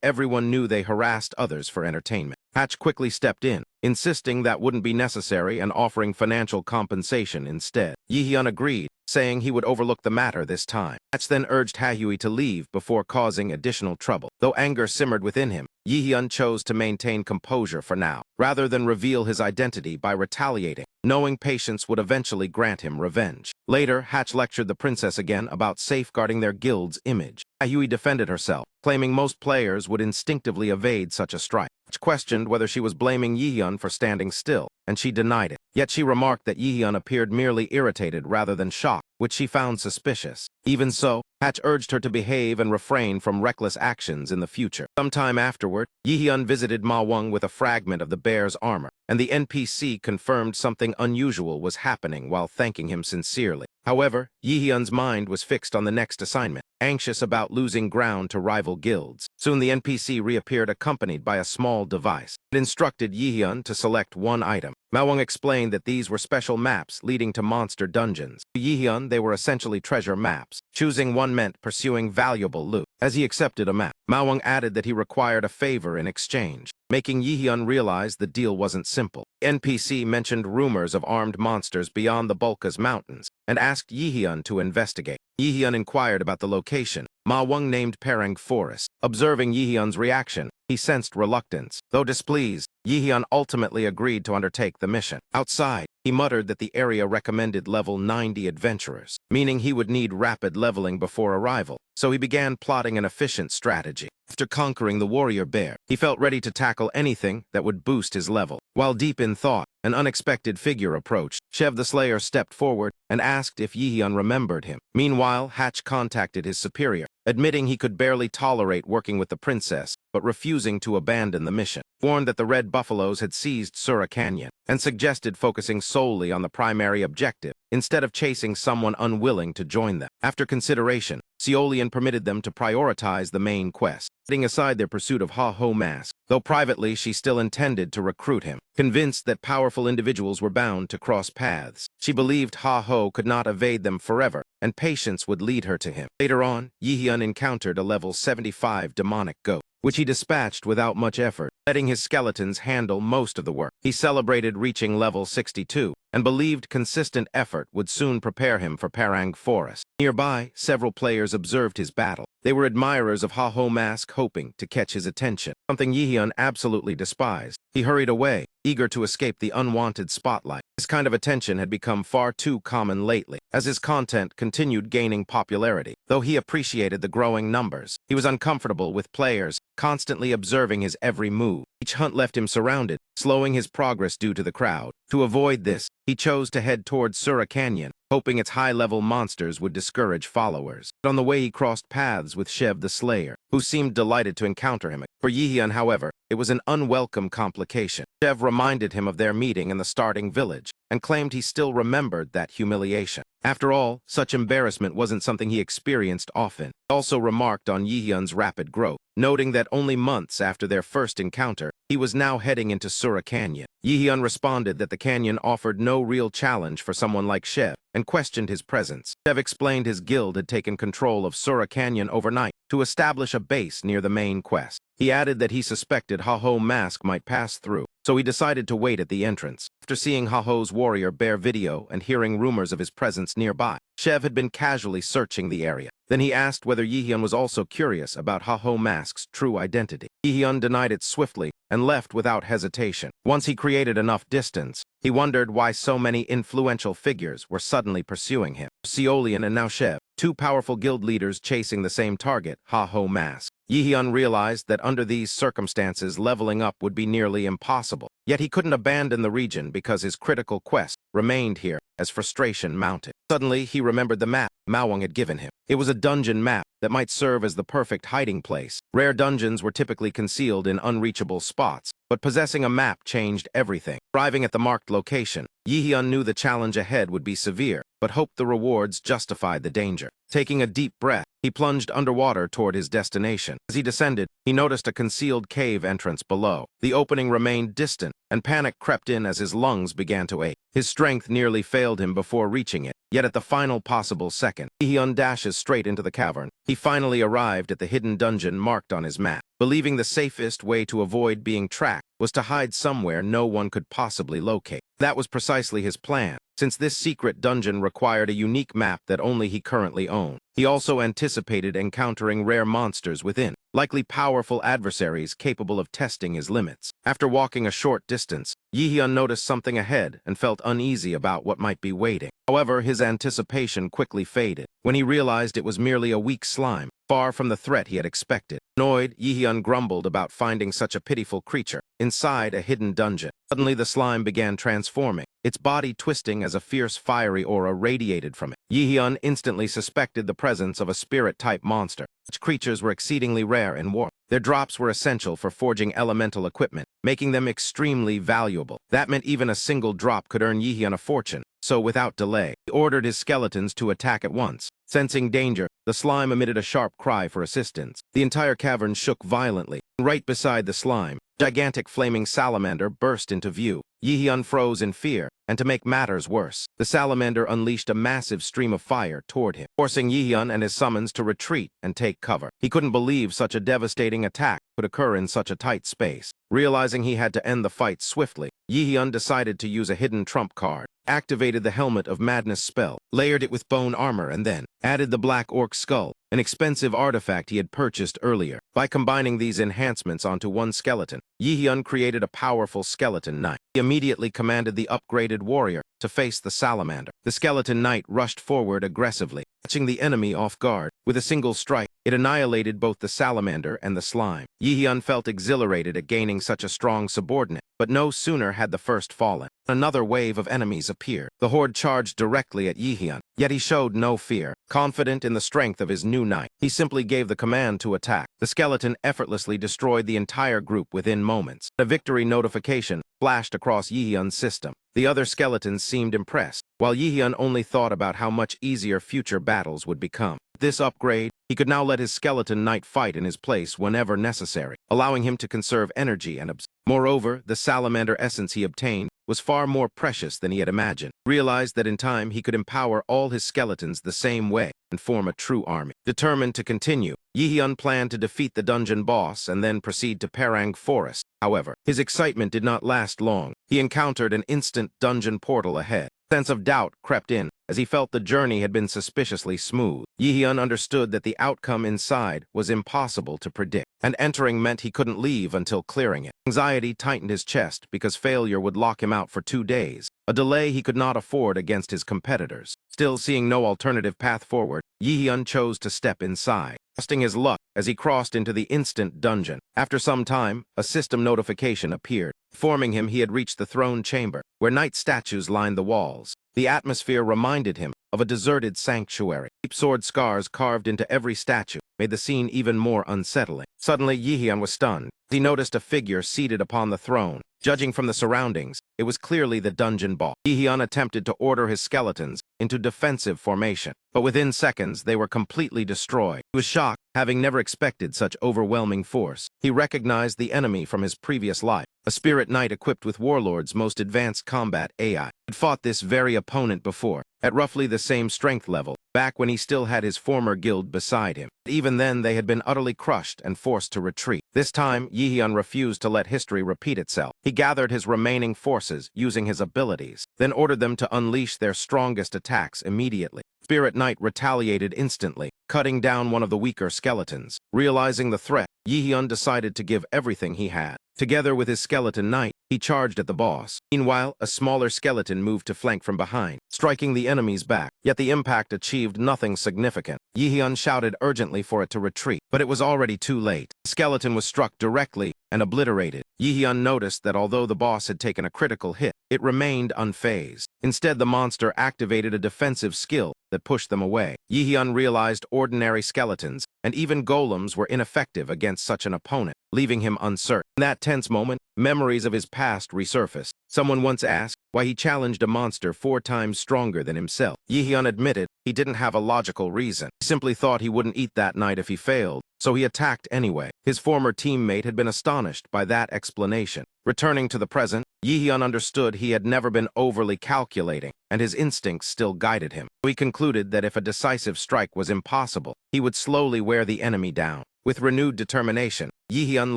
everyone knew they harassed others for entertainment. Hatch quickly stepped in, insisting that wouldn't be necessary and offering financial compensation instead. Yi-hyun agreed, saying he would overlook the matter this time. Hatch then urged Ha-Yui to leave before causing additional trouble. Though anger simmered within him, Yi-hyun chose to maintain composure for now, rather than reveal his identity by retaliating, knowing patience would eventually grant him revenge. Later, Hatch lectured the princess again about safeguarding their guild's image. Ha-Yui defended herself, claiming most players would instinctively evade such a strike. Hatch questioned whether she was blaming Yi-hyun for standing still, and she denied it. Yet she remarked that Yi-hyun appeared merely irritated rather than shocked, which she found suspicious. Even so, Hatch urged her to behave and refrain from reckless actions in the future. Sometime afterward, Yi-hyun visited Ma Wang with a fragment of the bear's armor, and the NPC confirmed something unusual was happening while thanking him sincerely. However, Yi-hyun's mind was fixed on the next assignment, anxious about losing ground to rival guilds. Soon the NPC reappeared accompanied by a small device. It instructed Yi-hyun to select one item. Ma Wang explained that these were special maps leading to monster dungeons. To Yi-hyun, they were essentially treasure maps. Choosing one meant pursuing valuable loot. As he accepted a map, Ma Wang added that he required a favor in exchange, making Yi-hyun realize the deal wasn't simple. The NPC mentioned rumors of armed monsters beyond the Bulkas Mountains and asked Yi-hyun to investigate. Yi-hyun inquired about the location. Ma Wang named Parang Forest. Observing Yi-hyun's reaction, he sensed reluctance. Though displeased, Yi-hyun ultimately agreed to undertake the mission. Outside, he muttered that the area recommended level 90 adventurers, meaning he would need rapid leveling before arrival, so he began plotting an efficient strategy. After conquering the warrior bear, he felt ready to tackle anything that would boost his level. While deep in thought, an unexpected figure approached. Shev the Slayer stepped forward and asked if Yi-hyun remembered him. Meanwhile, Hatch contacted his superior, admitting he could barely tolerate working with the princess, but refusing to abandon the mission. Warned that the Red Buffaloes had seized Sura Canyon, and suggested focusing solely on the primary objective, instead of chasing someone unwilling to join them. After consideration, Seolian permitted them to prioritize the main quest, setting aside their pursuit of Ha-Ho Mask, though privately she still intended to recruit him. Convinced that powerful individuals were bound to cross paths, she believed Ha-Ho could not evade them forever, and patience would lead her to him. Later on, Yi-hyun encountered a level 75 demonic goat, which he dispatched without much effort. letting his skeletons handle most of the work. He celebrated reaching level 62 and believed consistent effort would soon prepare him for Parang Forest. Nearby, several players observed his battle. They were admirers of Ha-Ho Mask, hoping to catch his attention, something Yi-hyun absolutely despised. He hurried away, eager to escape the unwanted spotlight. This kind of attention had become far too common lately, as his content continued gaining popularity. Though he appreciated the growing numbers, he was uncomfortable with players constantly observing his every move. Each hunt left him surrounded, slowing his progress due to the crowd. To avoid this, he chose to head towards Sura Canyon, hoping its high-level monsters would discourage followers. But on the way he crossed paths with Shev the Slayer, who seemed delighted to encounter him. For Yi-hyun, however, it was an unwelcome complication. Shev reminded him of their meeting in the starting village, and claimed he still remembered that humiliation. After all, such embarrassment wasn't something he experienced often. He also remarked on Yi-hyun's rapid growth, noting that only months after their first encounter, he was now heading into Sura Canyon. Yi-hyun responded that the canyon offered no real challenge for someone like Shev, and questioned his presence. Shev explained his guild had taken control of Sura Canyon overnight to establish a base near the main quest. He added that he suspected Ha-Ho Mask might pass through, so he decided to wait at the entrance. After seeing Ha-Ho's warrior bear video and hearing rumors of his presence nearby, Shev had been casually searching the area. Then he asked whether Yi-hyun was also curious about Ha-Ho Mask's true identity. Yi-hyun denied it swiftly and left without hesitation. Once he created enough distance, he wondered why so many influential figures were suddenly pursuing him. Seolian and now Shev, two powerful guild leaders chasing the same target, Ha-Ho Mask. Yi-hyun realized that under these circumstances leveling up would be nearly impossible. Yet he couldn't abandon the region because his critical quest remained here as frustration mounted. Suddenly, he remembered the map Mawang had given him. It was a dungeon map that might serve as the perfect hiding place. Rare dungeons were typically concealed in unreachable spots, but possessing a map changed everything. Arriving at the marked location, Yi-hyun knew the challenge ahead would be severe, but hoped the rewards justified the danger. Taking a deep breath, he plunged underwater toward his destination. As he descended, he noticed a concealed cave entrance below. The opening remained distant, and panic crept in as his lungs began to ache. His strength nearly failed him before reaching it, yet at the final possible second, Yi-hyun dashes straight into the cavern. He finally arrived at the hidden dungeon marked on his map, believing the safest way to avoid being tracked was to hide somewhere no one could possibly locate. That was precisely his plan, since this secret dungeon required a unique map that only he currently owned. He also anticipated encountering rare monsters within, likely powerful adversaries capable of testing his limits. After walking a short distance, Yi-hyun noticed something ahead and felt uneasy about what might be waiting. However, his anticipation quickly faded when he realized it was merely a weak slime, far from the threat he had expected. Annoyed, Yi-hyun grumbled about finding such a pitiful creature inside a hidden dungeon. Suddenly, the slime began transforming, its body twisting as a fierce fiery aura radiated from it. Yi-hyun instantly suspected the presence of a spirit-type monster. Such creatures were exceedingly rare in war. Their drops were essential for forging elemental equipment, making them extremely valuable. That meant even a single drop could earn Yi-hyun a fortune. So without delay, he ordered his skeletons to attack at once. Sensing danger, the slime emitted a sharp cry for assistance. The entire cavern shook violently. Right beside the slime, a gigantic flaming salamander burst into view. Yi-hyun froze in fear, and to make matters worse, the salamander unleashed a massive stream of fire toward him, forcing Yi-hyun and his summons to retreat and take cover. He couldn't believe such a devastating attack could occur in such a tight space. Realizing he had to end the fight swiftly, Yi-hyun decided to use a hidden trump card, activated the Helmet of Madness spell, layered it with bone armor, and then added the Black Orc Skull, an expensive artifact he had purchased earlier. By combining these enhancements onto one skeleton, Yi-hyun created a powerful skeleton knight. He immediately commanded the upgraded warrior to face the salamander. The skeleton knight rushed forward aggressively, catching the enemy off guard. With a single strike, it annihilated both the salamander and the slime. Yi-hyun felt exhilarated at gaining such a strong subordinate, but no sooner had the first fallen, another wave of enemies appeared. The horde charged directly at Yi-hyun, yet he showed no fear. Confident in the strength of his new knight, he simply gave the command to attack. The skeleton effortlessly destroyed the entire group within moments. A victory notification flashed across Yi-hyun's system. The other skeletons seemed impressed, while Yi-hyun only thought about how much easier future battles would become. With this upgrade, he could now let his skeleton knight fight in his place whenever necessary, allowing him to conserve energy and absorb. Moreover, the salamander essence he obtained was far more precious than he had imagined. He realized that in time he could empower all his skeletons the same way and form a true army. Determined to continue, Yi-hyun planned to defeat the dungeon boss and then proceed to Parang Forest. However, his excitement did not last long. He encountered an instant dungeon portal ahead. A sense of doubt crept in as he felt the journey had been suspiciously smooth. Yi-hyun understood that the outcome inside was impossible to predict, and entering meant he couldn't leave until clearing it. Anxiety tightened his chest because failure would lock him out for 2 days, a delay he could not afford against his competitors. Still seeing no alternative path forward, Yi-hyun chose to step inside, trusting his luck as he crossed into the instant dungeon. After some time, a system notification appeared, informing him he had reached the throne chamber, where knight statues lined the walls. The atmosphere reminded him of a deserted sanctuary. Deep sword scars carved into every statue made the scene even more unsettling. Suddenly, Yi-hyun was stunned. He noticed a figure seated upon the throne. Judging from the surroundings, it was clearly the dungeon boss. Yi-hyun attempted to order his skeletons into defensive formation, but within seconds they were completely destroyed. He was shocked, having never expected such overwhelming force. He recognized the enemy from his previous life, a spirit knight equipped with Warlord's most advanced combat AI. He had fought this very opponent before, at roughly the same strength level, back when he still had his former guild beside him. Even then, they had been utterly crushed and forced to retreat. This time, Yi-hyun refused to let history repeat itself. He gathered his remaining forces using his abilities, then ordered them to unleash their strongest attacks immediately. Spirit Knight retaliated instantly, cutting down one of the weaker skeletons. Realizing the threat, Yi-hyun decided to give everything he had. Together with his skeleton knight, he charged at the boss. Meanwhile, a smaller skeleton moved to flank from behind, striking the enemy's back. Yet the impact achieved nothing significant. Yi-hyun shouted urgently for it to retreat, but it was already too late. The skeleton was struck directly and obliterated. Yi-hyun noticed that although the boss had taken a critical hit, it remained unfazed. Instead, the monster activated a defensive skill that pushed them away. Yi-hyun realized ordinary skeletons and even golems were ineffective against such an opponent, leaving him uncertain. In that tense moment, memories of his past resurfaced. Someone once asked why he challenged a monster 4 times stronger than himself. Yi-hyun admitted he didn't have a logical reason. He simply thought he wouldn't eat that night if he failed, so he attacked anyway. His former teammate had been astonished by that explanation. Returning to the present, Yi-hyun understood he had never been overly calculating, and his instincts still guided him. He concluded that if a decisive strike was impossible, he would slowly wear the enemy down. With renewed determination, Yi-hyun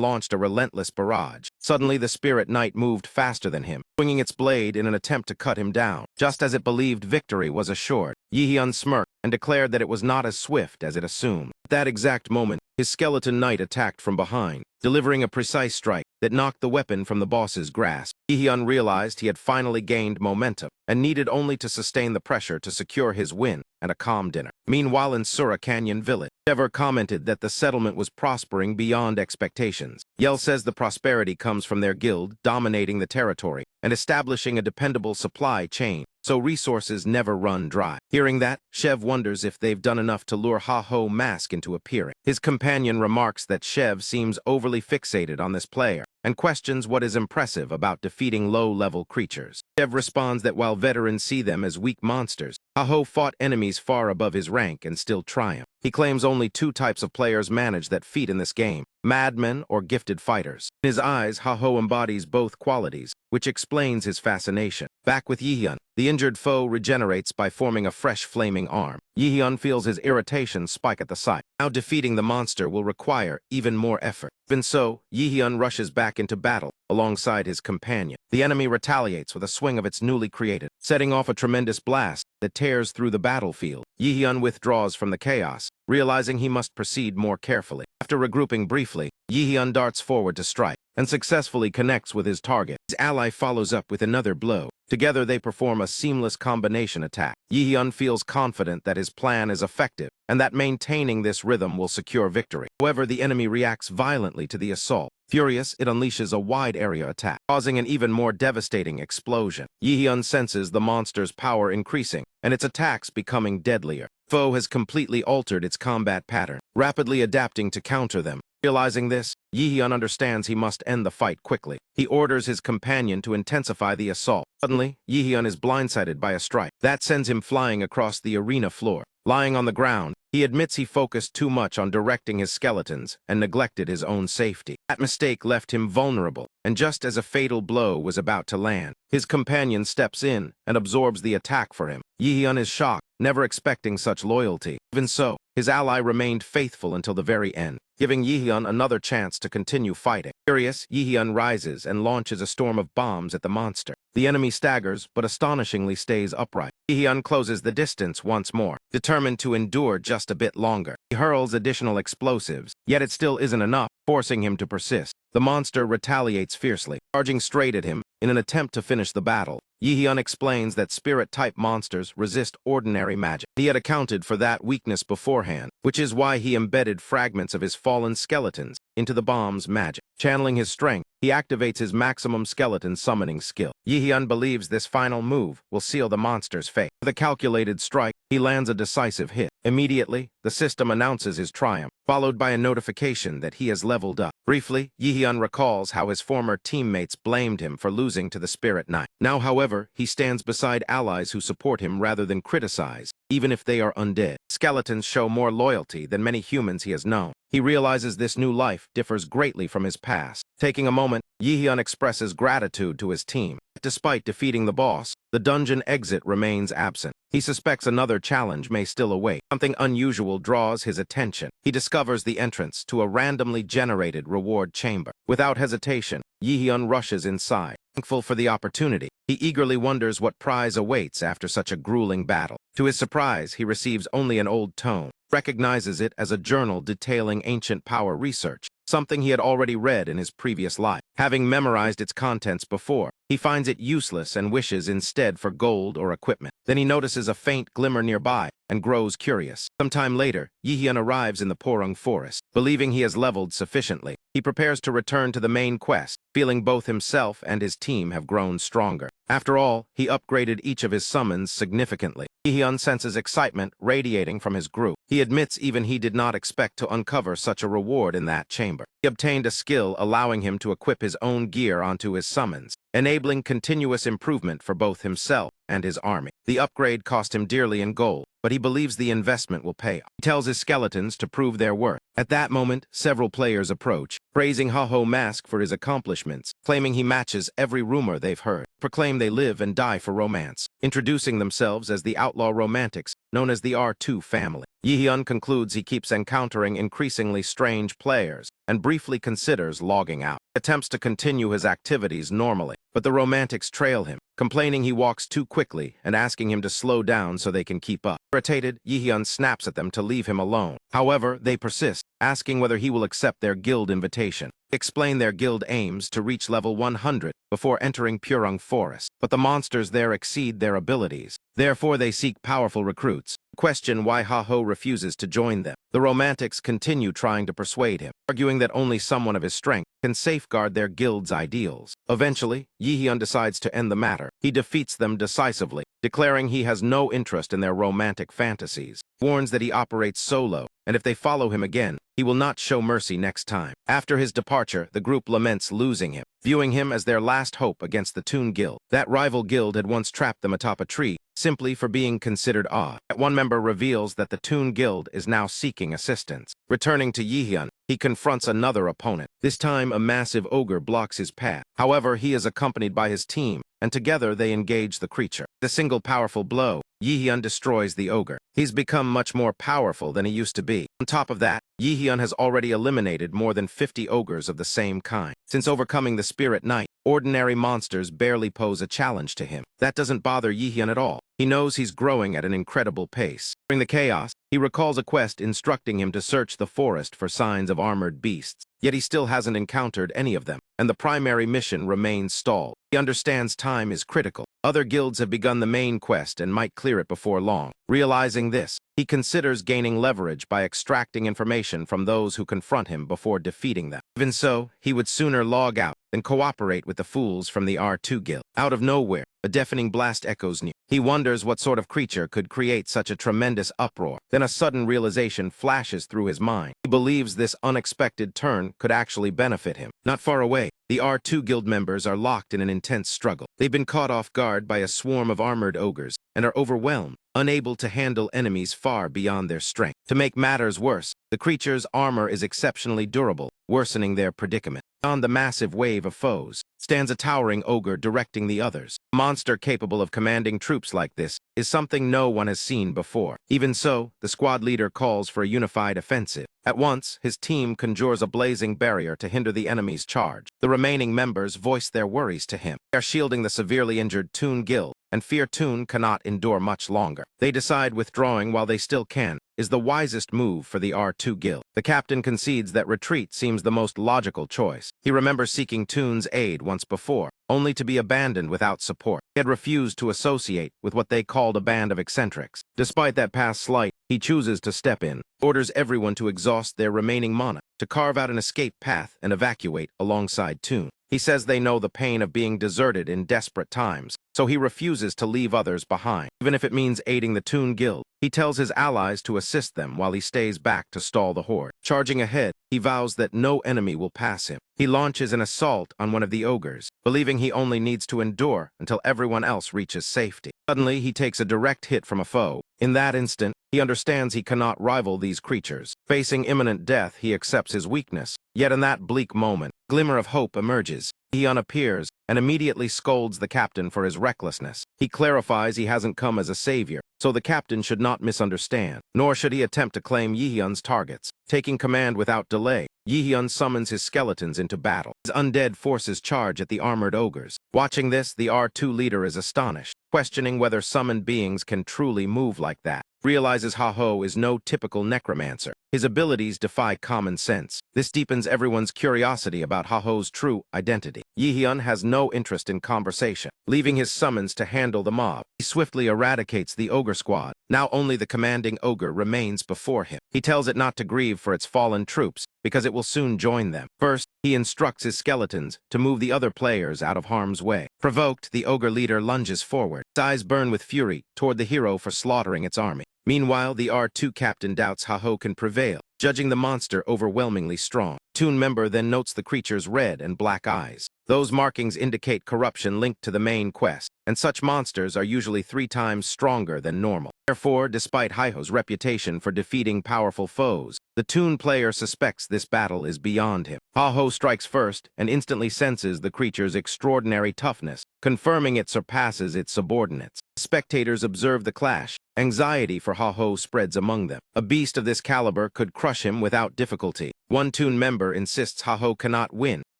launched a relentless barrage. Suddenly, the spirit knight moved faster than him, swinging its blade in an attempt to cut him down. Just as it believed victory was assured, Yi-hyun smirked and declared that it was not as swift as it assumed. At that exact moment, his skeleton knight attacked from behind, delivering a precise strike that knocked the weapon from the boss's grasp. Yi-hyun realized he had finally gained momentum and needed only to sustain the pressure to secure his win and a calm dinner. Meanwhile, in Sura Canyon Village, Dever commented that the settlement was prospering beyond expectations. Yell says the prosperity comes from their guild dominating the territory and establishing a dependable supply chain, so resources never run dry. Hearing that, Shev wonders if they've done enough to lure Ha-Ho Mask into appearing. His companion remarks that Shev seems overly fixated on this player and questions what is impressive about defeating low-level creatures. Shev responds that while veterans see them as weak monsters, Ha-Ho fought enemies far above his rank and still triumphed. He claims only 2 types of players manage that feat in this game: madmen or gifted fighters. In his eyes, Ha-Ho embodies both qualities, which explains his fascination. Back with Yi-hyun, the injured foe regenerates by forming a fresh flaming arm. Yi-hyun feels his irritation spike at the sight. Now defeating the monster will require even more effort. Even so, Yi-hyun rushes back into battle alongside his companion. The enemy retaliates with a swing of its newly created, setting off a tremendous blast that tears through the battlefield. Yi-hyun withdraws from the chaos, realizing he must proceed more carefully. After regrouping briefly, Yi-hyun darts forward to strike and successfully connects with his target. His ally follows up with another blow. Together they perform a seamless combination attack. Yi-hyun feels confident that his plan is effective and that maintaining this rhythm will secure victory. However, the enemy reacts violently to the assault. Furious, it unleashes a wide-area attack, causing an even more devastating explosion. Yi-hyun senses the monster's power increasing and its attacks becoming deadlier. Foe has completely altered its combat pattern, rapidly adapting to counter them. Realizing this, Yi-hyun understands he must end the fight quickly. He orders his companion to intensify the assault. Suddenly, Yi-hyun is blindsided by a strike that sends him flying across the arena floor. Lying on the ground, he admits he focused too much on directing his skeletons and neglected his own safety. That mistake left him vulnerable, and just as a fatal blow was about to land, his companion steps in and absorbs the attack for him. Yi-hyun is shocked, never expecting such loyalty. Even so, his ally remained faithful until the very end, giving Yi-hyun another chance to continue fighting. Furious, Yi-hyun rises and launches a storm of bombs at the monster. The enemy staggers, but astonishingly stays upright. Yi-hyun closes the distance once more, determined to endure just a bit longer. He hurls additional explosives, yet it still isn't enough, forcing him to persist. The monster retaliates fiercely, charging straight at him in an attempt to finish the battle. Yi-hyun explains that spirit-type monsters resist ordinary magic. He had accounted for that weakness beforehand, which is why he embedded fragments of his fallen skeletons into the bomb's magic. Channeling his strength, he activates his maximum skeleton summoning skill. Yi-hyun believes this final move will seal the monster's fate. With a calculated strike, he lands a decisive hit. Immediately, the system announces his triumph, followed by a notification that he has leveled up. Briefly, Yi-hyun recalls how his former teammates blamed him for losing to the Spirit Knight. Now, however, he stands beside allies who support him rather than criticize, even if they are undead. Skeletons show more loyalty than many humans he has known. He realizes this new life differs greatly from his past. Taking a moment, Yi-hyun expresses gratitude to his team. Despite defeating the boss, the dungeon exit remains absent. He suspects another challenge may still await. Something unusual draws his attention. He discovers the entrance to a randomly generated reward chamber. Without hesitation, Yi-hyun rushes inside. Thankful for the opportunity, he eagerly wonders what prize awaits after such a grueling battle. To his surprise, he receives only an old tome, recognizes it as a journal detailing ancient power research, something he had already read in his previous life. Having memorized its contents before, he finds it useless and wishes instead for gold or equipment. Then he notices a faint glimmer nearby and grows curious. Sometime later, Yi-hyun arrives in the Porung forest. Believing he has leveled sufficiently, he prepares to return to the main quest, feeling both himself and his team have grown stronger. After all, he upgraded each of his summons significantly. Yi-hyun senses excitement radiating from his group. He admits even he did not expect to uncover such a reward in that chamber. He obtained a skill allowing him to equip his own gear onto his summons, enabling continuous improvement for both himself and his army. The upgrade cost him dearly in gold, but he believes the investment will pay off. He tells his skeletons to prove their worth. At that moment, several players approach, praising Ho Mask for his accomplishments, claiming he matches every rumor they've heard, proclaim they live and die for romance, introducing themselves as the outlaw romantics, known as the R2 family. Yi-hyun concludes he keeps encountering increasingly strange players and briefly considers logging out. He attempts to continue his activities normally, but the romantics trail him, complaining he walks too quickly and asking him to slow down so they can keep up. Irritated, Yi-hyun snaps at them to leave him alone. However, they persist, asking whether he will accept their guild invitation. Explain their guild aims to reach level 100 before entering Porung Forest, but the monsters there exceed their abilities. Therefore, they seek powerful recruits. Question why Ho refuses to join them. The romantics continue trying to persuade him, arguing that only someone of his strength can safeguard their guild's ideals. Eventually, Yi-hyun decides to end the matter. He defeats them decisively, declaring he has no interest in their romantic fantasies, warns that he operates solo, and if they follow him again, he will not show mercy next time. After his departure, the group laments losing him, viewing him as their last hope against the Toon Guild. That rival guild had once trapped them atop a tree, simply for being considered odd. One member reveals that the Toon Guild is now seeking assistance. Returning to Yi-hyun, he confronts another opponent. This time, a massive ogre blocks his path. However, he is accompanied by his team, and together they engage the creature. The single powerful blow, Yi-hyun destroys the ogre. He's become much more powerful than he used to be. On top of that, Yi-hyun has already eliminated more than 50 ogres of the same kind. Since overcoming the Spirit Knight, ordinary monsters barely pose a challenge to him. That doesn't bother Yi-hyun at all. He knows he's growing at an incredible pace. During the chaos, he recalls a quest instructing him to search the forest for signs of armored beasts. Yet he still hasn't encountered any of them, and the primary mission remains stalled. He understands time is critical. Other guilds have begun the main quest and might clear it before long. Realizing this, he considers gaining leverage by extracting information from those who confront him before defeating them. Even so, he would sooner log out than cooperate with the fools from the R2 guild. Out of nowhere, a deafening blast echoes near. He wonders what sort of creature could create such a tremendous uproar. Then a sudden realization flashes through his mind. He believes this unexpected turn could actually benefit him. Not far away, the R2 guild members are locked in an intense struggle. They've been caught off guard by a swarm of armored ogres and are overwhelmed, unable to handle enemies far beyond their strength. To make matters worse, the creature's armor is exceptionally durable, worsening their predicament. On the massive wave of foes stands a towering ogre directing the others. A monster capable of commanding troops like this is something no one has seen before. Even so, the squad leader calls for a unified offensive. At once, his team conjures a blazing barrier to hinder the enemy's charge. The remaining members voice their worries to him. They are shielding the severely injured Toon Guild, and fear Toon cannot endure much longer. They decide withdrawing while they still can is the wisest move for the R2 Guild. The captain concedes that retreat seems the most logical choice. He remembers seeking Toon's aid once before, only to be abandoned without support. He had refused to associate with what they called a band of eccentrics. Despite that past slight, he chooses to step in, orders everyone to exhaust their remaining mana, to carve out an escape path and evacuate alongside Toon. He says they know the pain of being deserted in desperate times, so he refuses to leave others behind, even if it means aiding the Toon Guild. He tells his allies to assist them while he stays back to stall the horde. Charging ahead, he vows that no enemy will pass him. He launches an assault on one of the ogres, believing he only needs to endure until everyone else reaches safety. Suddenly, he takes a direct hit from a foe. In that instant, he understands he cannot rival these creatures. Facing imminent death, he accepts his weakness. Yet in that bleak moment, a glimmer of hope emerges. He appears and immediately scolds the captain for his recklessness. He clarifies he hasn't come as a savior, so the captain should not misunderstand, nor should he attempt to claim Yihyun's targets. Taking command without delay, Yihyun summons his skeletons into battle. His undead forces charge at the armored ogres. Watching this, the R2 leader is astonished, questioning whether summoned beings can truly move like that. Realizes Ha-Ho is no typical necromancer. His abilities defy common sense. This deepens everyone's curiosity about Ha-Ho's true identity. Yihyun has no interest in conversation, leaving his summons to handle the mob. He swiftly eradicates the ogre squad. Now only the commanding ogre remains before him. He tells it not to grieve for its fallen troops, because it will soon join them. First, he instructs his skeletons to move the other players out of harm's way. Provoked, the ogre leader lunges forward. His eyes burn with fury toward the hero for slaughtering its army. Meanwhile, the R2 captain doubts Ha-Ho can prevail, judging the monster overwhelmingly strong. Toon member then notes the creature's red and black eyes. Those markings indicate corruption linked to the main quest, and such monsters are usually 3 times stronger than normal. Therefore, despite Ha-Ho's reputation for defeating powerful foes, the Toon player suspects this battle is beyond him. Ha-Ho strikes first and instantly senses the creature's extraordinary toughness, confirming it surpasses its subordinates. Spectators observe the clash. Anxiety for Ha-Ho spreads among them. A beast of this caliber could crush him without difficulty. One Toon member insists Ha-Ho cannot win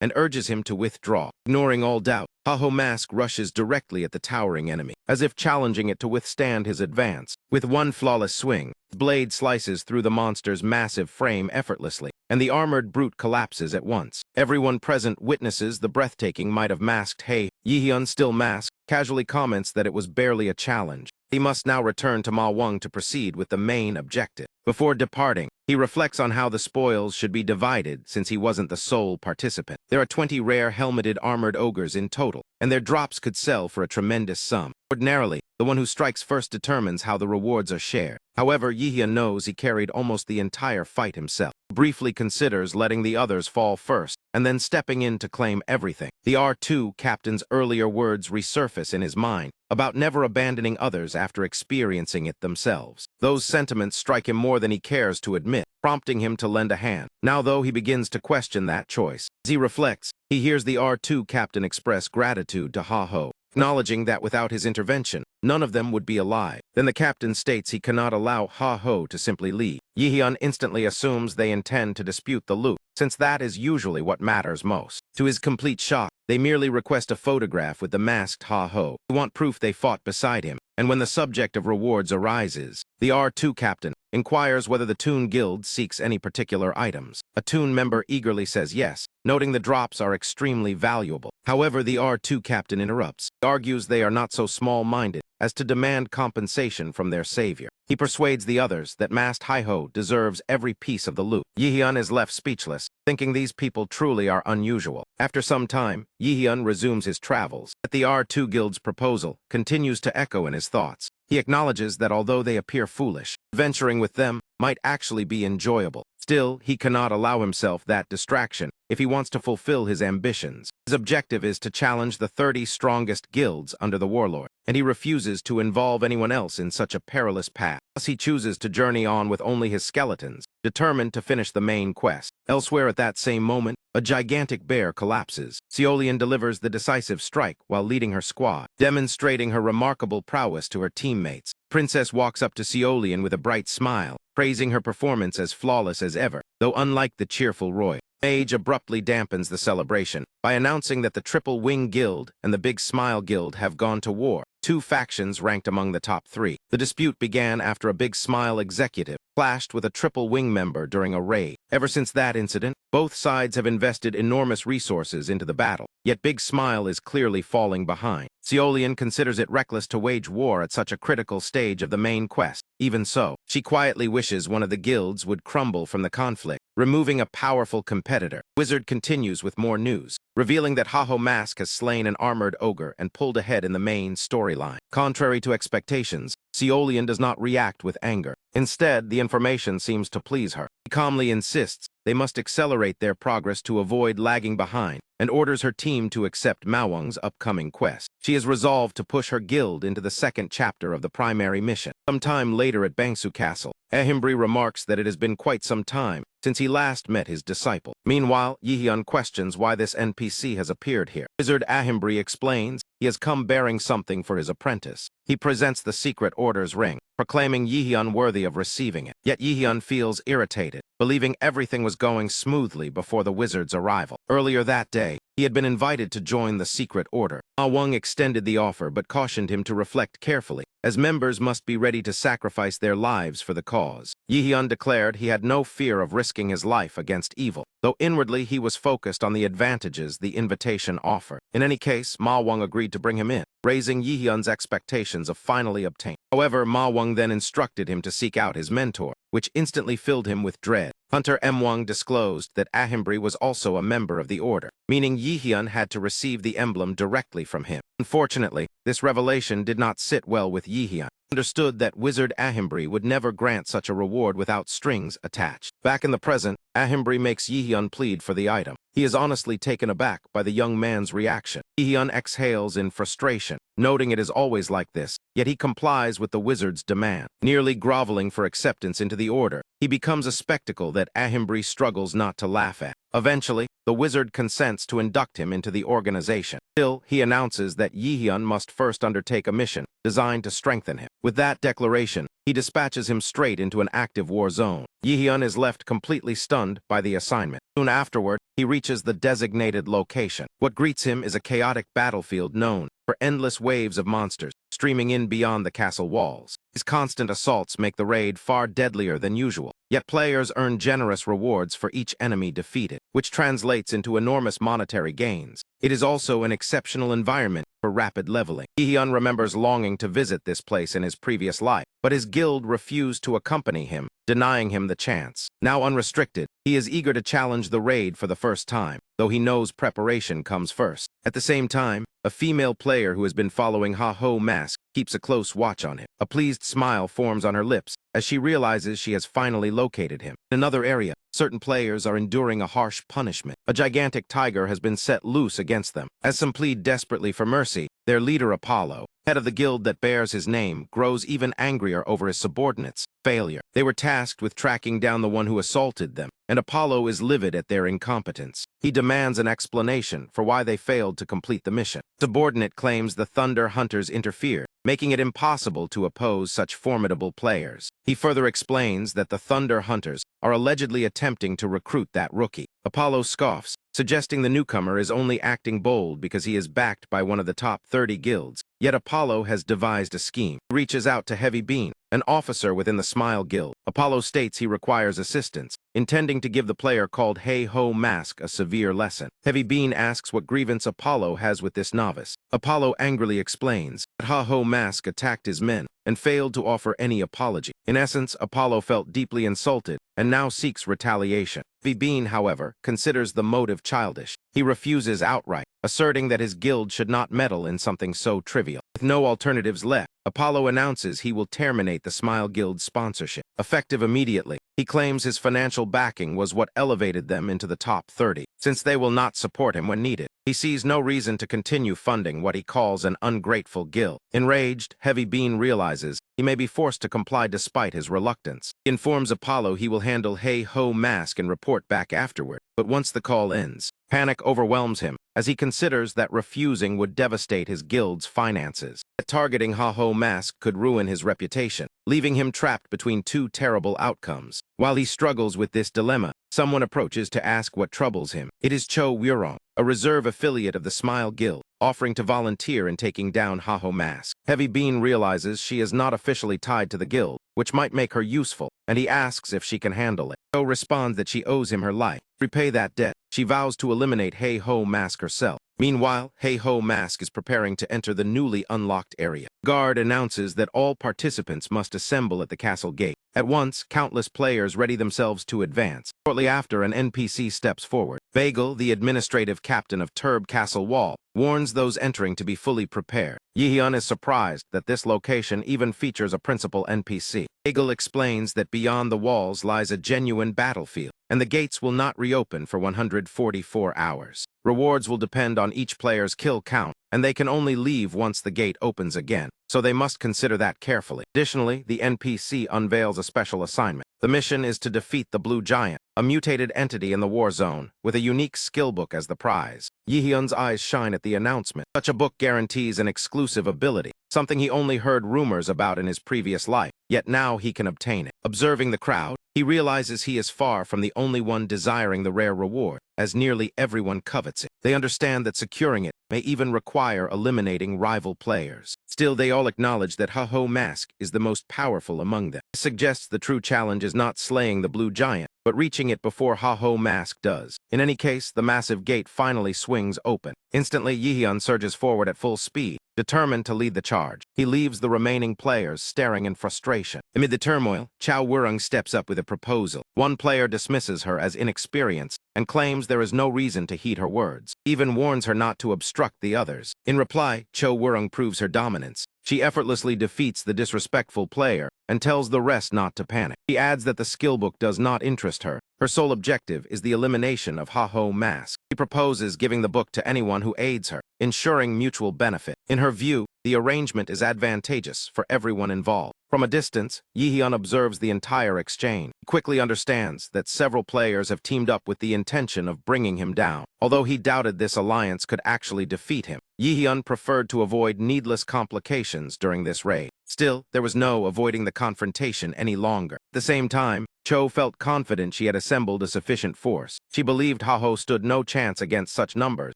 and urges him to withdraw. Ignoring all doubt, Ha-Ho Mask rushes directly at the towering enemy, as if challenging it to withstand his advance. With one flawless swing, the blade slices through the monster's massive frame effortlessly, and the armored brute collapses at once. Everyone present witnesses the breathtaking might of masked Hei. Yihyun, still masked, casually comments that it was barely a challenge. He must now return to Ma Wang to proceed with the main objective. Before departing, he reflects on how the spoils should be divided since he wasn't the sole participant. There are 20 rare helmeted armored ogres in total, and their drops could sell for a tremendous sum. Ordinarily, the one who strikes first determines how the rewards are shared. However, Yihyun knows he carried almost the entire fight himself. Briefly considers letting the others fall first, and then stepping in to claim everything. The R2 captain's earlier words resurface in his mind about never abandoning others after experiencing it themselves. Those sentiments strike him more than he cares to admit, prompting him to lend a hand. Now, though, he begins to question that choice. As he reflects, he hears the R2 captain express gratitude to Ha-Ho, acknowledging that without his intervention, none of them would be alive. Then the captain states he cannot allow Ha-Ho to simply leave. Yihyun instantly assumes they intend to dispute the loot, since that is usually what matters most. To his complete shock, they merely request a photograph with the masked Ha-Ho. They want proof they fought beside him, and when the subject of rewards arises, the R2 captain inquires whether the Toon Guild seeks any particular items. A Toon member eagerly says yes, noting the drops are extremely valuable. However, the R2 captain interrupts, argues they are not so small-minded as to demand compensation from their savior. He persuades the others that masked Ha-Ho deserves every piece of the loot. Yihyun is left speechless, thinking these people truly are unusual. After some time, Yihyun resumes his travels, but the R2 Guild's proposal continues to echo in his thoughts. He acknowledges that although they appear foolish, venturing with them might actually be enjoyable. Still, he cannot allow himself that distraction if he wants to fulfill his ambitions. His objective is to challenge the 30 strongest guilds under the warlord, and he refuses to involve anyone else in such a perilous path. Thus, he chooses to journey on with only his skeletons, determined to finish the main quest. Elsewhere at that same moment, a gigantic bear collapses. Seolian delivers the decisive strike while leading her squad, demonstrating her remarkable prowess to her teammates. Princess walks up to Seolian with a bright smile, praising her performance as flawless as ever, though unlike the cheerful Roy. Mage abruptly dampens the celebration by announcing that the Triple Wing Guild and the Big Smile Guild have gone to war, two factions ranked among the top three. The dispute began after a Big Smile executive clashed with a Triple Wing member during a raid. Ever since that incident, both sides have invested enormous resources into the battle, yet Big Smile is clearly falling behind. Seolian considers it reckless to wage war at such a critical stage of the main quest. Even so, she quietly wishes one of the guilds would crumble from the conflict, removing a powerful competitor. Wizard continues with more news, revealing that Haho Mask has slain an armored ogre and pulled ahead in the main storyline. Contrary to expectations, Seolian does not react with anger. Instead, the information seems to please her. He calmly insists they must accelerate their progress to avoid lagging behind, and orders her team to accept Mawang's upcoming quest. She is resolved to push her guild into the second chapter of the primary mission. Sometime later at Bangsu Castle, Ahimbri remarks that it has been quite some time since he last met his disciple. Meanwhile, Yihyun questions why this NPC has appeared here. Wizard Ahimbri explains he has come bearing something for his apprentice. He presents the secret order's ring, proclaiming Yihyun worthy of receiving it. Yet Yihyun feels irritated, believing everything was going smoothly before the wizard's arrival. Earlier that day, he had been invited to join the secret order. Ma Wang extended the offer but cautioned him to reflect carefully, as members must be ready to sacrifice their lives for the cause. Yihyun declared he had no fear of risking his life against evil, though inwardly he was focused on the advantages the invitation offered. In any case, Ma Wang agreed to bring him in, raising Yihyun's expectations of finally obtaining. However, Ma Wang then instructed him to seek out his mentor, which instantly filled him with dread. Hunter M. Wang disclosed that Ahimbri was also a member of the order, meaning Yihyun had to receive the emblem directly from him. Unfortunately, this revelation did not sit well with Yihyun. Understood that Wizard Ahimbri would never grant such a reward without strings attached. Back in the present, Ahimbri makes Yihyun plead for the item. He is honestly taken aback by the young man's reaction. Yihyun exhales in frustration, noting it is always like this, yet he complies with the wizard's demand, nearly groveling for acceptance into the order. He becomes a spectacle that Ahimbri struggles not to laugh at. Eventually, the wizard consents to induct him into the organization. Still, he announces that Yihyun must first undertake a mission designed to strengthen him. With that declaration, he dispatches him straight into an active war zone. Yihyun is left completely stunned by the assignment. Soon afterward, he reaches the designated location. What greets him is a chaotic battlefield known for endless waves of monsters streaming in beyond the castle walls. These constant assaults make the raid far deadlier than usual, yet players earn generous rewards for each enemy defeated, which translates into enormous monetary gains. It is also an exceptional environment for rapid leveling. Yihyun remembers longing to visit this place in his previous life, but his guild refused to accompany him, denying him the chance. Now unrestricted, he is eager to challenge the raid for the first time, though he knows preparation comes first. At the same time, a female player who has been following Haho Mask keeps a close watch on him. A pleased smile forms on her lips as she realizes she has finally located him. In another area, certain players are enduring a harsh punishment. A gigantic tiger has been set loose against them. As some plead desperately for mercy, their leader Apollo, head of the guild that bears his name, grows even angrier over his subordinates' failure. They were tasked with tracking down the one who assaulted them, and Apollo is livid at their incompetence. He demands an explanation for why they failed to complete the mission. Subordinate claims the Thunder Hunters interfered, making it impossible to oppose such formidable players. He further explains that the Thunder Hunters are allegedly attempting to recruit that rookie. Apollo scoffs, suggesting the newcomer is only acting bold because he is backed by one of the top 30 guilds. Yet Apollo has devised a scheme. He reaches out to Heavy Bean, an officer within the Smile Guild. Apollo states he requires assistance, intending to give the player called Haho Mask a severe lesson. Heavy Bean asks what grievance Apollo has with this novice. Apollo angrily explains that Haho Mask attacked his men and failed to offer any apology. In essence, Apollo felt deeply insulted and now seeks retaliation. Heavy Bean, however, considers the motive childish. He refuses outright, asserting that his guild should not meddle in something so trivial. With no alternatives left, Apollo announces he will terminate the Smile Guild's sponsorship. Effective immediately, He claims his financial backing was what elevated them into the top 30, since they will not support him when needed. He sees no reason to continue funding what he calls an ungrateful guild. Enraged, Heavy Bean realizes he may be forced to comply despite his reluctance. He informs Apollo he will handle Hey-Ho Mask and report back afterward, but once the call ends, panic overwhelms him as he considers that refusing would devastate his guild's finances. Targeting Ha-Ho Mask could ruin his reputation, leaving him trapped between two terrible outcomes. While he struggles with this dilemma, someone approaches to ask what troubles him. It is Cho Wurong, a reserve affiliate of the Smile Guild, offering to volunteer in taking down Ha-Ho Mask. Heavy Bean realizes she is not officially tied to the guild, which might make her useful, and he asks if she can handle it. Cho responds that she owes him her life. To repay that debt, she vows to eliminate Hey-Ho Mask herself. Meanwhile, Hey-Ho Mask is preparing to enter the newly unlocked area. Guard announces that all participants must assemble at the castle gate. At once, countless players ready themselves to advance. Shortly after, an NPC steps forward. Bagel, the administrative captain of Turb Castle Wall, warns those entering to be fully prepared. Yihyun is surprised that this location even features a principal NPC. Bagel explains that beyond the walls lies a genuine battlefield, and the gates will not reopen for 144 hours. Rewards will depend on each player's kill count, and they can only leave once the gate opens again, so they must consider that carefully. Additionally, the NPC unveils a special assignment. The mission is to defeat the Blue Giant, a mutated entity in the war zone, with a unique skill book as the prize. Yihyun's eyes shine at the announcement. Such a book guarantees an exclusive ability, something he only heard rumors about in his previous life, yet now he can obtain it. Observing the crowd, he realizes he is far from the only one desiring the rare reward, as nearly everyone covets it. They understand that securing it may even require eliminating rival players. Still, they all acknowledge that Ha-Ho Mask is the most powerful among them. This suggests the true challenge is not slaying the Blue Giant, but reaching it before Ha-Ho Mask does. In any case, the massive gate finally swings open. Instantly, Yihyun surges forward at full speed, determined to lead the charge. He leaves the remaining players staring in frustration. Amid the turmoil, Cho Wurong steps up with a proposal. One player dismisses her as inexperienced and claims there is no reason to heed her words, even warns her not to obstruct the others. In reply, Cho Wurong proves her dominance. She effortlessly defeats the disrespectful player and tells the rest not to panic. She adds that the skill book does not interest her. Her sole objective is the elimination of Ha-Ho Mask. She proposes giving the book to anyone who aids her, ensuring mutual benefit. In her view, the arrangement is advantageous for everyone involved. From a distance, Yihyun observes the entire exchange. He quickly understands that several players have teamed up with the intention of bringing him down. Although he doubted this alliance could actually defeat him, Yihyun preferred to avoid needless complications during this raid. Still, there was no avoiding the confrontation any longer. At the same time, Cho felt confident she had assembled a sufficient force. She believed Ha-Ho stood no chance against such numbers,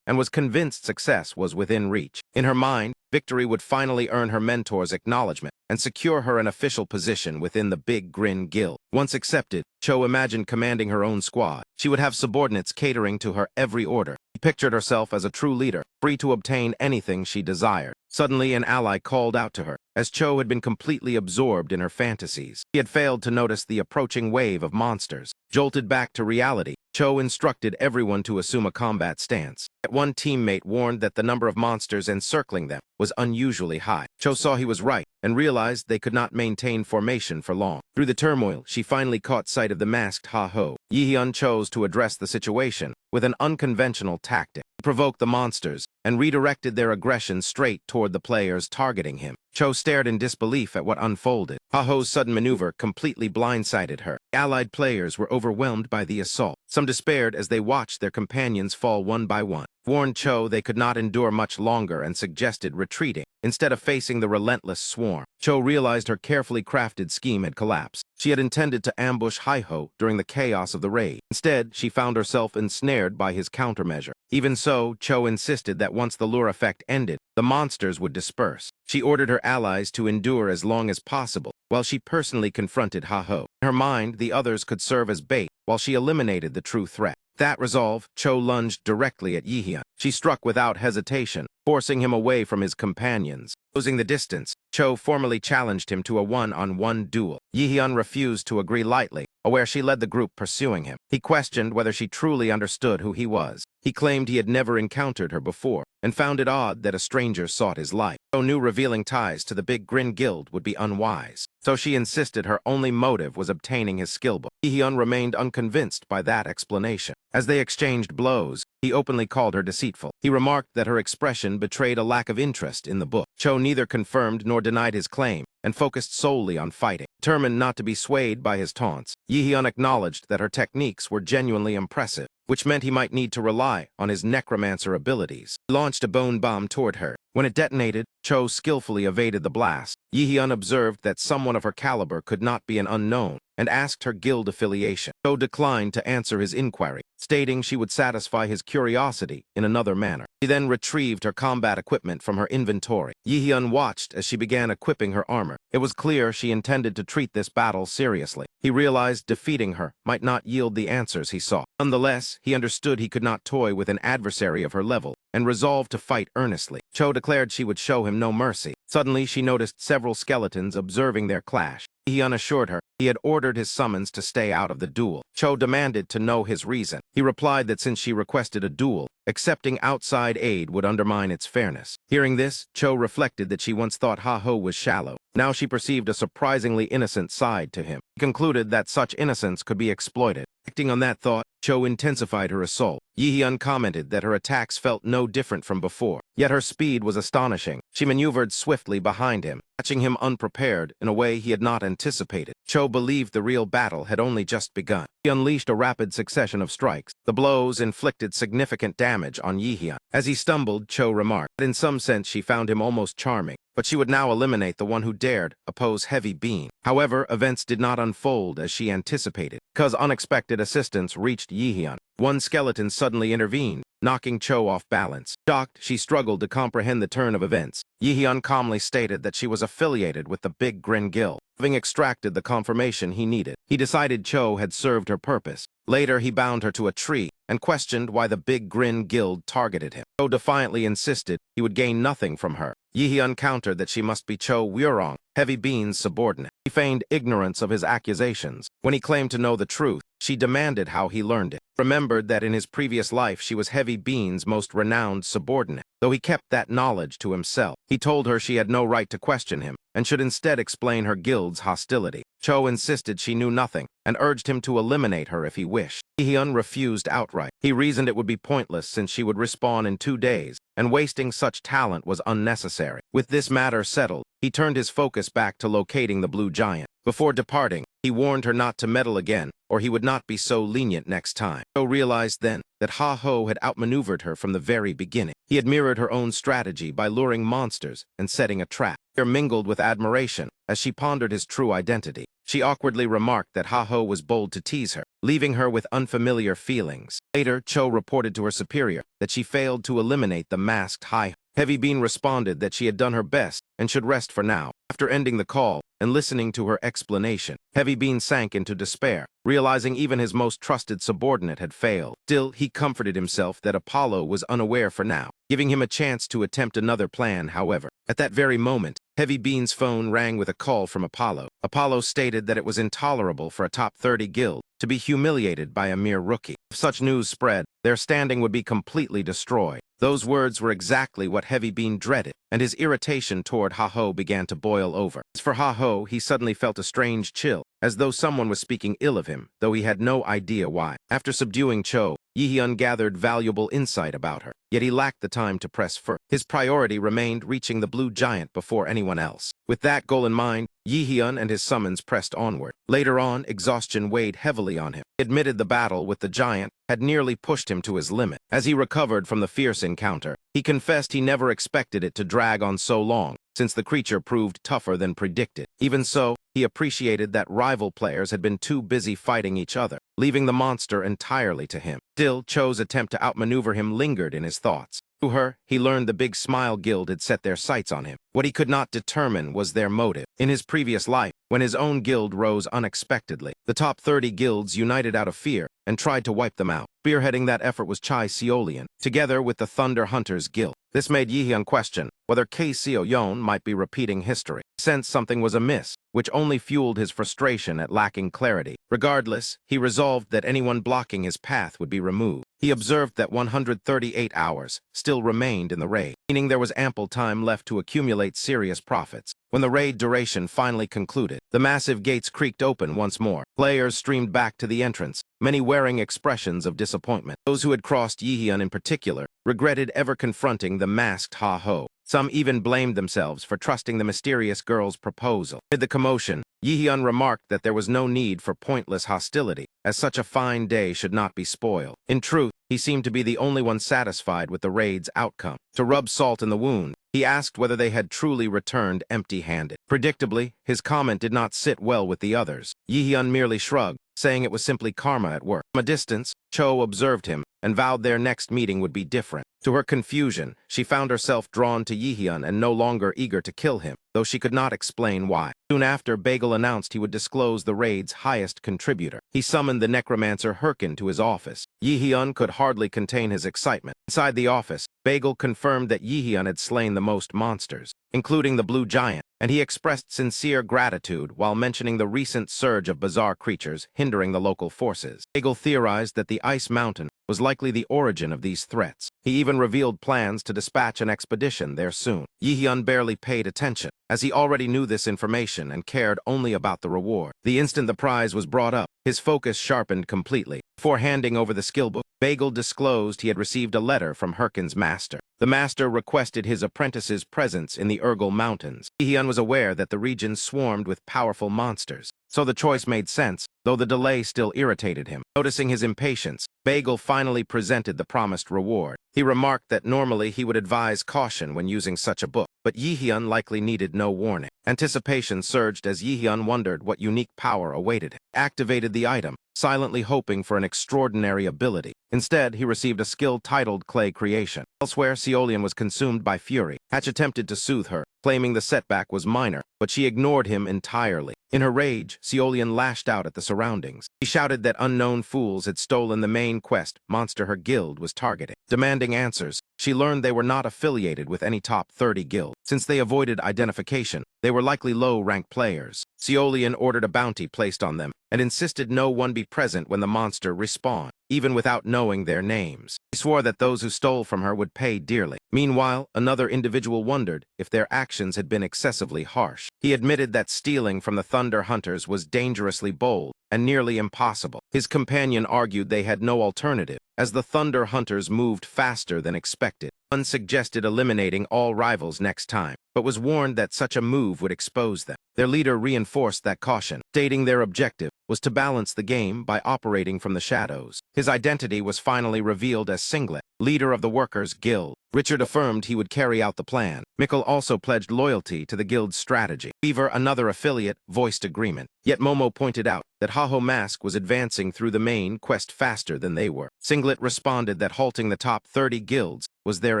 and was convinced success was within reach. In her mind, victory would finally earn her mentor's acknowledgement and secure her an official position within the Big Grin Guild. Once accepted, Cho imagined commanding her own squad. She would have subordinates catering to her every order. She pictured herself as a true leader, free to obtain anything she desired. Suddenly, an ally called out to her, as Cho had been completely absorbed in her fantasies. He had failed to notice the approaching wave of monsters. Jolted back to reality, Cho instructed everyone to assume a combat stance. Yet one teammate warned that the number of monsters encircling them was unusually high. Cho saw he was right and realized they could not maintain formation for long. Through the turmoil, she finally caught sight of the masked Ha-Ho. Yihyun chose to address the situation with an unconventional tactic. He provoked the monsters and redirected their aggression straight toward the players targeting him. Cho stared in disbelief at what unfolded. Ha-Ho's sudden maneuver completely blindsided her. The allied players were overwhelmed by the assault. Some despaired as they watched their companions fall one by one. Warned Cho they could not endure much longer and suggested retreating, instead of facing the relentless swarm. Cho realized her carefully crafted scheme had collapsed. She had intended to ambush Hi-Ho during the chaos of the raid. Instead, she found herself ensnared by his countermeasure. Even so, Cho insisted that once the lure effect ended, the monsters would disperse. She ordered her allies to endure as long as possible, while she personally confronted Ha-Ho. In her mind, the others could serve as bait, while she eliminated the true threat. With that resolve, Cho lunged directly at Yihyun. She struck without hesitation, forcing him away from his companions. Closing the distance, Cho formally challenged him to a one-on-one duel. Yihyun refused to agree lightly, where she led the group pursuing him. He questioned whether she truly understood who he was. He claimed he had never encountered her before, and found it odd that a stranger sought his life. Cho knew revealing ties to the Big Grin Guild would be unwise, so she insisted her only motive was obtaining his skill book. Lee-hyun remained unconvinced by that explanation. As they exchanged blows, he openly called her deceitful. He remarked that her expression betrayed a lack of interest in the book. Cho neither confirmed nor denied his claim, and focused solely on fighting. Determined not to be swayed by his taunts, Lee-hyun acknowledged that her techniques were genuinely impressive, which meant he might need to rely on his necromancer abilities. He launched a bone bomb toward her. When it detonated, Cho skillfully evaded the blast. Lee-hyun observed that someone of her caliber could not be an unknown, and asked her guild affiliation. Cho declined to answer his inquiry, stating she would satisfy his curiosity in another manner. She then retrieved her combat equipment from her inventory. Lee-hyun watched as she began equipping her armor. It was clear she intended to treat this battle seriously. He realized defeating her might not yield the answers he sought. Nonetheless, he understood he could not toy with an adversary of her level, and resolved to fight earnestly. Cho declared she would show him no mercy. Suddenly, she noticed several skeletons observing their clash. Lee-hyun assured her he had ordered his summons to stay out of the duel. Cho demanded to know his reason. He replied that since she requested a duel, accepting outside aid would undermine its fairness. Hearing this, Cho reflected that she once thought Ha-ho was shallow. Now she perceived a surprisingly innocent side to him. He concluded that such innocence could be exploited. Acting on that thought, Cho intensified her assault. Lee-hyun commented that her attacks felt no different from before, yet her speed was astonishing. She maneuvered swiftly behind him, catching him unprepared in a way he had not anticipated. Cho believed the real battle had only just begun. He unleashed a rapid succession of strikes. The blows inflicted significant damage on Lee-hyun. As he stumbled, Cho remarked that in some sense she found him almost charming, but she would now eliminate the one who dared oppose Heavy Bean. However, events did not unfold as she anticipated, because unexpected assistance reached Lee-hyun. One skeleton suddenly intervened, knocking Cho off balance. Shocked, she struggled to comprehend the turn of events. Lee-hyun calmly stated that she was affiliated with the Big Grin Guild. Having extracted the confirmation he needed, he decided Cho had served her purpose. Later, he bound her to a tree and questioned why the Big Grin Guild targeted him. Cho defiantly insisted he would gain nothing from her. Lee-hyun countered that she must be Cho Wurong, Heavy Bean's subordinate. He feigned ignorance of his accusations. When he claimed to know the truth, she demanded how he learned it. Remembered that in his previous life she was Heavy Bean's most renowned subordinate, though he kept that knowledge to himself. He told her she had no right to question him, and should instead explain her guild's hostility. Cho insisted she knew nothing, and urged him to eliminate her if he wished. Lee-hyun refused outright. He reasoned it would be pointless since she would respawn in 2 days, and wasting such talent was unnecessary. With this matter settled, he turned his focus back to locating the blue giant. Before departing, he warned her not to meddle again, or he would not be so lenient next time. Cho realized then that Ha-ho had outmaneuvered her from the very beginning. He had mirrored her own strategy by luring monsters and setting a trap. Fear mingled with admiration as she pondered his true identity. She awkwardly remarked that Ha-ho was bold to tease her, leaving her with unfamiliar feelings. Later, Cho reported to her superior that she failed to eliminate the masked Hai. Heavy Bean responded that she had done her best and should rest for now. After ending the call and listening to her explanation, Heavy Bean sank into despair, realizing even his most trusted subordinate had failed. Still, he comforted himself that Apollo was unaware for now, giving him a chance to attempt another plan, however. At that very moment, Heavy Bean's phone rang with a call from Apollo. Apollo stated that it was intolerable for a top 30 guild to be humiliated by a mere rookie. If such news spread, their standing would be completely destroyed. Those words were exactly what Heavy Bean dreaded, and his irritation toward Ha-ho began to boil over. As for Ha-ho, he suddenly felt a strange chill, as though someone was speaking ill of him, though he had no idea why. After subduing Cho, Lee-hyun gathered valuable insight about her, yet he lacked the time to press further. His priority remained reaching the blue giant before anyone else. With that goal in mind, Lee-hyun and his summons pressed onward. Later on, exhaustion weighed heavily on him. He admitted the battle with the giant had nearly pushed him to his limit. As he recovered from the fierce encounter, he confessed he never expected it to drag on so long, since the creature proved tougher than predicted. Even so, he appreciated that rival players had been too busy fighting each other, leaving the monster entirely to him. Still, Cho's attempt to outmaneuver him lingered in his thoughts. Through her, he learned the Big Smile Guild had set their sights on him. What he could not determine was their motive. In his previous life, when his own guild rose unexpectedly, the top 30 guilds united out of fear and tried to wipe them out. Spearheading that effort was Chai Seolian, together with the Thunder Hunters Guild. This made Yihyun question whether Kei Seo-yeon might be repeating history. He sensed something was amiss, which only fueled his frustration at lacking clarity. Regardless, he resolved that anyone blocking his path would be removed. He observed that 138 hours still remained in the raid, meaning there was ample time left to accumulate serious profits. When the raid duration finally concluded, the massive gates creaked open once more. Players streamed back to the entrance, many wearing expressions of disappointment. Those who had crossed Yihyun in particular regretted ever confronting the masked Ha-ho. Some even blamed themselves for trusting the mysterious girl's proposal. Amid the commotion, Yihyun remarked that there was no need for pointless hostility, as such a fine day should not be spoiled. In truth, he seemed to be the only one satisfied with the raid's outcome. To rub salt in the wound, he asked whether they had truly returned empty-handed. Predictably, his comment did not sit well with the others. Yihyun merely shrugged, saying it was simply karma at work. From a distance, Cho observed him and vowed their next meeting would be different. To her confusion, she found herself drawn to Yihyun and no longer eager to kill him, though she could not explain why. Soon after, Bagel announced he would disclose the raid's highest contributor. He summoned the necromancer Herkin to his office. Yihyun could hardly contain his excitement. Inside the office, Bagel confirmed that Yihyun had slain the most monsters, including the blue giant, and he expressed sincere gratitude while mentioning the recent surge of bizarre creatures hindering the local forces. Bagel theorized that the Ice Mountain was likely the origin of these threats. He even revealed plans to dispatch an expedition there soon. Yihyun barely paid attention, as he already knew this information and cared only about the reward. The instant the prize was brought up, his focus sharpened completely. Before handing over the skill book, Bagel disclosed he had received a letter from Herkin's master. The master requested his apprentice's presence in the Urgel Mountains. Yihyun was aware that the region swarmed with powerful monsters, so the choice made sense, though the delay still irritated him. Noticing his impatience, Bagel finally presented the promised reward. He remarked that normally he would advise caution when using such a book, but Yihyun likely needed no warning. Anticipation surged as Yihyun wondered what unique power awaited him. He activated the item, silently hoping for an extraordinary ability. Instead, he received a skill titled Clay Creation. Elsewhere, Seolian was consumed by fury. Hatch attempted to soothe her, claiming the setback was minor, but she ignored him entirely. In her rage, Seolian lashed out at the surroundings. He shouted that unknown fools had stolen the main quest monster her guild was targeting. Demanding answers, she learned they were not affiliated with any top 30 guild. Since they avoided identification, they were likely low-ranked players. Seolian ordered a bounty placed on them and insisted no one be present when the monster respawned, even without knowing their names. He swore that those who stole from her would pay dearly. Meanwhile, another individual wondered if their actions had been excessively harsh. He admitted that stealing from the Thunder Hunters was dangerously bold and nearly impossible. His companion argued they had no alternative, as the Thunder Hunters moved faster than expected. One suggested eliminating all rivals next time, but was warned that such a move would expose them. Their leader reinforced that caution, stating their objective was to balance the game by operating from the shadows. His identity was finally revealed as Singlet, leader of the Workers' Guild. Richard affirmed he would carry out the plan. Mikkel also pledged loyalty to the guild's strategy. Beaver, another affiliate, voiced agreement. Yet Momo pointed out that Ha-ho Mask was advancing through the main quest faster than they were. Singlet responded that halting the top 30 guilds was their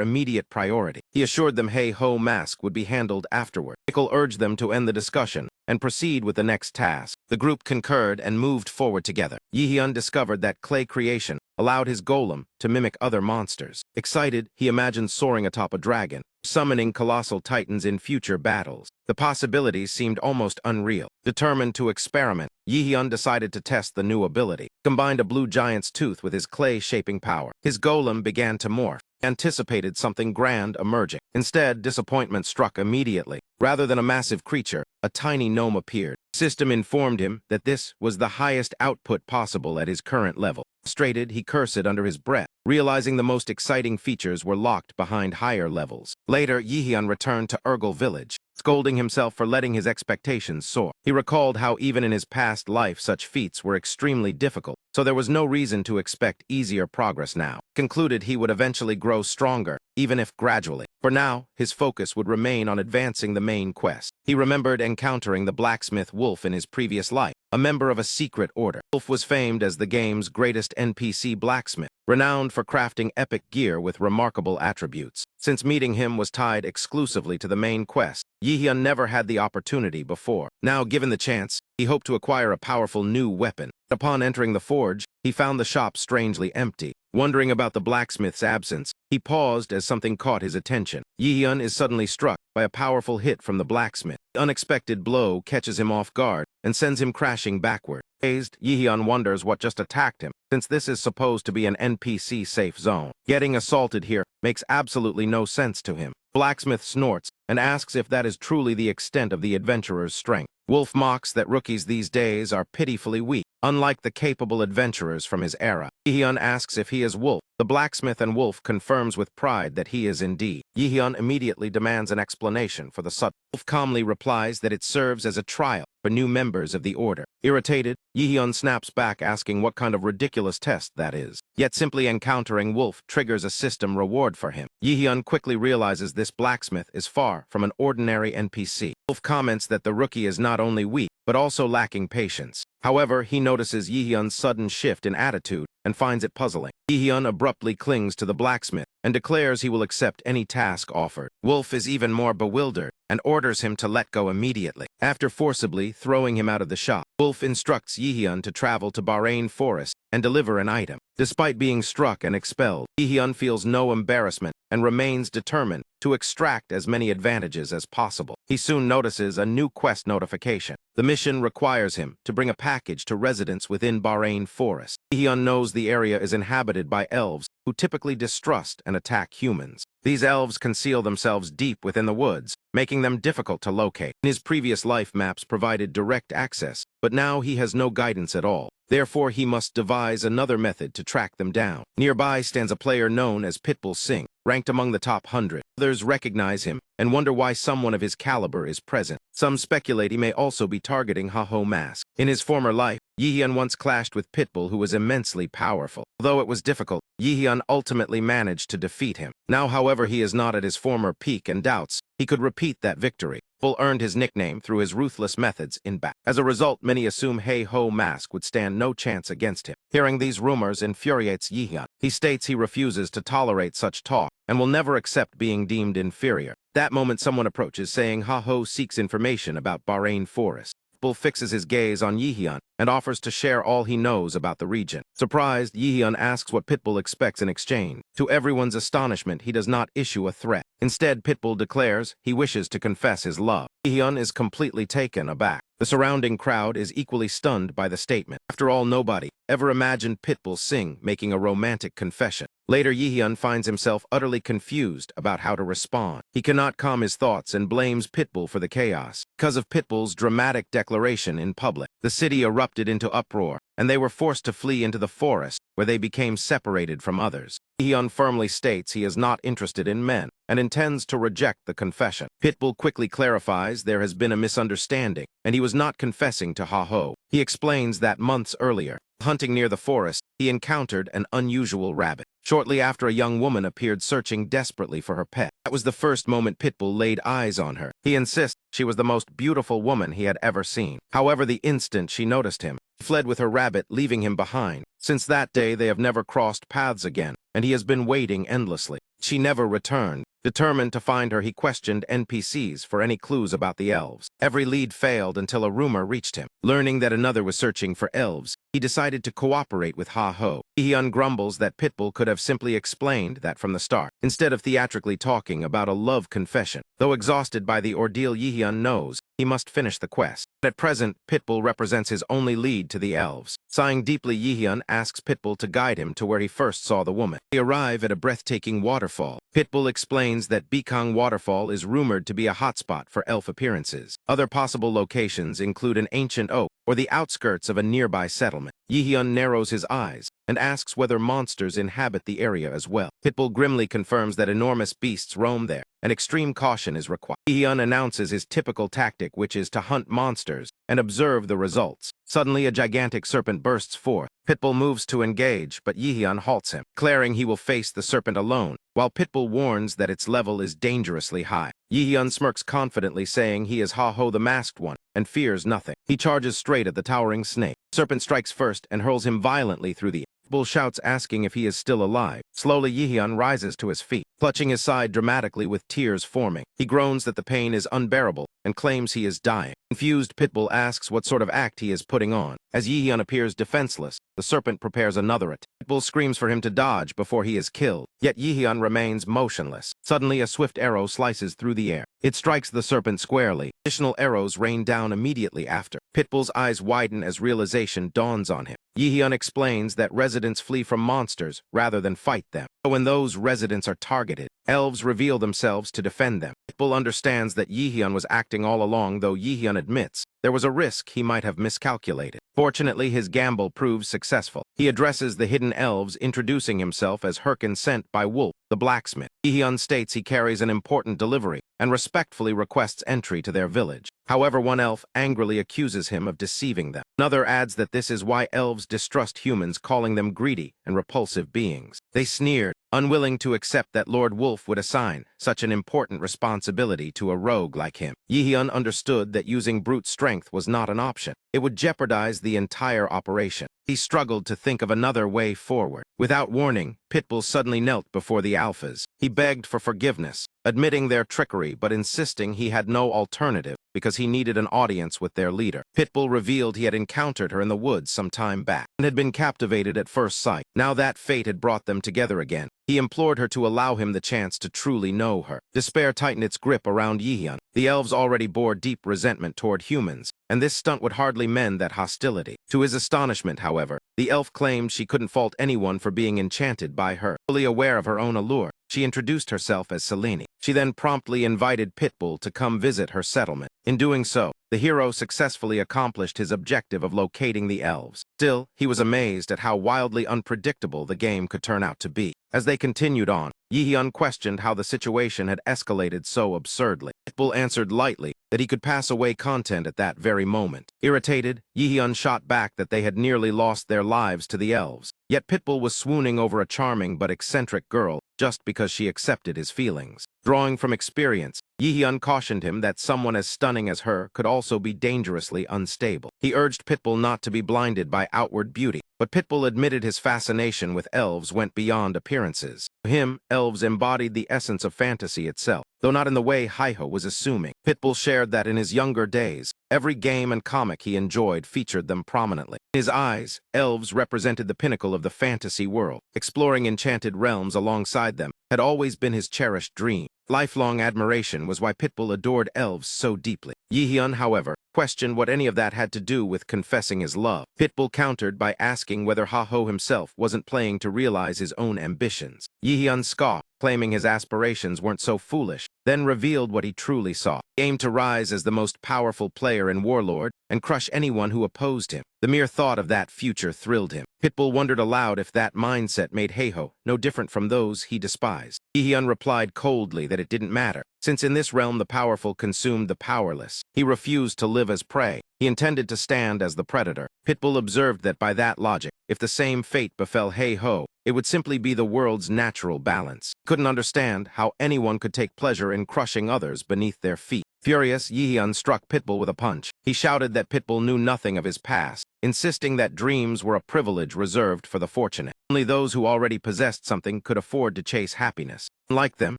immediate priority. He assured them Ha-ho Mask would be handled afterward. Mikkel urged them to end the discussion and proceed with the next task. The group concurred and moved forward together. Yihyun discovered that Clay Creation allowed his golem to mimic other monsters. Excited, he imagined soaring atop a dragon, summoning colossal titans in future battles. The possibilities seemed almost unreal. Determined to experiment, Yihyun decided to test the new ability. He combined a blue giant's tooth with his clay-shaping power. His golem began to morph. He anticipated something grand emerging. Instead, disappointment struck immediately. Rather than a massive creature, a tiny gnome appeared. The system informed him that this was the highest output possible at his current level. Frustrated, he cursed under his breath, realizing the most exciting features were locked behind higher levels. Later, Yihyun returned to Urgel village, scolding himself for letting his expectations soar. He recalled how even in his past life such feats were extremely difficult, so there was no reason to expect easier progress now. Concluded he would eventually grow stronger, even if gradually. For now, his focus would remain on advancing the main quest. He remembered encountering the blacksmith wolf in his previous life, a member of a secret order. Wolf was famed as the game's greatest NPC blacksmith, renowned for crafting epic gear with remarkable attributes. Since meeting him was tied exclusively to the main quest, Yi-hyun never had the opportunity before. Now, given the chance, he hoped to acquire a powerful new weapon. Upon entering the forge, he found the shop strangely empty. Wondering about the blacksmith's absence, he paused as something caught his attention. Yi-hyun is suddenly struck by a powerful hit from the blacksmith. The unexpected blow catches him off guard and sends him crashing backward. Dazed, Yi-hyun wonders what just attacked him, since this is supposed to be an NPC safe zone. Getting assaulted here makes absolutely no sense to him. Blacksmith snorts and asks if that is truly the extent of the adventurer's strength. Wolf mocks that rookies these days are pitifully weak, unlike the capable adventurers from his era. Yi-hyun asks if he is Wolf. The blacksmith and Wolf confirms with pride that he is indeed. Yi-hyun immediately demands an explanation for the sudden. Wolf calmly replies that it serves as a trial for new members of the order. Irritated, Yi-hyun snaps back asking what kind of ridiculous test that is. Yet simply encountering Wolf triggers a system reward for him. Yi-hyun quickly realizes this blacksmith is far from an ordinary NPC. Wolf comments that the rookie is not only weak, but also lacking patience. However, he notices Yi-hyun's sudden shift in attitude and finds it puzzling. Yi-hyun abruptly clings to the blacksmith and declares he will accept any task offered. Wolf is even more bewildered and orders him to let go immediately. After forcibly throwing him out of the shop, Wolf instructs Yi-hyun to travel to Bahrain Forest and deliver an item. Despite being struck and expelled, Yi-hyun feels no embarrassment and remains determined to extract as many advantages as possible. He soon notices a new quest notification. The mission requires him to bring a package to residents within Bahrain Forest. Yi-hyun knows the area is inhabited by elves who typically distrust and attack humans. These elves conceal themselves deep within the woods, making them difficult to locate. His previous life maps provided direct access, but now he has no guidance at all. Therefore, he must devise another method to track them down. Nearby stands a player known as Pitbull Singh, ranked among the top 100. Others recognize him and wonder why someone of his caliber is present. Some speculate he may also be targeting Ha-Ho Mask. In his former life, Yi-hyun once clashed with Pitbull, who was immensely powerful. Although it was difficult, Yi-hyun ultimately managed to defeat him. Now, however, he is not at his former peak and doubts he could repeat that victory. Pitbull earned his nickname through his ruthless methods in battle. As a result, many assume Ha-Ho Mask would stand no chance against him. Hearing these rumors infuriates Yi-hyun. He states he refuses to tolerate such talk and will never accept being deemed inferior. That moment, someone approaches saying Ha-Ho seeks information about Bahrain Forest. Pitbull fixes his gaze on Yi-hyun and offers to share all he knows about the region. Surprised, Yi-hyun asks what Pitbull expects in exchange. To everyone's astonishment, he does not issue a threat. Instead, Pitbull declares he wishes to confess his love. Yi-hyun is completely taken aback. The surrounding crowd is equally stunned by the statement. After all, nobody ever imagined Pitbull Singh making a romantic confession. Later, Yi-hyun finds himself utterly confused about how to respond. He cannot calm his thoughts and blames Pitbull for the chaos. Because of Pitbull's dramatic declaration in public, the city erupted into uproar, and they were forced to flee into the forest, where they became separated from others. Yi-hyun firmly states he is not interested in men and intends to reject the confession. Pitbull quickly clarifies there has been a misunderstanding, and he was not confessing to Ha-Ho. He explains that months earlier, hunting near the forest, he encountered an unusual rabbit. Shortly after, a young woman appeared searching desperately for her pet. That was the first moment Pitbull laid eyes on her. He insists she was the most beautiful woman he had ever seen. However, the instant she noticed him, she fled with her rabbit, leaving him behind. Since that day, they have never crossed paths again, and he has been waiting endlessly. She never returned. Determined to find her, he questioned NPCs for any clues about the elves. Every lead failed until a rumor reached him. Learning that another was searching for elves, he decided to cooperate with Ha-Ho. Yi-hyun grumbles that Pitbull could have simply explained that from the start, instead of theatrically talking about a love confession. Though exhausted by the ordeal, Yi-hyun knows he must finish the quest. At present, Pitbull represents his only lead to the elves. Sighing deeply, Yi-hyun asks Pitbull to guide him to where he first saw the woman. They arrive at a breathtaking waterfall. Pitbull explains that Bikang Waterfall is rumored to be a hotspot for elf appearances. Other possible locations include an ancient oak or the outskirts of a nearby settlement. Yi-hyun narrows his eyes and asks whether monsters inhabit the area as well. Pitbull grimly confirms that enormous beasts roam there, and extreme caution is required. Yi-hyun announces his typical tactic, which is to hunt monsters and observe the results. Suddenly, a gigantic serpent bursts forth. Pitbull moves to engage, but Yi-hyun halts him, declaring he will face the serpent alone, while Pitbull warns that its level is dangerously high. Yi-hyun smirks confidently, saying he is Ha-Ho the Masked One and fears nothing. He charges straight at the towering snake. Serpent strikes first and hurls him violently through the air. Pitbull shouts, asking if he is still alive. Slowly, Yi-hyun rises to his feet, clutching his side dramatically with tears forming. He groans that the pain is unbearable and claims he is dying. Confused, Pitbull asks what sort of act he is putting on. As Yi-hyun appears defenseless, the serpent prepares another attack. Pitbull screams for him to dodge before he is killed, yet Yi-hyun remains motionless. Suddenly, a swift arrow slices through the air. It strikes the serpent squarely. Additional arrows rain down immediately after. Pitbull's eyes widen as realization dawns on him. Yi-hyun explains that residents flee from monsters rather than fight them. So when those residents are targeted, elves reveal themselves to defend them. Pitbull understands that Yi-hyun was acting all along, though Yi-hyun admits there was a risk he might have miscalculated. Fortunately, his gamble proves successful. He addresses the hidden elves, introducing himself as Herkin sent by Wolf, the blacksmith. Yi-hyun states he carries an important delivery and respectfully requests entry to their village. However, one elf angrily accuses him of deceiving them. Another adds that this is why elves distrust humans, calling them greedy and repulsive beings. They sneered, unwilling to accept that Lord Wolf would assign such an important responsibility to a rogue like him. Yi-hyun understood that using brute strength was not an option. It would jeopardize the entire operation. He struggled to think of another way forward. Without warning, Pitbull suddenly knelt before the alphas. He begged for forgiveness, admitting their trickery but insisting he had no alternative because he needed an audience with their leader. Pitbull revealed he had encountered her in the woods some time back and had been captivated at first sight. Now that fate had brought them together again, he implored her to allow him the chance to truly know her. Despair tightened its grip around Yi-hyun. The elves already bore deep resentment toward humans, and this stunt would hardly mend that hostility. To his astonishment, however, the elf claimed she couldn't fault anyone for being enchanted by her. Fully aware of her own allure, she introduced herself as Selene. She then promptly invited Pitbull to come visit her settlement. In doing so, the hero successfully accomplished his objective of locating the elves. Still, he was amazed at how wildly unpredictable the game could turn out to be. As they continued on, Yi-hyun questioned how the situation had escalated so absurdly. Pitbull answered lightly that he could pass away content at that very moment. Irritated, Yi-hyun shot back that they had nearly lost their lives to the elves. Yet Pitbull was swooning over a charming but eccentric girl just because she accepted his feelings. Drawing from experience, Yi-hyun cautioned him that someone as stunning as her could also be dangerously unstable. He urged Pitbull not to be blinded by outward beauty, but Pitbull admitted his fascination with elves went beyond appearances. To him, elves embodied the essence of fantasy itself, though not in the way Hi-ho was assuming. Pitbull shared that in his younger days, every game and comic he enjoyed featured them prominently. In his eyes, elves represented the pinnacle of the fantasy world. Exploring enchanted realms alongside them had always been his cherished dream. Lifelong admiration was why Pitbull adored elves so deeply. Yi-hyun, however, questioned what any of that had to do with confessing his love. Pitbull countered by asking whether Ha-ho himself wasn't playing to realize his own ambitions. Yi-hyun scoffed, claiming his aspirations weren't so foolish, then revealed what he truly saw. He aimed to rise as the most powerful player in Warlord and crush anyone who opposed him. The mere thought of that future thrilled him. Pitbull wondered aloud if that mindset made Heiho no different from those he despised. Yi-hyun replied coldly that it didn't matter, since in this realm the powerful consumed the powerless. He refused to live as prey. He intended to stand as the predator. Pitbull observed that by that logic, if the same fate befell Heiho, it would simply be the world's natural balance. He couldn't understand how anyone could take pleasure in crushing others beneath their feet. Furious, Yi-hyun struck Pitbull with a punch. He shouted that Pitbull knew nothing of his past, insisting that dreams were a privilege reserved for the fortunate. Only those who already possessed something could afford to chase happiness. Unlike them,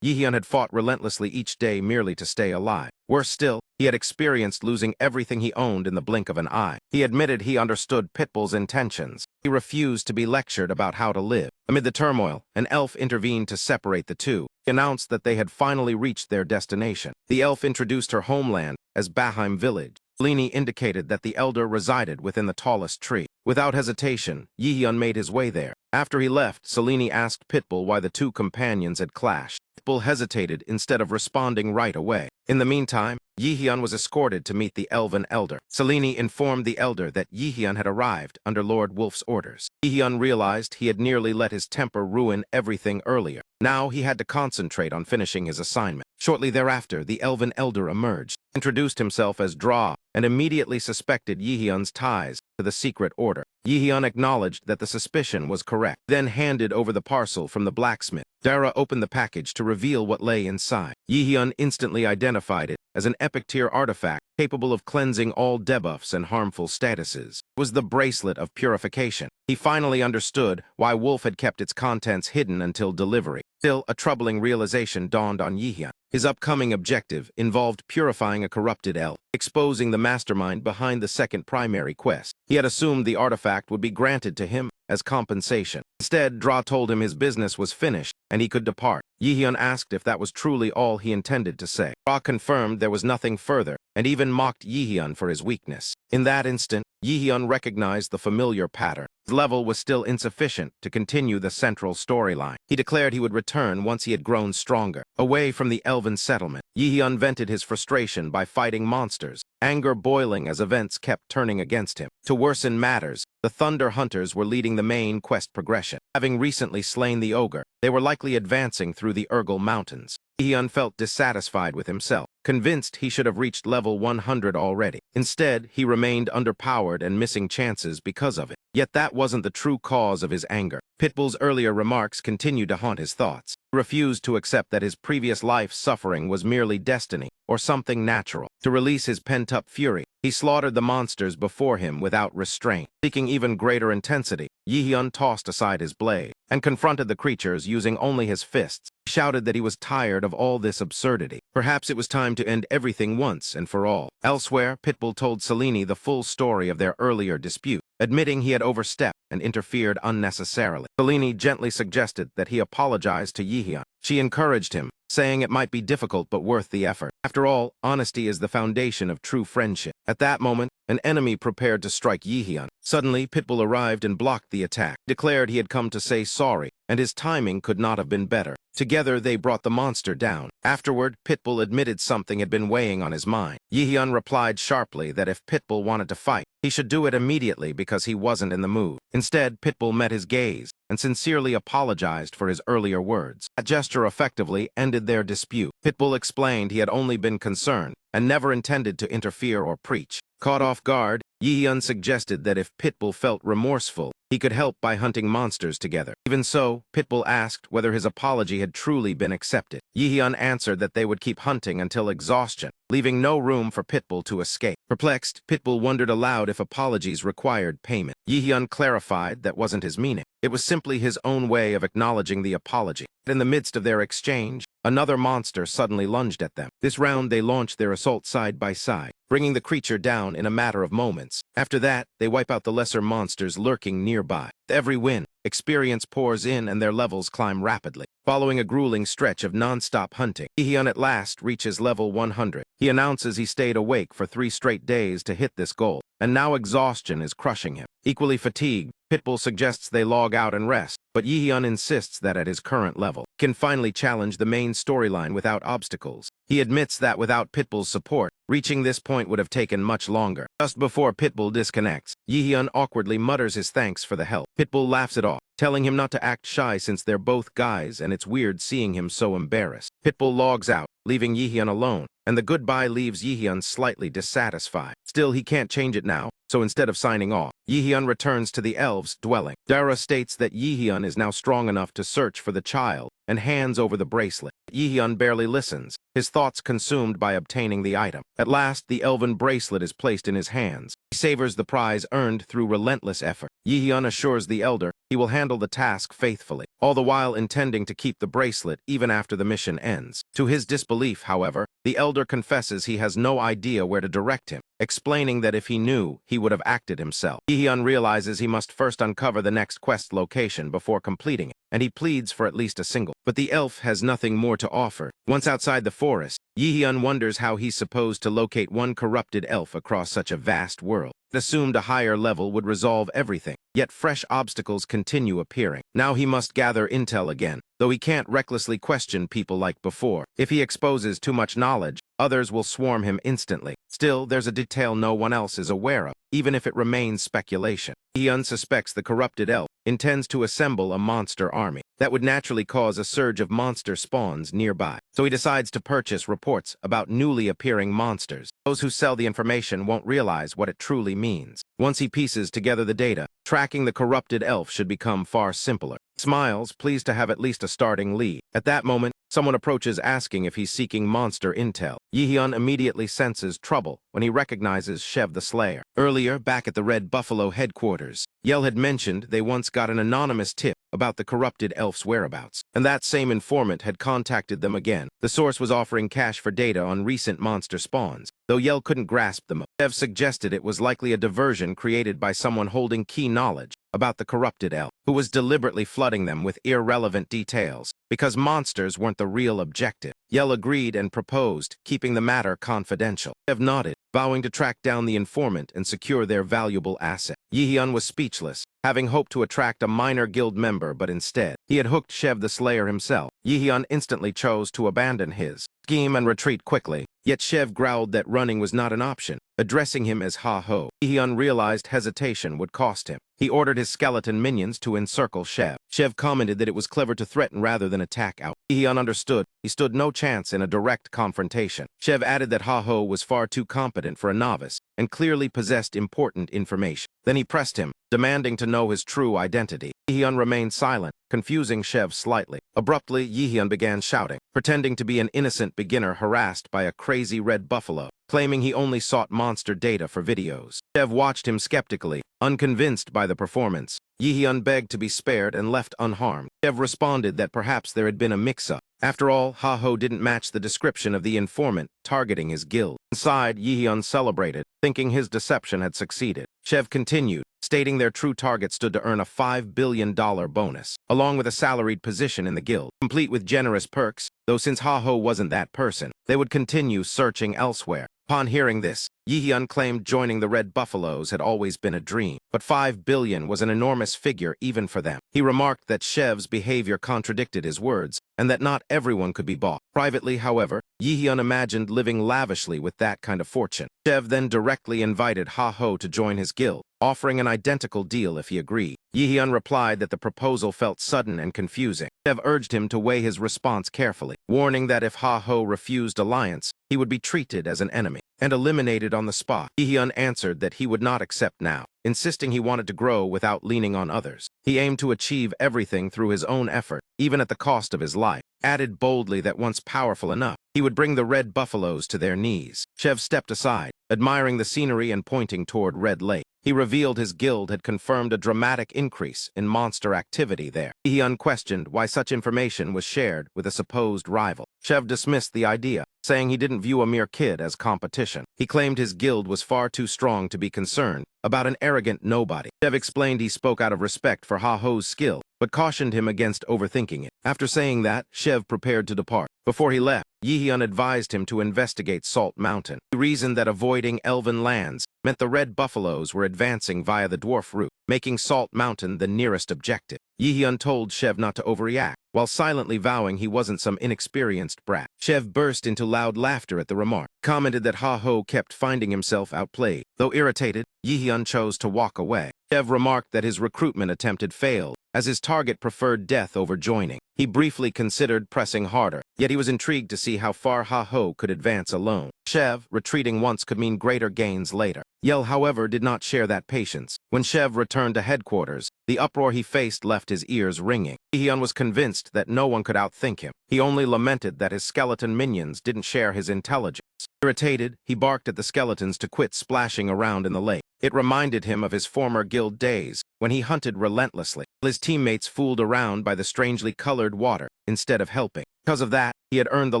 Yi-hyun had fought relentlessly each day merely to stay alive. Worse still, he had experienced losing everything he owned in the blink of an eye. He admitted he understood Pitbull's intentions. He refused to be lectured about how to live. Amid the turmoil, an elf intervened to separate the two. He announced that they had finally reached their destination. The elf introduced her homeland as Baheim Village. Selene indicated that the elder resided within the tallest tree. Without hesitation, Yi-hyun made his way there. After he left, Selene asked Pitbull why the two companions had clashed. Pitbull hesitated instead of responding right away. In the meantime, Yi-hyun was escorted to meet the elven elder. Selene informed the elder that Yi-hyun had arrived under Lord Wolf's orders. Yi-hyun realized he had nearly let his temper ruin everything earlier. Now he had to concentrate on finishing his assignment. Shortly thereafter, the elven elder emerged, introduced himself as Dra, and immediately suspected Yi-hyun's ties to the secret order. Yi-hyun acknowledged that the suspicion was correct, then handed over the parcel from the blacksmith. Dara opened the package to reveal what lay inside. Yi-hyun instantly identified it as an epic-tier artifact capable of cleansing all debuffs and harmful statuses. It was the Bracelet of Purification. He finally understood why Wolf had kept its contents hidden until delivery. Still, a troubling realization dawned on Yihyun. His upcoming objective involved purifying a corrupted elf, exposing the mastermind behind the second primary quest. He had assumed the artifact would be granted to him as compensation. Instead, Dra told him his business was finished and he could depart. Yihyun asked if that was truly all he intended to say. Dra confirmed there was nothing further and even mocked Yihyun for his weakness. In that instant, Yihyun recognized the familiar pattern. His level was still insufficient to continue the central storyline. He declared he would return once he had grown stronger. Away from the elven settlement, Yihyun vented his frustration by fighting monsters, anger boiling as events kept turning against him. To worsen matters, the Thunder Hunters were leading the main quest progression. Having recently slain the ogre, they were likely advancing through the Urgel Mountains. Yihyun felt dissatisfied with himself, convinced he should have reached level 100 already. Instead, he remained underpowered and missing chances because of it. Yet that wasn't the true cause of his anger. Pitbull's earlier remarks continued to haunt his thoughts. He refused to accept that his previous life's suffering was merely destiny or something natural. To release his pent-up fury, he slaughtered the monsters before him without restraint. Seeking even greater intensity, Yihyun tossed aside his blade and confronted the creatures using only his fists. He shouted that he was tired of all this absurdity. Perhaps it was time to end everything once and for all. Elsewhere, Pitbull told Selene the full story of their earlier dispute, admitting he had overstepped and interfered unnecessarily. Selene gently suggested that he apologize to Yihyun. She encouraged him, saying it might be difficult but worth the effort. After all, honesty is the foundation of true friendship. At that moment, an enemy prepared to strike Yihyun. Suddenly, Pitbull arrived and blocked the attack, declared he had come to say sorry, and his timing could not have been better. Together, they brought the monster down. Afterward, Pitbull admitted something had been weighing on his mind. Yihyun replied sharply that if Pitbull wanted to fight, he should do it immediately because he wasn't in the mood. Instead, Pitbull met his gaze and sincerely apologized for his earlier words. That gesture effectively ended their dispute. Pitbull explained he had only been concerned and never intended to interfere or preach. Caught off guard, Yihyun suggested that if Pitbull felt remorseful, he could help by hunting monsters together. Even so, Pitbull asked whether his apology had truly been accepted. Yihyun answered that they would keep hunting until exhaustion, leaving no room for Pitbull to escape. Perplexed, Pitbull wondered aloud if apologies required payment. Yihyun clarified that wasn't his meaning. It was simply his own way of acknowledging the apology. In the midst of their exchange, another monster suddenly lunged at them. This round, they launched their assault side by side, bringing the creature down in a matter of moments. After that, they wipe out the lesser monsters lurking nearby. With every win, experience pours in and their levels climb rapidly. Following a grueling stretch of non-stop hunting, Yihyun at last reaches level 100. He announces he stayed awake for 3 straight days to hit this goal, and now exhaustion is crushing him. Equally fatigued, Pitbull suggests they log out and rest, but Yihyun insists that at his current level, he can finally challenge the main storyline without obstacles. He admits that without Pitbull's support, reaching this point would have taken much longer. Just before Pitbull disconnects, Yihyun awkwardly mutters his thanks for the help. Pitbull laughs it off, telling him not to act shy since they're both guys and it's weird seeing him so embarrassed. Pitbull logs out, leaving Yihyun alone, and the goodbye leaves Yihyun slightly dissatisfied. Still, he can't change it now, so instead of signing off, Yihyun returns to the elves' dwelling. Dara states that Yihyun is now strong enough to search for the child and hands over the bracelet. Yihyun barely listens, his thoughts consumed by obtaining the item. At last, the elven bracelet is placed in his hands. He savors the prize earned through relentless effort. Yihyun assures the elder he will handle the task faithfully, all the while intending to keep the bracelet even after the mission ends. To his disbelief, however, the elder confesses he has no idea where to direct him, explaining that if he knew, he would have acted himself. Yihyun realizes he must first uncover the next quest location before completing it, and he pleads for at least a single. But the elf has nothing more to offer. Once outside the forest, Yihyun wonders how he's supposed to locate one corrupted elf across such a vast world. It assumed a higher level would resolve everything, yet fresh obstacles continue appearing. Now he must gather intel again, though he can't recklessly question people like before. If he exposes too much knowledge, others will swarm him instantly. Still, there's a detail no one else is aware of, even if it remains speculation. He unsuspects the corrupted elf intends to assemble a monster army. That would naturally cause a surge of monster spawns nearby. So he decides to purchase reports about newly appearing monsters. Those who sell the information won't realize what it truly means. Once he pieces together the data, tracking the corrupted elf should become far simpler. Smiles, pleased to have at least a starting lead. At that moment, someone approaches asking if he's seeking monster intel. Yi-hyun immediately senses trouble when he recognizes Shev the Slayer. Earlier, back at the Red Buffalo headquarters, Yell had mentioned they once got an anonymous tip about the corrupted elf's whereabouts, and that same informant had contacted them again. The source was offering cash for data on recent monster spawns, though Yell couldn't grasp them. Shev suggested it was likely a diversion created by someone holding key knowledge about the corrupted elf, who was deliberately flooding them with irrelevant details, because monsters weren't the real objective. Yell agreed and proposed keeping the matter confidential. Shev nodded, vowing to track down the informant and secure their valuable asset. Yi-hyun was speechless, having hoped to attract a minor guild member, but instead, he had hooked Shev the Slayer himself. Yi-hyun instantly chose to abandon his scheme and retreat quickly, yet Shev growled that running was not an option, addressing him as Ha-Ho. Yi-hyun realized hesitation would cost him. He ordered his skeleton minions to encircle Shev. Shev commented that it was clever to threaten rather than attack out. Yi-hyun understood he stood no chance in a direct confrontation. Shev added that Ha-Ho was far too competent for a novice and clearly possessed important information. Then he pressed him, demanding to know his true identity. Yi-hyun remained silent, confusing Shev slightly. Abruptly, Yi-hyun began shouting, pretending to be an innocent beginner harassed by a crazy red buffalo, claiming he only sought monster data for videos. Shev watched him skeptically, unconvinced by the performance. Yi-hyun begged to be spared and left unharmed. Shev responded that perhaps there had been a mix-up. After all, Ha-Ho didn't match the description of the informant targeting his guild. Inside, Yi-hyun celebrated, thinking his deception had succeeded. Shev continued, stating their true target stood to earn a $5 billion bonus, along with a salaried position in the guild, complete with generous perks, though since Ha-Ho wasn't that person, they would continue searching elsewhere. Upon hearing this, Yi-hyun claimed joining the Red Buffaloes had always been a dream, but $5 billion was an enormous figure even for them. He remarked that Shev's behavior contradicted his words, and that not everyone could be bought. Privately, however, Yi-hyun imagined living lavishly with that kind of fortune. Shev then directly invited Ha-Ho to join his guild, offering an identical deal if he agreed. Yi-hyun replied that the proposal felt sudden and confusing. Shev urged him to weigh his response carefully, warning that if Ha-Ho refused alliance, he would be treated as an enemy and eliminated on the spot. Yi-hyun answered that he would not accept now, insisting he wanted to grow without leaning on others. He aimed to achieve everything through his own effort, even at the cost of his life. Added boldly that once powerful enough, he would bring the Red Buffaloes to their knees. Shev stepped aside, admiring the scenery and pointing toward Red Lake. He revealed his guild had confirmed a dramatic increase in monster activity there. He unquestioned why such information was shared with a supposed rival. Shev dismissed the idea, saying he didn't view a mere kid as competition. He claimed his guild was far too strong to be concerned about an arrogant nobody. Shev explained he spoke out of respect for Ha-Ho's skill, but cautioned him against overthinking it. After saying that, Shev prepared to depart. Before he left, Yi-hyun advised him to investigate Salt Mountain. He reasoned that avoiding elven lands meant the Red Buffaloes were advancing via the dwarf route, making Salt Mountain the nearest objective. Yi-hyun told Shev not to overreact, while silently vowing he wasn't some inexperienced brat. Shev burst into loud laughter at the remark, commented that Ha-Ho kept finding himself outplayed. Though irritated, Yi-hyun chose to walk away. Shev remarked that his recruitment attempt had failed, as his target preferred death over joining. He briefly considered pressing harder, yet he was intrigued to see how far Ha-Ho could advance alone. Shev, retreating once could mean greater gains later. Yell, however, did not share that patience. When Shev returned to headquarters, the uproar he faced left his ears ringing. Yi-hyun was convinced that no one could outthink him. He only lamented that his skeleton minions didn't share his intelligence. Irritated, he barked at the skeletons to quit splashing around in the lake. It reminded him of his former guild days, when he hunted relentlessly. His teammates fooled around by the strangely colored water instead of helping. Because of that, he had earned the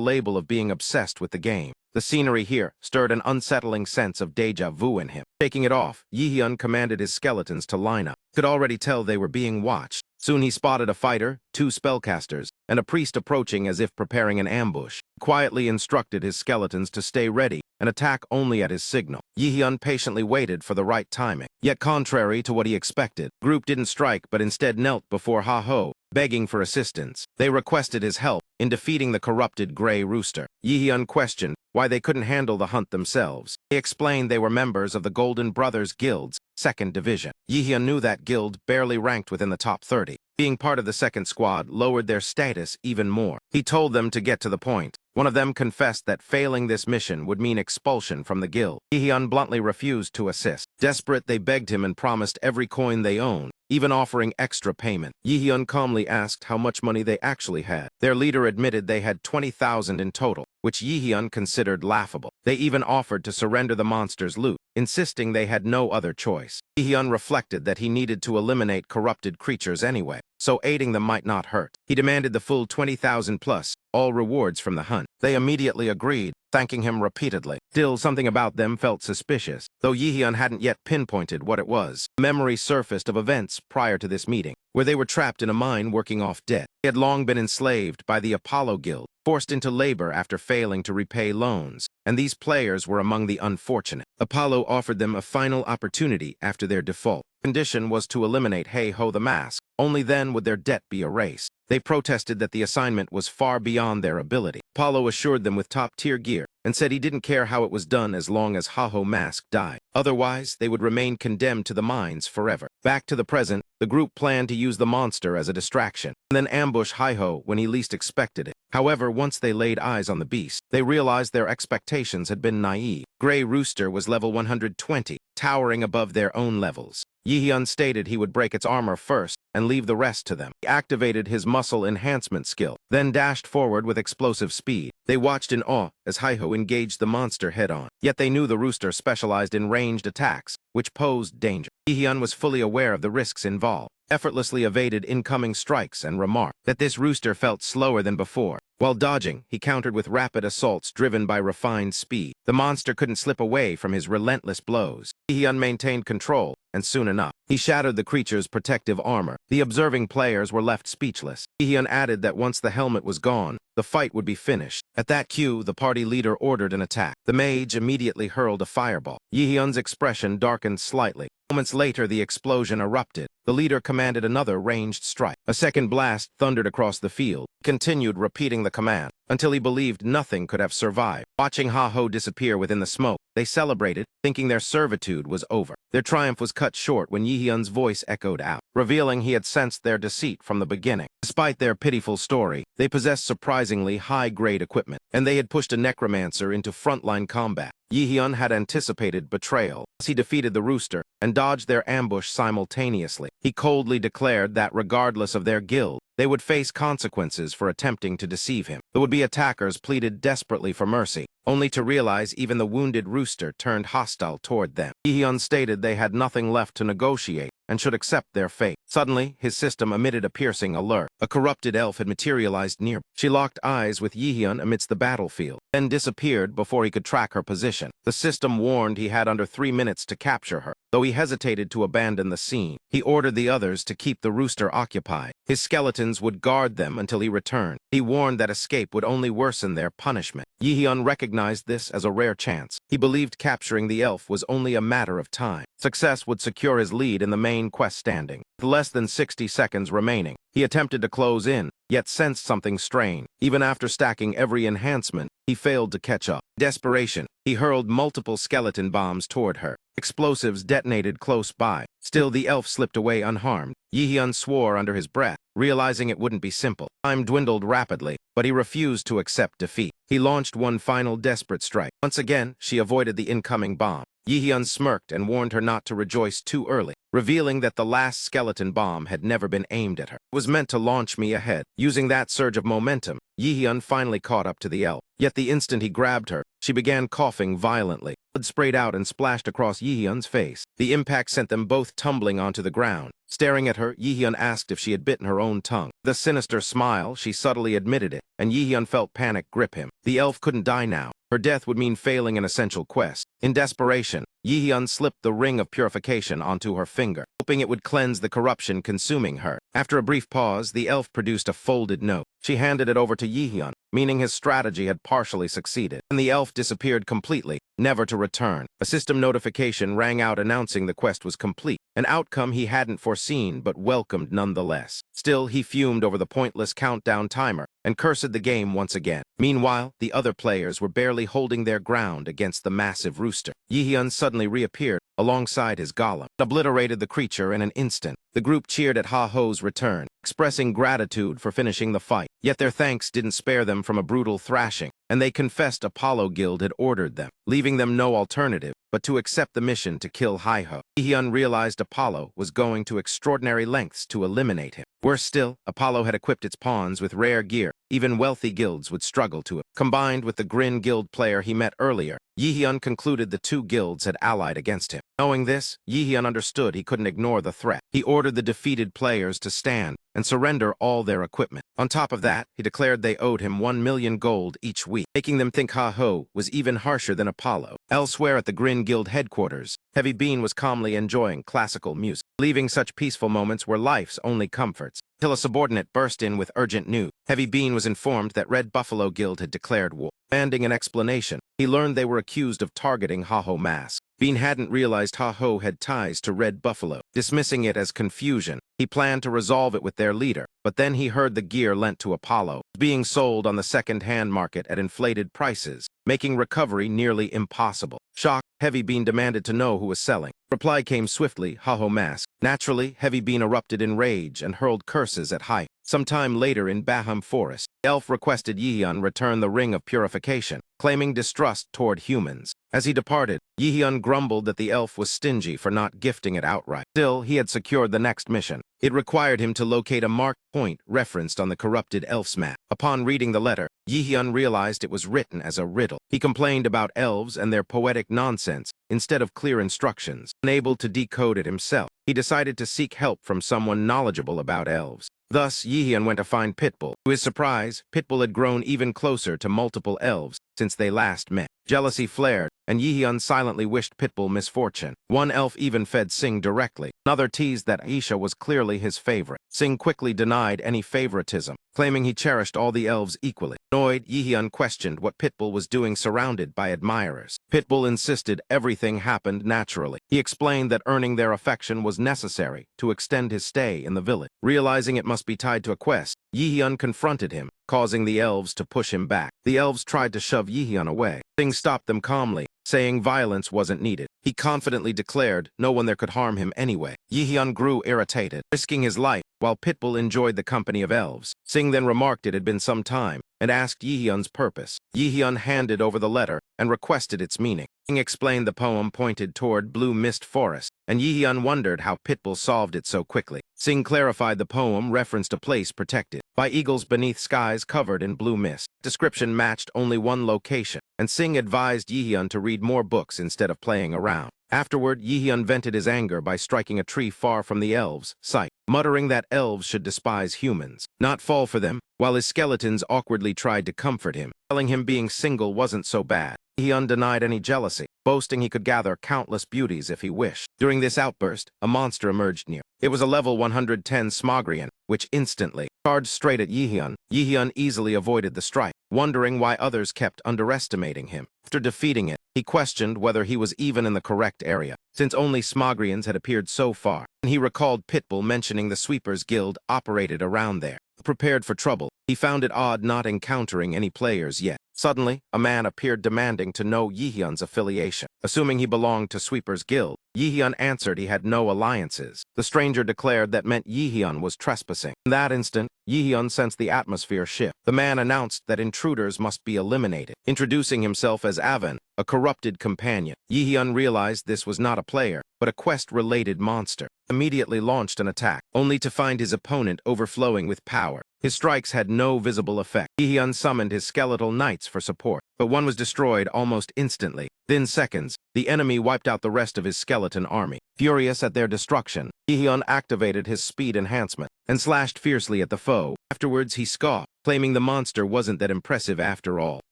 label of being obsessed with the game. The scenery here stirred an unsettling sense of deja vu in him. Shaking it off, Yi-hyun commanded his skeletons to line up. He could already tell they were being watched. Soon he spotted a fighter, 2 spellcasters, and a priest approaching as if preparing an ambush. He quietly instructed his skeletons to stay ready and attack only at his signal. Yi-hyun patiently waited for the right timing. Yet contrary to what he expected, the group didn't strike but instead knelt before Ha-Ho, begging for assistance. They requested his help in defeating the corrupted Grey Rooster. Yi-hyun questioned why they couldn't handle the hunt themselves. He explained they were members of the Golden Brothers Guild's 2nd Division. Yi-hyun knew that guild barely ranked within the top 30. Being part of the 2nd Squad lowered their status even more. He told them to get to the point. One of them confessed that failing this mission would mean expulsion from the guild. Yi-hyun bluntly refused to assist. Desperate, they begged him and promised every coin they owned even offering extra payment. Yi-hyun calmly asked how much money they actually had. Their leader admitted they had 20,000 in total, which Yi-hyun considered laughable. They even offered to surrender the monster's loot, insisting they had no other choice. Yi-hyun reflected that he needed to eliminate corrupted creatures anyway, so aiding them might not hurt. He demanded the full 20,000 plus all rewards from the hunt. They immediately agreed, thanking him repeatedly. Still, something about them felt suspicious, though Yi-hyun hadn't yet pinpointed what it was. Memory surfaced of events prior to this meeting, where they were trapped in a mine working off debt. They had long been enslaved by the Apollo Guild, forced into labor after failing to repay loans, and these players were among the unfortunate. Apollo offered them a final opportunity after their default. Condition was to eliminate Hey-Ho the Mask. Only then would their debt be erased. They protested that the assignment was far beyond their ability. Apollo assured them with top-tier gear and said he didn't care how it was done as long as Ha-Ho Mask died. Otherwise, they would remain condemned to the mines forever. Back to the present, the group planned to use the monster as a distraction, and then ambush Hi-Ho when he least expected it. However, once they laid eyes on the beast, they realized their expectations had been naive. Gray Rooster was level 120, towering above their own levels. Yi-hyun stated he would break its armor first and leave the rest to them. He activated his muscle enhancement skill, then dashed forward with explosive speed. They watched in awe as Hi-Ho engaged the monster head-on. Yet they knew the rooster specialized in ranged attacks, which posed danger. Yi-hyun was fully aware of the risks involved, effortlessly evaded incoming strikes and remarked that this rooster felt slower than before. While dodging, he countered with rapid assaults driven by refined speed. The monster couldn't slip away from his relentless blows. Yi-hyun maintained control, and soon enough, he shattered the creature's protective armor. The observing players were left speechless. Yi-hyun added that once the helmet was gone, the fight would be finished. At that cue, the party leader ordered an attack. The mage immediately hurled a fireball. Yi-hyun's expression darkened slightly. Moments later, the explosion erupted. The leader commanded another ranged strike. A second blast thundered across the field. He continued repeating the command until he believed nothing could have survived. Watching Ha-Ho disappear within the smoke, they celebrated, thinking their servitude was over. Their triumph was cut short when Yi-hyun's voice echoed out, revealing he had sensed their deceit from the beginning. Despite their pitiful story, they possessed surprisingly high-grade equipment, and they had pushed a necromancer into frontline combat. Yi-hyun had anticipated betrayal as he defeated the rooster and dodged their ambush simultaneously. He coldly declared that regardless of their guild, they would face consequences for attempting to deceive him. The would-be attackers pleaded desperately for mercy, only to realize even the wounded rooster turned hostile toward them. Yi-hyun stated they had nothing left to negotiate and should accept their fate. Suddenly, his system emitted a piercing alert. A corrupted elf had materialized near. She locked eyes with Yi-hyun amidst the battlefield, then disappeared before he could track her position. The system warned he had under 3 minutes to capture her. Though he hesitated to abandon the scene, he ordered the others to keep the rooster occupied. His skeletons would guard them until he returned. He warned that escape would only worsen their punishment. Yi-hyun recognized this as a rare chance. He believed capturing the elf was only a matter of time. Success would secure his lead in the main quest standing. With less than 60 seconds remaining, he attempted to close in, yet sensed something strange. Even after stacking every enhancement, he failed to catch up. In desperation, he hurled multiple skeleton bombs toward her. Explosives detonated close by. Still, the elf slipped away unharmed. Yi-hyun swore under his breath, realizing it wouldn't be simple. Time dwindled rapidly, but he refused to accept defeat. He launched one final desperate strike. Once again, she avoided the incoming bomb. Yi-hyun smirked and warned her not to rejoice too early, revealing that the last skeleton bomb had never been aimed at her. It was meant to launch me ahead. Using that surge of momentum, Yi-hyun finally caught up to the elf. Yet the instant he grabbed her, she began coughing violently. Blood sprayed out and splashed across Yi-hyun's face. The impact sent them both tumbling onto the ground. Staring at her, Yi-hyun asked if she had bitten her own tongue. With a sinister smile, she subtly admitted it, and Yi-hyun felt panic grip him. The elf couldn't die now. Her death would mean failing an essential quest. In desperation, Yi-hyun slipped the ring of purification onto her finger, hoping it would cleanse the corruption consuming her. After a brief pause, the elf produced a folded note. She handed it over to Yi-hyun, meaning his strategy had partially succeeded. And the elf disappeared completely, never to return. A system notification rang out announcing the quest was complete, an outcome he hadn't foreseen but welcomed nonetheless. Still, he fumed over the pointless countdown timer and cursed the game once again. Meanwhile, the other players were barely holding their ground against the massive rooster. Yi-hyun suddenly reappeared alongside his golem, obliterated the creature in an instant. The group cheered at Ha-Ho's return, expressing gratitude for finishing the fight. Yet their thanks didn't spare them from a brutal thrashing, and they confessed Apollo Guild had ordered them, leaving them no alternative but to accept the mission to kill Hi-Ho. Yi-hyun realized Apollo was going to extraordinary lengths to eliminate him. Worse still, Apollo had equipped its pawns with rare gear even wealthy guilds would struggle to it. Combined with the Grin Guild player he met earlier, Yi-hyun concluded the two guilds had allied against him. Knowing this, Yi-hyun understood he couldn't ignore the threat. He ordered the defeated players to stand and surrender all their equipment. On top of that, he declared they owed him 1 million gold each week, making them think Ha-Ho was even harsher than Apollo. Elsewhere at the Grin Guild headquarters, Heavy Bean was calmly enjoying classical music, leaving such peaceful moments were life's only comforts, till a subordinate burst in with urgent news. Heavy Bean was informed that Red Buffalo Guild had declared war. Demanding an explanation, he learned they were accused of targeting Ha-Ho Mask. Bean hadn't realized Ha-Ho had ties to Red Buffalo. Dismissing it as confusion, he planned to resolve it with their leader, but then he heard the gear lent to Apollo being sold on the second-hand market at inflated prices, making recovery nearly impossible. Shocked, Heavy Bean demanded to know who was selling. Reply came swiftly, Ha-Ho Mask. Naturally, Heavy Bean erupted in rage and hurled curses at Hai. Sometime later in Baham Forest, Elf requested Yi-hyun return the Ring of Purification, claiming distrust toward humans. As he departed, Yi-hyun grumbled that the elf was stingy for not gifting it outright. Still, he had secured the next mission. It required him to locate a marked point referenced on the corrupted elf's map. Upon reading the letter, Yi-hyun realized it was written as a riddle. He complained about elves and their poetic nonsense instead of clear instructions. Unable to decode it himself, he decided to seek help from someone knowledgeable about elves. Thus, Yi-hyun went to find Pitbull. To his surprise, Pitbull had grown even closer to multiple elves since they last met. Jealousy flared, and Yi-hyun silently wished Pitbull misfortune. One elf even fed Sing directly. Another teased that Aisha was clearly his favorite. Sing quickly denied any favoritism, claiming he cherished all the elves equally. Annoyed, Yi-hyun questioned what Pitbull was doing surrounded by admirers. Pitbull insisted everything happened naturally. He explained that earning their affection was necessary to extend his stay in the village. Realizing it must be tied to a quest, Yi-hyun confronted him, causing the elves to push him back. The elves tried to shove Yi-hyun away. Sing stopped them calmly, saying violence wasn't needed. He confidently declared no one there could harm him anyway. Yi-hyun grew irritated, risking his life while Pitbull enjoyed the company of elves. Sing then remarked it had been some time and asked Yi-hyun's purpose. Yi-hyun handed over the letter and requested its meaning. Sing explained the poem pointed toward Blue Mist Forest, and Yi-hyun wondered how Pitbull solved it so quickly. Sing clarified the poem referenced a place protected by eagles beneath skies covered in blue mist. Description matched only one location, and Sing advised Yi-hyun to read more books instead of playing around. Afterward, Yi-hyun vented his anger by striking a tree far from the elves' sight, muttering that elves should despise humans, not fall for them, while his skeletons awkwardly tried to comfort him, telling him being single wasn't so bad. Yi-hyun denied any jealousy, boasting he could gather countless beauties if he wished. During this outburst, a monster emerged near. It was a level 110 Smogrian, which instantly charged straight at Yi-hyun. Yi-hyun easily avoided the strike, wondering why others kept underestimating him. After defeating it, he questioned whether he was even in the correct area, since only Smogrians had appeared so far, and he recalled Pitbull mentioning the Sweepers Guild operated around there. Prepared for trouble, he found it odd not encountering any players yet. Suddenly, a man appeared demanding to know Yi-hyun's affiliation. Assuming he belonged to Sweeper's Guild, Yi-hyun answered he had no alliances. The stranger declared that meant Yi-hyun was trespassing. In that instant, Yi-hyun sensed the atmosphere shift. The man announced that intruders must be eliminated, introducing himself as Avon, a corrupted companion. Yi-hyun realized this was not a player, but a quest-related monster. Immediately launched an attack, only to find his opponent overflowing with power. His strikes had no visible effect. Yi-hyun summoned his skeletal knights for support, but one was destroyed almost instantly. Within seconds, the enemy wiped out the rest of his skeleton army. Furious at their destruction, Yi-hyun activated his speed enhancement and slashed fiercely at the foe. Afterwards, he scoffed, claiming the monster wasn't that impressive after all.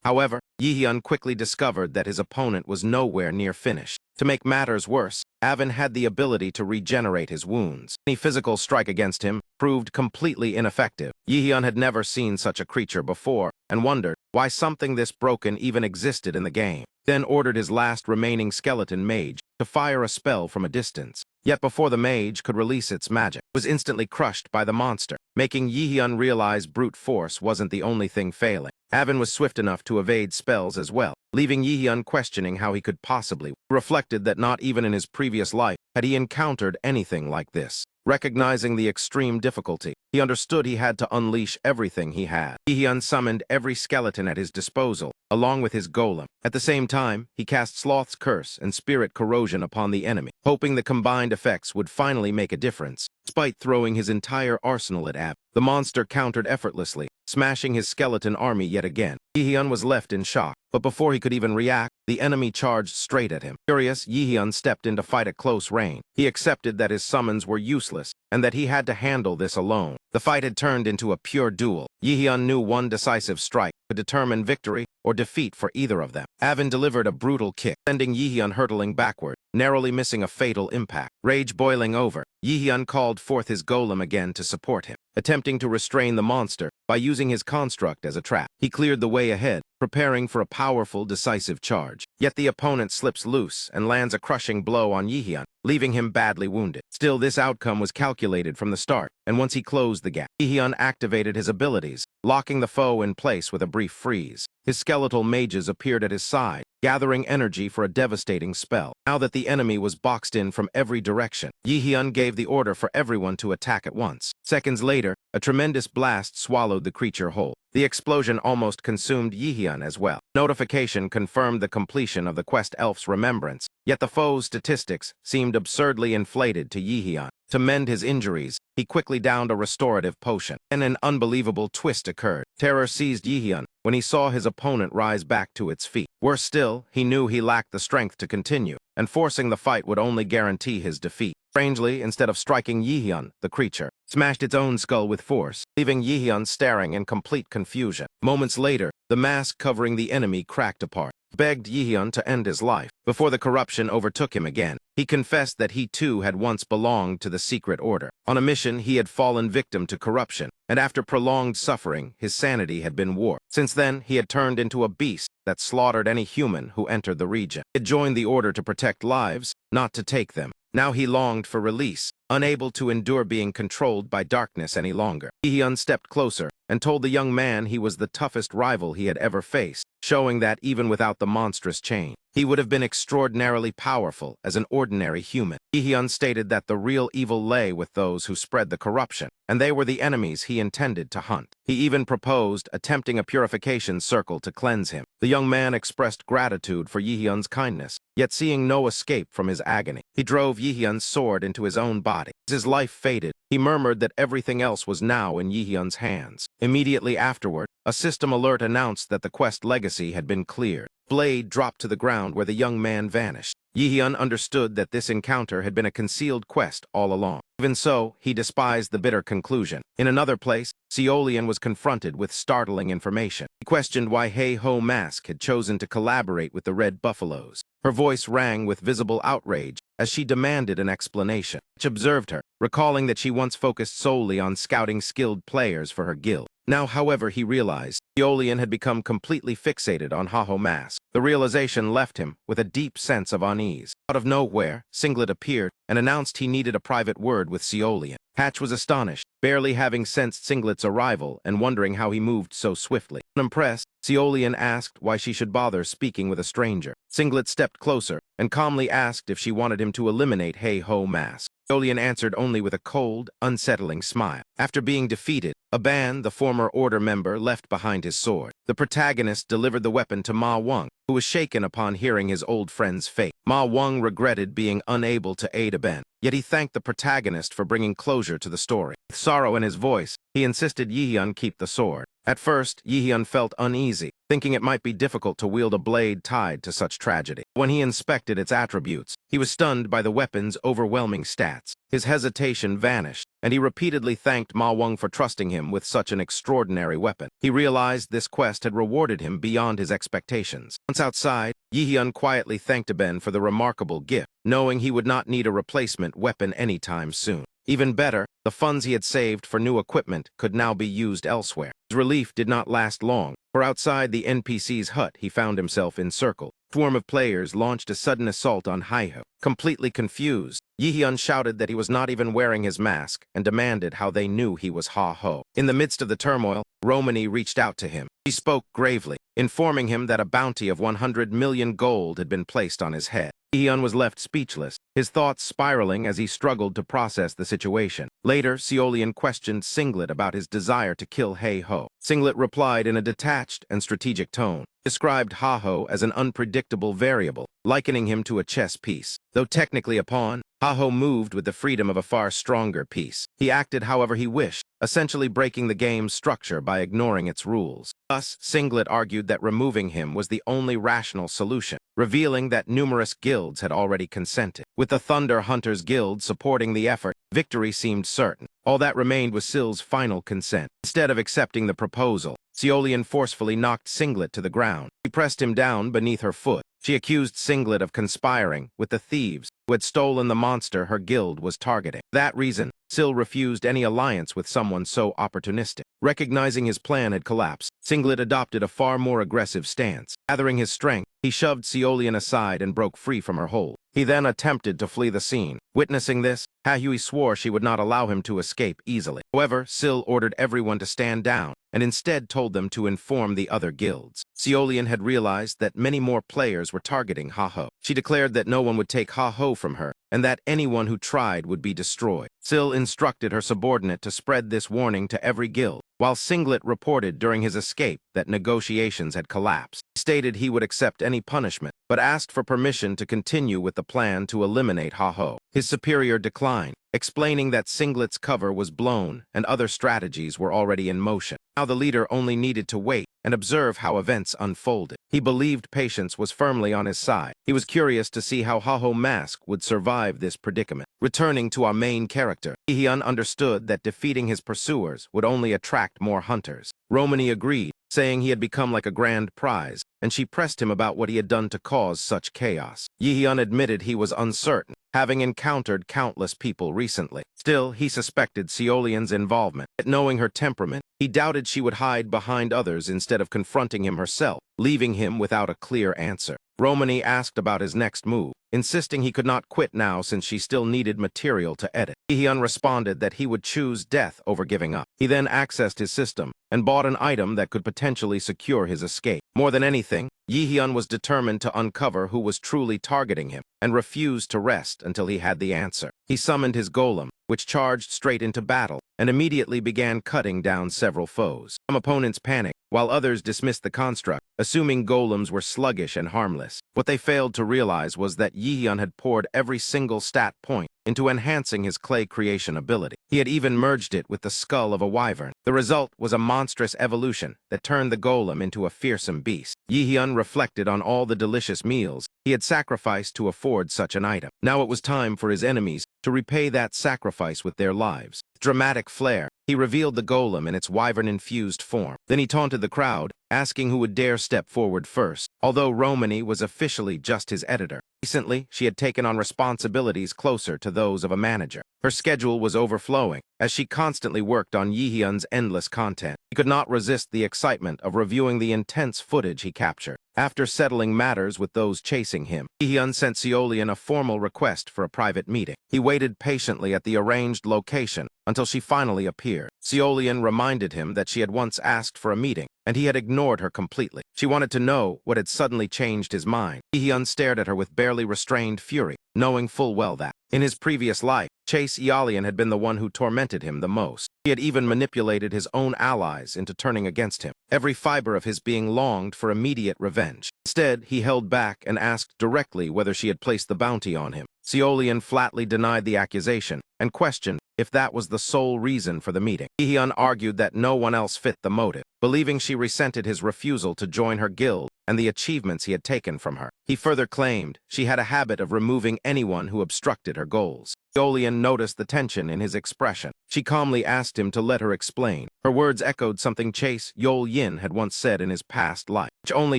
However, Yi-hyun quickly discovered that his opponent was nowhere near finished. To make matters worse, Avon had the ability to regenerate his wounds. Any physical strike against him proved completely ineffective. Yi-hyun had never seen such a creature before and wondered why something this broken even existed in the game. Then ordered his last remaining skeleton mage to fire a spell from a distance. Yet before the mage could release its magic, it was instantly crushed by the monster. making Yi-hyun realize brute force wasn't the only thing failing. Avin was swift enough to evade spells as well, leaving Yi-hyun questioning how he could possibly. Reflected that not even in his previous life had he encountered anything like this. Recognizing the extreme difficulty, he understood he had to unleash everything he had. Yi-hyun summoned every skeleton at his disposal, along with his golem. At the same time, he cast Sloth's Curse and Spirit Corrosion upon the enemy, hoping the combined effects would finally make a difference. Despite throwing his entire arsenal at Avin, the monster countered effortlessly, smashing his skeleton army yet again. Yi-hyun was left in shock, but before he could even react, the enemy charged straight at him. Furious, Yi-hyun stepped in to fight at close range. He accepted that his summons were useless, and that he had to handle this alone. The fight had turned into a pure duel. Yi-hyun knew one decisive strike could determine victory or defeat for either of them. Avin delivered a brutal kick, sending Yi-hyun hurtling backward, narrowly missing a fatal impact. Rage boiling over, Yi-hyun called forth his golem again to support him, attempting to restrain the monster by using his construct as a trap. He cleared the way ahead, preparing for a powerful, decisive charge. Yet the opponent slips loose and lands a crushing blow on Yi-hyun, leaving him badly wounded. Still, this outcome was calculated from the start, and once he closed the gap, Yi-hyun activated his abilities, locking the foe in place with a brief freeze. His skeletal mages appeared at his side, gathering energy for a devastating spell. Now that the enemy was boxed in from every direction, Yi-hyun gave the order for everyone to attack at once. Seconds later, a tremendous blast swallowed the creature whole. The explosion almost consumed Yi-hyun as well. Notification confirmed the completion of the Quest Elf's remembrance, yet the foe's statistics seemed absurdly inflated to Yi-hyun. To mend his injuries, he quickly downed a restorative potion, and an unbelievable twist occurred. Terror seized Yi-hyun when he saw his opponent rise back to its feet. Worse still, he knew he lacked the strength to continue, and forcing the fight would only guarantee his defeat. Strangely, instead of striking Yi-hyun, the creature smashed its own skull with force, leaving Yi-hyun staring in complete confusion. Moments later, the mask covering the enemy cracked apart, begged Yi-hyun to end his life. Before the corruption overtook him again, he confessed that he too had once belonged to the secret order. On a mission, he had fallen victim to corruption, and after prolonged suffering, his sanity had been warped. Since then, he had turned into a beast that slaughtered any human who entered the region. He had joined the order to protect lives, not to take them. Now he longed for release, unable to endure being controlled by darkness any longer. Yi-hyun stepped closer and told the young man he was the toughest rival he had ever faced, showing that even without the monstrous chain, he would have been extraordinarily powerful as an ordinary human. Yi-hyun stated that the real evil lay with those who spread the corruption, and they were the enemies he intended to hunt. He even proposed attempting a purification circle to cleanse him. The young man expressed gratitude for Yi-hyun's kindness, yet seeing no escape from his agony, he drove Yi-hyun's sword into his own body. As his life faded, he murmured that everything else was now in Yi-hyun's hands. Immediately afterward, a system alert announced that the quest legacy had been cleared. Blade dropped to the ground where the young man vanished. Yi-hyun understood that this encounter had been a concealed quest all along. Even so, he despised the bitter conclusion. In another place, Seolian was confronted with startling information. He questioned why Hey-Ho Mask had chosen to collaborate with the Red Buffaloes. Her voice rang with visible outrage as she demanded an explanation. Hitch observed her, recalling that she once focused solely on scouting skilled players for her guild. Now, however, he realized Seolian had become completely fixated on Haho Mask. The realization left him with a deep sense of unease. Out of nowhere, Singlet appeared and announced he needed a private word with Seolian. Hatch was astonished, barely having sensed Singlet's arrival and wondering how he moved so swiftly. Unimpressed, Seolian asked why she should bother speaking with a stranger. Singlet stepped closer and calmly asked if she wanted him to eliminate Hey-Ho Mask. Seolian answered only with a cold, unsettling smile. After being defeated, Aban, the former Order member, left behind his sword. The protagonist delivered the weapon to Ma Wang, who was shaken upon hearing his old friend's fate. Ma Wang regretted being unable to aid Aban, yet he thanked the protagonist for bringing closure to the story. With sorrow in his voice, he insisted Yi-hyun keep the sword. At first, Yi-hyun felt uneasy, thinking it might be difficult to wield a blade tied to such tragedy. When he inspected its attributes, he was stunned by the weapon's overwhelming stats. His hesitation vanished, and he repeatedly thanked Ma Wang for trusting him with such an extraordinary weapon. He realized this quest had rewarded him beyond his expectations. Once outside, Yi-hyun quietly thanked Aben for the remarkable gift, knowing he would not need a replacement weapon anytime soon. Even better, the funds he had saved for new equipment could now be used elsewhere. His relief did not last long, for outside the NPC's hut he found himself encircled. A swarm of players launched a sudden assault on Haiho. Completely confused, Yihyun shouted that he was not even wearing his mask and demanded how they knew he was Ha-Ho. In the midst of the turmoil, Romani reached out to him. She spoke gravely, informing him that a bounty of 100 million gold had been placed on his head. Yihyun was left speechless, his thoughts spiraling as he struggled to process the situation. Later, Seolian questioned Singlet about his desire to kill Hei-Ho. Singlet replied in a detached and strategic tone, described Ha-Ho as an unpredictable variable, likening him to a chess piece. Though technically a pawn, Ha-Ho moved with the freedom of a far stronger piece. He acted however he wished, essentially breaking the game's structure by ignoring its rules. Thus, Singlet argued that removing him was the only rational solution, revealing that numerous guilds had already consented. With the Thunder Hunters Guild supporting the effort, victory seemed certain. All that remained was Sill's final consent. Instead of accepting the proposal, Seolian forcefully knocked Singlet to the ground. She pressed him down beneath her foot. She accused Singlet of conspiring with the thieves who had stolen the monster her guild was targeting. For that reason, Sill refused any alliance with someone so opportunistic. Recognizing his plan had collapsed, Singlet adopted a far more aggressive stance. Gathering his strength, he shoved Seolian aside and broke free from her hold. He then attempted to flee the scene. Witnessing this, Hahui swore she would not allow him to escape easily. However, Sill ordered everyone to stand down and instead told them to inform the other guilds. Seolian had realized that many more players were targeting Ha-Ho. She declared that no one would take Ha-Ho from her and that anyone who tried would be destroyed. Sill instructed her subordinate to spread this warning to every guild, while Singlet reported during his escape that negotiations had collapsed. He stated he would accept any punishment, but asked for permission to continue with the plan to eliminate Ha-Ho. His superior declined, explaining that Singlet's cover was blown and other strategies were already in motion. Now the leader only needed to wait and observe how events unfolded. He believed patience was firmly on his side. He was curious to see how Ha-Ho Mask would survive this predicament. Returning to our main character, Yihyun understood that defeating his pursuers would only attract more hunters. Romani agreed, saying he had become like a grand prize, and she pressed him about what he had done to cause such chaos. Yihyun admitted he was uncertain, having encountered countless people recently. Still, he suspected Seolian's involvement. Yet knowing her temperament, he doubted she would hide behind others instead of confronting him herself, leaving him without a clear answer. Romani asked about his next move, insisting he could not quit now since she still needed material to edit. Yihyun responded that he would choose death over giving up. He then accessed his system and bought an item that could potentially secure his escape. More than anything, Yihyun was determined to uncover who was truly targeting him and refused to rest until he had the answer. He summoned his golem, which charged straight into battle and immediately began cutting down several foes. Some opponents panicked, while others dismissed the construct, assuming golems were sluggish and harmless. What they failed to realize was that Yihyun had poured every single stat point into enhancing his clay creation ability. He had even merged it with the skull of a wyvern. The result was a monstrous evolution that turned the golem into a fearsome beast. Yihyun reflected on all the delicious meals he had sacrificed to afford such an item. Now it was time for his enemies to repay that sacrifice with their lives. With dramatic flair, he revealed the golem in its wyvern-infused form. Then he taunted the crowd, asking who would dare step forward first. Although Romani was officially just his editor, recently she had taken on responsibilities closer to those of a manager. Her schedule was overflowing, as she constantly worked on Yihyun's endless content. He could not resist the excitement of reviewing the intense footage he captured. After settling matters with those chasing him, Yihyun sent Seolian a formal request for a private meeting. He waited patiently at the arranged location until she finally appeared. Seolian reminded him that she had once asked for a meeting, and he had ignored her completely. She wanted to know what had suddenly changed his mind. Yihyun stared at her with barely restrained fury, knowing full well that, in his previous life, Chase Eolian had been the one who tormented him the most. He had even manipulated his own allies into turning against him. Every fiber of his being longed for immediate revenge. Instead, he held back and asked directly whether she had placed the bounty on him. Seolian flatly denied the accusation and questioned if that was the sole reason for the meeting. Yihyun argued that no one else fit the motive, believing she resented his refusal to join her guild and the achievements he had taken from her. He further claimed she had a habit of removing anyone who obstructed her goals. Seolian noticed the tension in his expression. She calmly asked him to let her explain. Her words echoed something Chase Yol Yin had once said in his past life. which only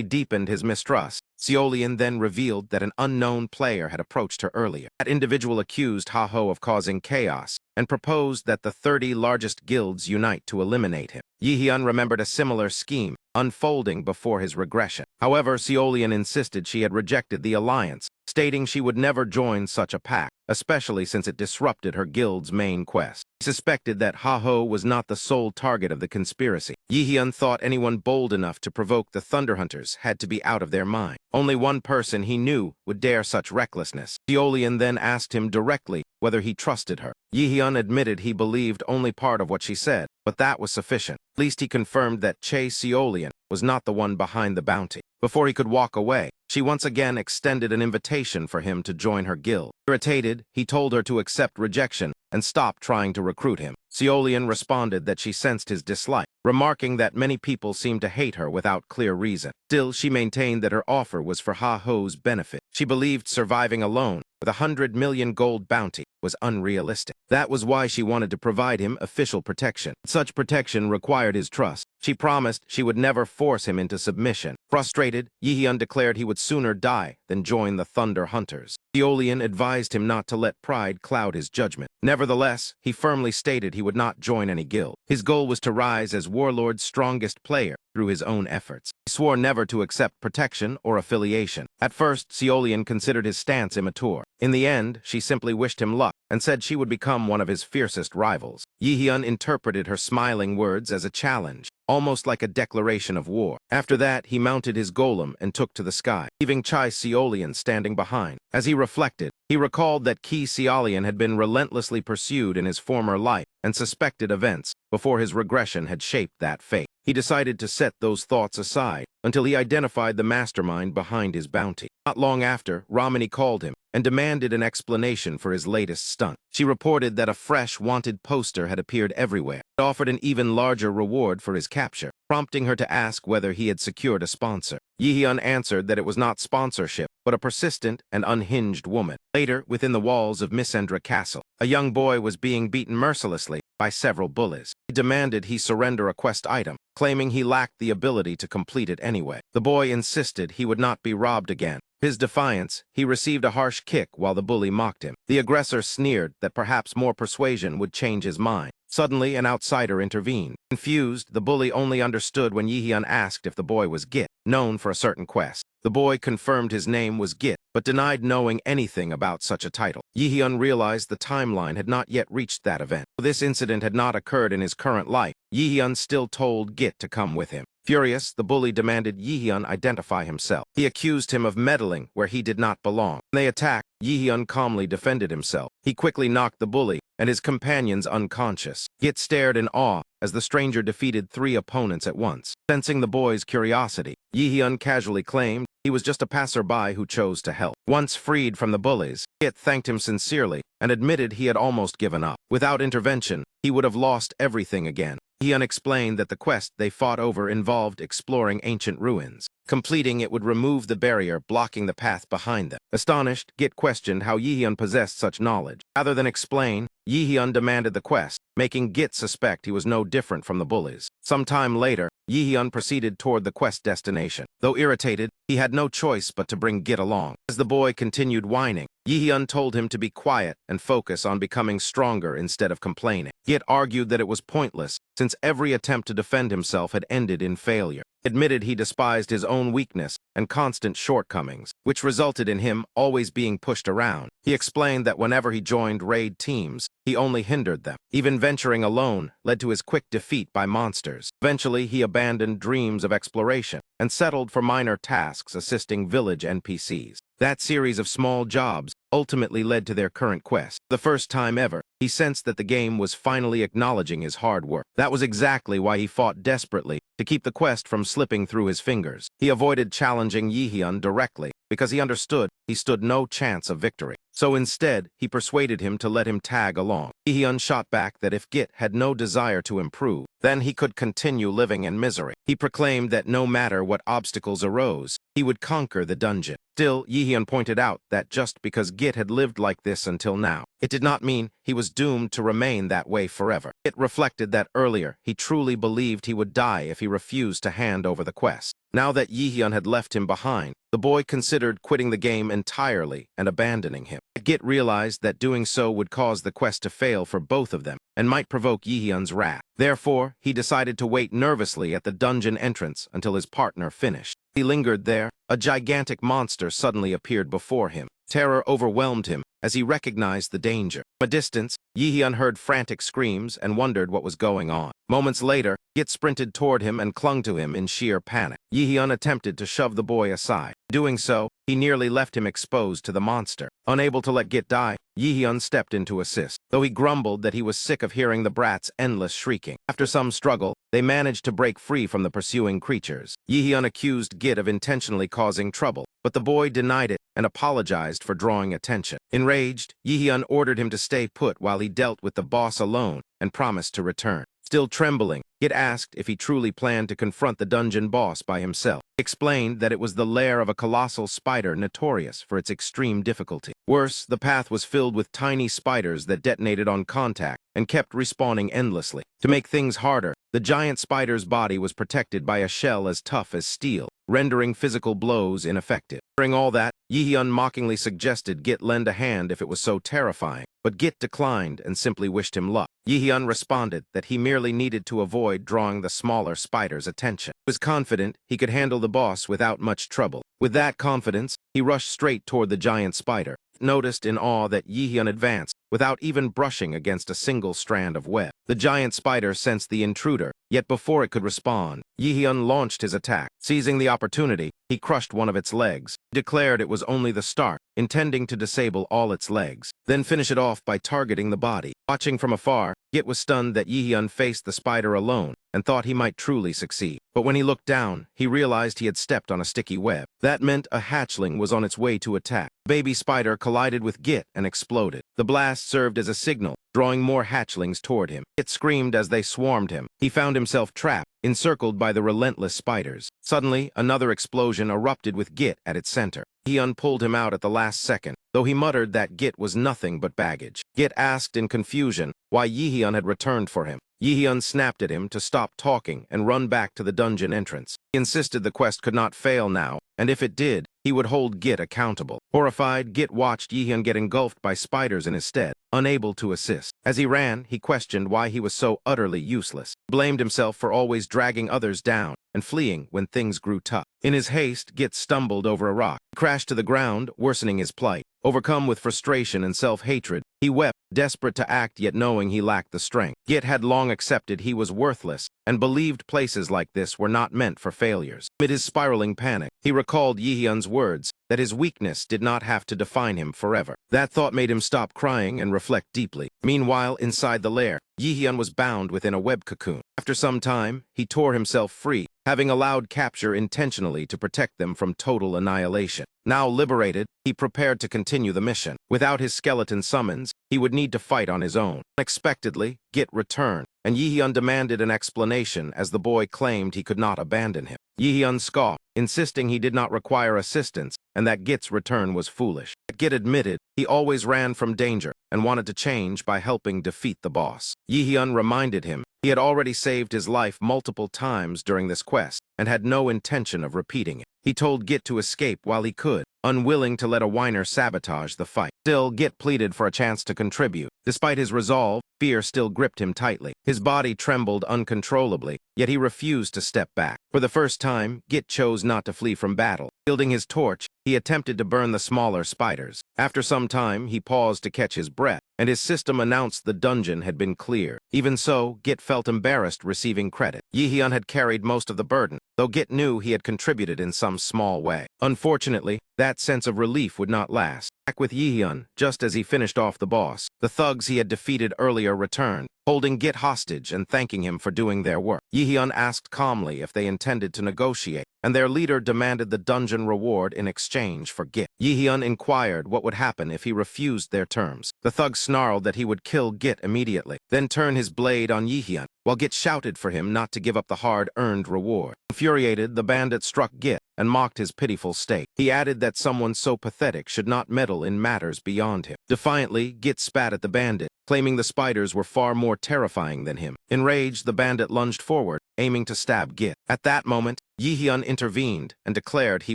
deepened his mistrust. Seolian then revealed that an unknown player had approached her earlier. That individual accused Ha-ho of causing chaos and proposed that the 30 largest guilds unite to eliminate him. Yi-hyun remembered a similar scheme unfolding before his regression. However, Seolian insisted she had rejected the alliance, stating she would never join such a pact, especially since it disrupted her guild's main quest. He suspected that Ha-ho was not the sole target of the conspiracy. Yi-hyun thought anyone bold enough to provoke the Thunder Hunters had to be out of their mind. Only one person he knew would dare such recklessness. Seolian then asked him directly whether he trusted her. Yi-hyun admitted he believed only part of what she said, but that was sufficient. At least he confirmed that Seolian was not the one behind the bounty. Before he could walk away, she once again extended an invitation for him to join her guild. Irritated, he told her to accept rejection and stop trying to recruit him. Seolian responded that she sensed his dislike, remarking that many people seemed to hate her without clear reason. Still, she maintained that her offer was for Ha-ho's benefit. She believed surviving alone with 100 million gold bounty was unrealistic. That was why she wanted to provide him official protection. Such protection required his trust. She promised she would never force him into submission. Frustrated, Yi-hyun declared he would sooner die than join the Thunder Hunters. Seolian advised him not to let pride cloud his judgment. Nevertheless, he firmly stated he would not join any guild. His goal was to rise as Warlord's strongest player through his own efforts. He swore never to accept protection or affiliation. At first, Seolian considered his stance immature. In the end, she simply wished him luck and said she would become one of his fiercest rivals. Yi-hyun interpreted her smiling words as a challenge, almost like a declaration of war. After that, he mounted his golem and took to the sky, leaving Seolian standing behind. As he reflected, he recalled that Seolian had been relentlessly pursued in his former life and suspected events before his regression had shaped that fate. He decided to set those thoughts aside until he identified the mastermind behind his bounty. Not long after, Ramani called him and demanded an explanation for his latest stunt. She reported that a fresh wanted poster had appeared everywhere. It offered an even larger reward for his capture, prompting her to ask whether he had secured a sponsor. Yi-hyun answered that it was not sponsorship, but a persistent and unhinged woman. Later, within the walls of Misendra Castle, a young boy was being beaten mercilessly by several bullies. He demanded he surrender a quest item, claiming he lacked the ability to complete it anyway. The boy insisted he would not be robbed again. His defiance, he received a harsh kick while the bully mocked him. The aggressor sneered that perhaps more persuasion would change his mind. Suddenly, an outsider intervened. Confused, the bully only understood when Yi-hyun asked if the boy was Git, known for a certain quest. The boy confirmed his name was Git, but denied knowing anything about such a title. Yi-hyun realized the timeline had not yet reached that event. This incident had not occurred in his current life. Yi-hyun still told Git to come with him. Furious, the bully demanded Yi-hyun identify himself. He accused him of meddling where he did not belong. When they attacked, Yi-hyun calmly defended himself. He quickly knocked the bully and his companions unconscious. Git stared in awe as the stranger defeated 3 opponents at once. Sensing the boy's curiosity, Yi-hyun casually claimed he was just a passerby who chose to help. Once freed from the bullies, Git thanked him sincerely and admitted he had almost given up. Without intervention, he would have lost everything again. Yi-hyun explained that the quest they fought over involved exploring ancient ruins. Completing it would remove the barrier blocking the path behind them. Astonished, Git questioned how Yi-hyun possessed such knowledge. Rather than explain, Yi-hyun demanded the quest, making Git suspect he was no different from the bullies. Sometime later, Yi-hyun proceeded toward the quest destination. Though irritated, he had no choice but to bring Git along. As the boy continued whining, Yi-hyun told him to be quiet and focus on becoming stronger instead of complaining. Git argued that it was pointless, since every attempt to defend himself had ended in failure. He admitted he despised his own weakness and constant shortcomings, which resulted in him always being pushed around. He explained that whenever he joined raid teams, he only hindered them. Even venturing alone led to his quick defeat by monsters. Eventually, he abandoned dreams of exploration and settled for minor tasks assisting village NPCs. That series of small jobs ultimately led to their current quest. For the first time ever, he sensed that the game was finally acknowledging his hard work. That was exactly why he fought desperately to keep the quest from slipping through his fingers. He avoided challenging Yi-hyun directly because he understood he stood no chance of victory. So instead, he persuaded him to let him tag along. Yi-hyun shot back that if Git had no desire to improve, then he could continue living in misery. He proclaimed that no matter what obstacles arose, he would conquer the dungeon. Still, Yihyun pointed out that just because Git had lived like this until now, it did not mean he was doomed to remain that way forever. It reflected that earlier he truly believed he would die if he refused to hand over the quest. Now that Yihyun had left him behind, the boy considered quitting the game entirely and abandoning him. Git realized that doing so would cause the quest to fail for both of them and might provoke Yihyun's wrath. Therefore, he decided to wait nervously at the dungeon entrance until his partner finished. He lingered there. A gigantic monster suddenly appeared before him. Terror overwhelmed him as he recognized the danger. From a distance, Yihyun heard frantic screams and wondered what was going on. Moments later, Git sprinted toward him and clung to him in sheer panic. Yihyun attempted to shove the boy aside. Doing so, he nearly left him exposed to the monster. Unable to let Git die, Yihyun stepped in to assist, though he grumbled that he was sick of hearing the brat's endless shrieking. After some struggle, they managed to break free from the pursuing creatures. Yihyun accused Git of intentionally causing trouble, but the boy denied it and apologized for drawing attention. Enraged, Yihyun ordered him to stay put while he dealt with the boss alone and promised to return. Still trembling, Git asked if he truly planned to confront the dungeon boss by himself. He explained that it was the lair of a colossal spider notorious for its extreme difficulty. Worse, the path was filled with tiny spiders that detonated on contact and kept respawning endlessly. To make things harder, the giant spider's body was protected by a shell as tough as steel, rendering physical blows ineffective. During all that, Yihyun mockingly suggested Git lend a hand if it was so terrifying, but Git declined and simply wished him luck. Yihyun responded that he merely needed to avoid drawing the smaller spider's attention. He was confident he could handle the boss without much trouble. With that confidence, he rushed straight toward the giant spider. Noticed in awe that Yihyun advanced without even brushing against a single strand of web. The giant spider sensed the intruder, yet before it could respond, Yihyun launched his attack. Seizing the opportunity, he crushed one of its legs. He declared it was only the start, intending to disable all its legs, then finish it off by targeting the body. Watching from afar, Git was stunned that Yihyun faced the spider alone and thought he might truly succeed. But when he looked down, he realized he had stepped on a sticky web. That meant a hatchling was on its way to attack. The baby spider collided with Git and exploded. The blast served as a signal, drawing more hatchlings toward him. Git screamed as they swarmed him. He found himself trapped, encircled by the relentless spiders. Suddenly, another explosion erupted with Git at its center. Yihyun pulled him out at the last second, though he muttered that Git was nothing but baggage. Git asked in confusion why Yihyun had returned for him. Yihyun snapped at him to stop talking and run back to the dungeon entrance. He insisted the quest could not fail now, and if it did, he would hold Git accountable. Horrified, Git watched Yihyun get engulfed by spiders in his stead, unable to assist. As he ran, he questioned why he was so utterly useless. He blamed himself for always dragging others down and fleeing when things grew tough. In his haste, Git stumbled over a rock. He crashed to the ground, worsening his plight. Overcome with frustration and self-hatred, he wept, desperate to act yet knowing he lacked the strength. Git had long accepted he was worthless and believed places like this were not meant for failures. Amid his spiraling panic, he recalled Yihyun's words that his weakness did not have to define him forever. That thought made him stop crying and reflect deeply. Meanwhile, inside the lair, Yihyun was bound within a web cocoon. After some time, he tore himself free, having allowed capture intentionally to protect them from total annihilation. Now liberated, he prepared to continue the mission. Without his skeleton summons, he would need to fight on his own. Unexpectedly, Git returned, and Yihyun demanded an explanation as the boy claimed he could not abandon him. Yihyun scoffed, insisting he did not require assistance and that Git's return was foolish. Git admitted he always ran from danger and wanted to change by helping defeat the boss. Yihyun reminded him he had already saved his life multiple times during this quest and had no intention of repeating it. He told Git to escape while he could, unwilling to let a whiner sabotage the fight. Still, Git pleaded for a chance to contribute. Despite his resolve, fear still gripped him tightly. His body trembled uncontrollably, yet he refused to step back. For the first time, Git chose not to flee from battle. Wielding his torch, he attempted to burn the smaller spiders. After some time, he paused to catch his breath, and his system announced the dungeon had been cleared. Even so, Git felt embarrassed receiving credit. Yihyun had carried most of the burden, though Git knew he had contributed in some small way. Unfortunately, that sense of relief would not last. Back with Yihyun, just as he finished off the boss, the thugs he had defeated earlier returned, holding Git hostage and thanking him for doing their work. Yihyun asked calmly if they intended to negotiate, and their leader demanded the dungeon reward in exchange for Git. Yihyun inquired what would happen if he refused their terms. The thug snarled that he would kill Git immediately, then turn his blade on Yihyun, while Git shouted for him not to give up the hard-earned reward. Infuriated, the bandit struck Git, and mocked his pitiful state. He added that someone so pathetic should not meddle in matters beyond him. Defiantly, Git spat at the bandit, claiming the spiders were far more terrifying than him. Enraged, the bandit lunged forward, aiming to stab Git. At that moment, Yi-hyun intervened and declared he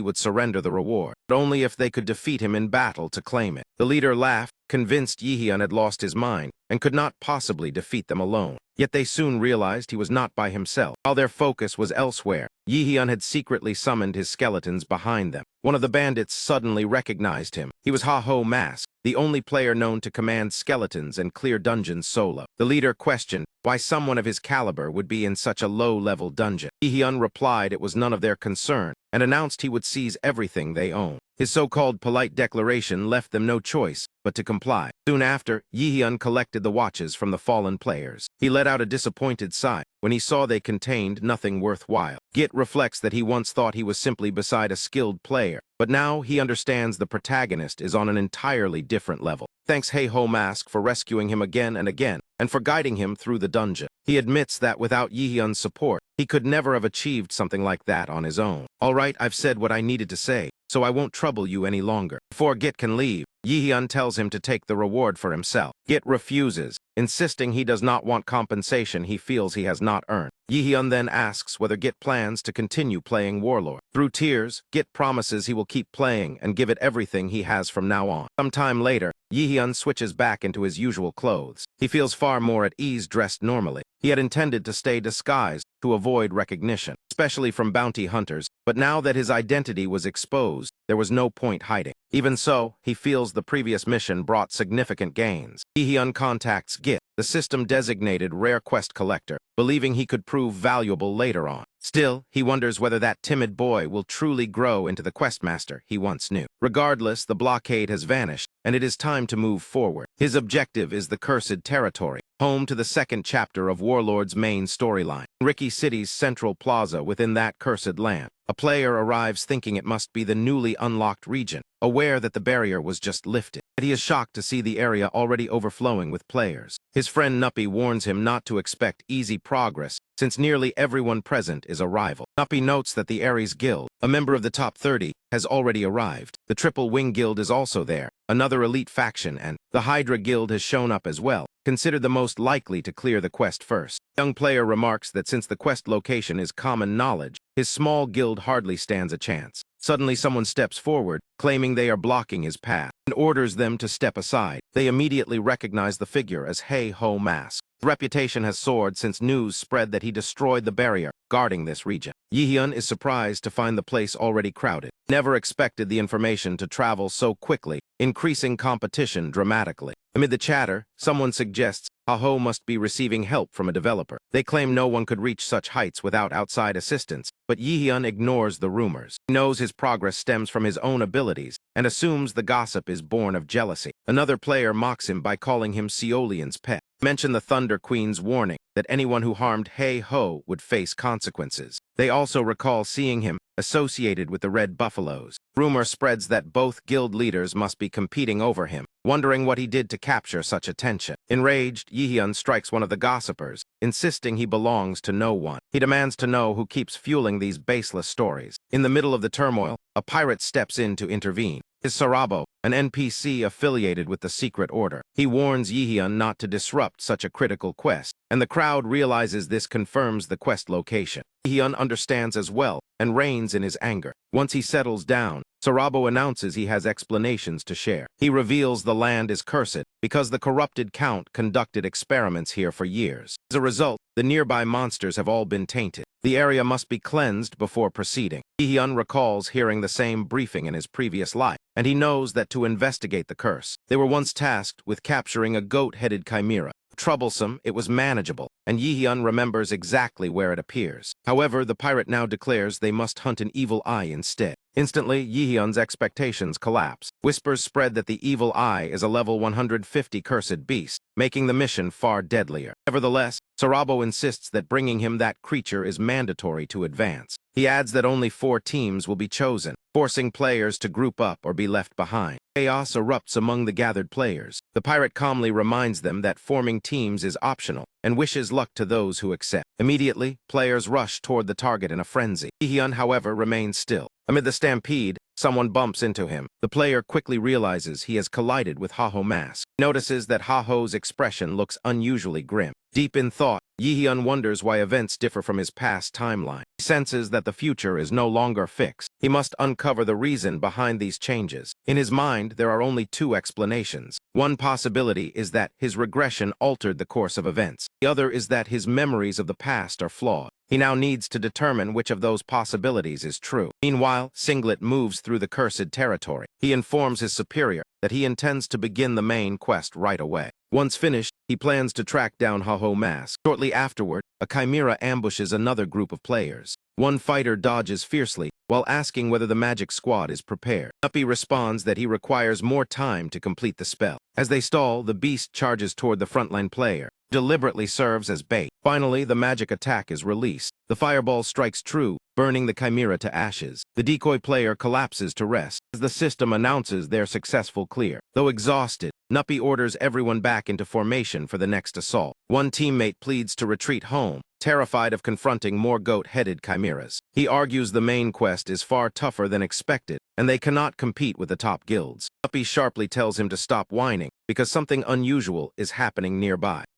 would surrender the reward, but only if they could defeat him in battle to claim it. The leader laughed, convinced Yi-hyun had lost his mind and could not possibly defeat them alone. Yet they soon realized he was not by himself. While their focus was elsewhere, Yi-hyun had secretly summoned his skeletons behind them. One of the bandits suddenly recognized him. He was Ha-Ho Mask, the only player known to command skeletons and clear dungeons solo. The leader questioned why someone of his caliber would be in such a low-level dungeon. Yi-hyun replied it was none of their concern and announced he would seize everything they owned. His so-called polite declaration left them no choice but to comply. Soon after, Yi-hyun collected the watches from the fallen players. He let out a disappointed sigh when he saw they contained nothing worthwhile. Git reflects that he once thought he was simply beside a skilled player, but now he understands the protagonist is on an entirely different level. Thanks Ha-Ho Mask for rescuing him again and again, and for guiding him through the dungeon. He admits that without Yi-hyun's support, he could never have achieved something like that on his own. All right, I've said what I needed to say, so I won't trouble you any longer. Before Git can leave, Yi-hyun tells him to take the reward for himself. Git refuses, insisting he does not want compensation he feels he has not earned. Yi-hyun then asks whether Git plans to continue playing Warlord. Through tears, Git promises he will keep playing and give it everything he has from now on. Sometime later, Yi-hyun switches back into his usual clothes. He feels far more at ease dressed normally. He had intended to stay disguised to avoid recognition, especially from bounty hunters, but now that his identity was exposed, there was no point hiding. Even so, he feels the previous mission brought significant gains. Yi-hyun contacts Git, the system-designated rare quest collector, believing he could prove valuable later on. Still, he wonders whether that timid boy will truly grow into the questmaster he once knew. Regardless, the blockade has vanished, and it is time to move forward. His objective is the Cursed Territory, home to the second chapter of Warlord's main storyline. Ricky City's central plaza within that cursed land. A player arrives thinking it must be the newly unlocked region, aware that the barrier was just lifted. But he is shocked to see the area already overflowing with players. His friend Nuppy warns him not to expect easy progress, since nearly everyone present is a rival. Nuppy notes that the Ares Guild, a member of the top 30, has already arrived. The Triple Wing Guild is also there, another elite faction, and the Hydra Guild has shown up as well, considered the most likely to clear the quest first. Young player remarks that since the quest location is common knowledge, his small guild hardly stands a chance. Suddenly someone steps forward, claiming they are blocking his path, and orders them to step aside. They immediately recognize the figure as Ha-Ho Mask. His reputation has soared since news spread that he destroyed the barrier guarding this region. Yi-hyun is surprised to find the place already crowded. Never expected the information to travel so quickly, increasing competition dramatically. Amid the chatter, someone suggests Ha-Ho must be receiving help from a developer. They claim no one could reach such heights without outside assistance, but Yi-hyun ignores the rumors. He knows his progress stems from his own abilities and assumes the gossip is born of jealousy. Another player mocks him by calling him Seolian's pet. Mention the Thunder Queen's warning that anyone who harmed Ha-Ho would face consequences. They also recall seeing him associated with the Red Buffaloes. Rumor spreads that both guild leaders must be competing over him, wondering what he did to capture such attention. Enraged, Yi-hyun strikes one of the gossipers, insisting he belongs to no one. He demands to know who keeps fueling these baseless stories. In the middle of the turmoil, a pirate steps in to intervene. Is Sarabo, an NPC affiliated with the Secret Order. He warns Yi-hyun not to disrupt such a critical quest, and the crowd realizes this confirms the quest location. Yi-hyun understands as well and reigns in his anger. Once he settles down, Sarabo announces he has explanations to share. He reveals the land is cursed because the corrupted Count conducted experiments here for years. As a result, the nearby monsters have all been tainted. The area must be cleansed before proceeding. Yi-hyun recalls hearing the same briefing in his previous life, and he knows that to investigate the curse, they were once tasked with capturing a goat-headed chimera. Troublesome, it was manageable, and Yi-hyun remembers exactly where it appears. However, the pirate now declares they must hunt an evil eye instead. Instantly, Yi-hyun's expectations collapse. Whispers spread that the evil eye is a level 150 cursed beast, making the mission far deadlier. Nevertheless, Sarabo insists that bringing him that creature is mandatory to advance. He adds that only 4 teams will be chosen, forcing players to group up or be left behind. Chaos erupts among the gathered players. The pirate calmly reminds them that forming teams is optional and wishes luck to those who accept. Immediately, players rush toward the target in a frenzy. Jihyun, however, remains still. Amid the stampede, someone bumps into him. The player quickly realizes he has collided with Haho Mask. He notices that Haho's expression looks unusually grim. Deep in thought, Jihyun wonders why events differ from his past timeline. He senses that the future is no longer fixed. He must uncover the reason behind these changes. In his mind, there are only two explanations. One possibility is that his regression altered the course of events. The other is that his memories of the past are flawed. He now needs to determine which of those possibilities is true. Meanwhile, Singlet moves through the cursed territory. He informs his superior that he intends to begin the main quest right away. Once finished, he plans to track down Haho Mask. Shortly afterward, a chimera ambushes another group of players. One fighter dodges fiercely while asking whether the magic squad is prepared. Nuppy responds that he requires more time to complete the spell. As they stall, the beast charges toward the frontline player, deliberately serves as bait. Finally, the magic attack is released. The fireball strikes true, burning the chimera to ashes. The decoy player collapses to rest as the system announces their successful clear. Though exhausted, Nuppy orders everyone back into formation for the next assault. One teammate pleads to retreat home, terrified of confronting more goat-headed chimeras. He argues the main quest is far tougher than expected, and they cannot compete with the top guilds. Nuppy sharply tells him to stop whining, because something unusual is happening nearby.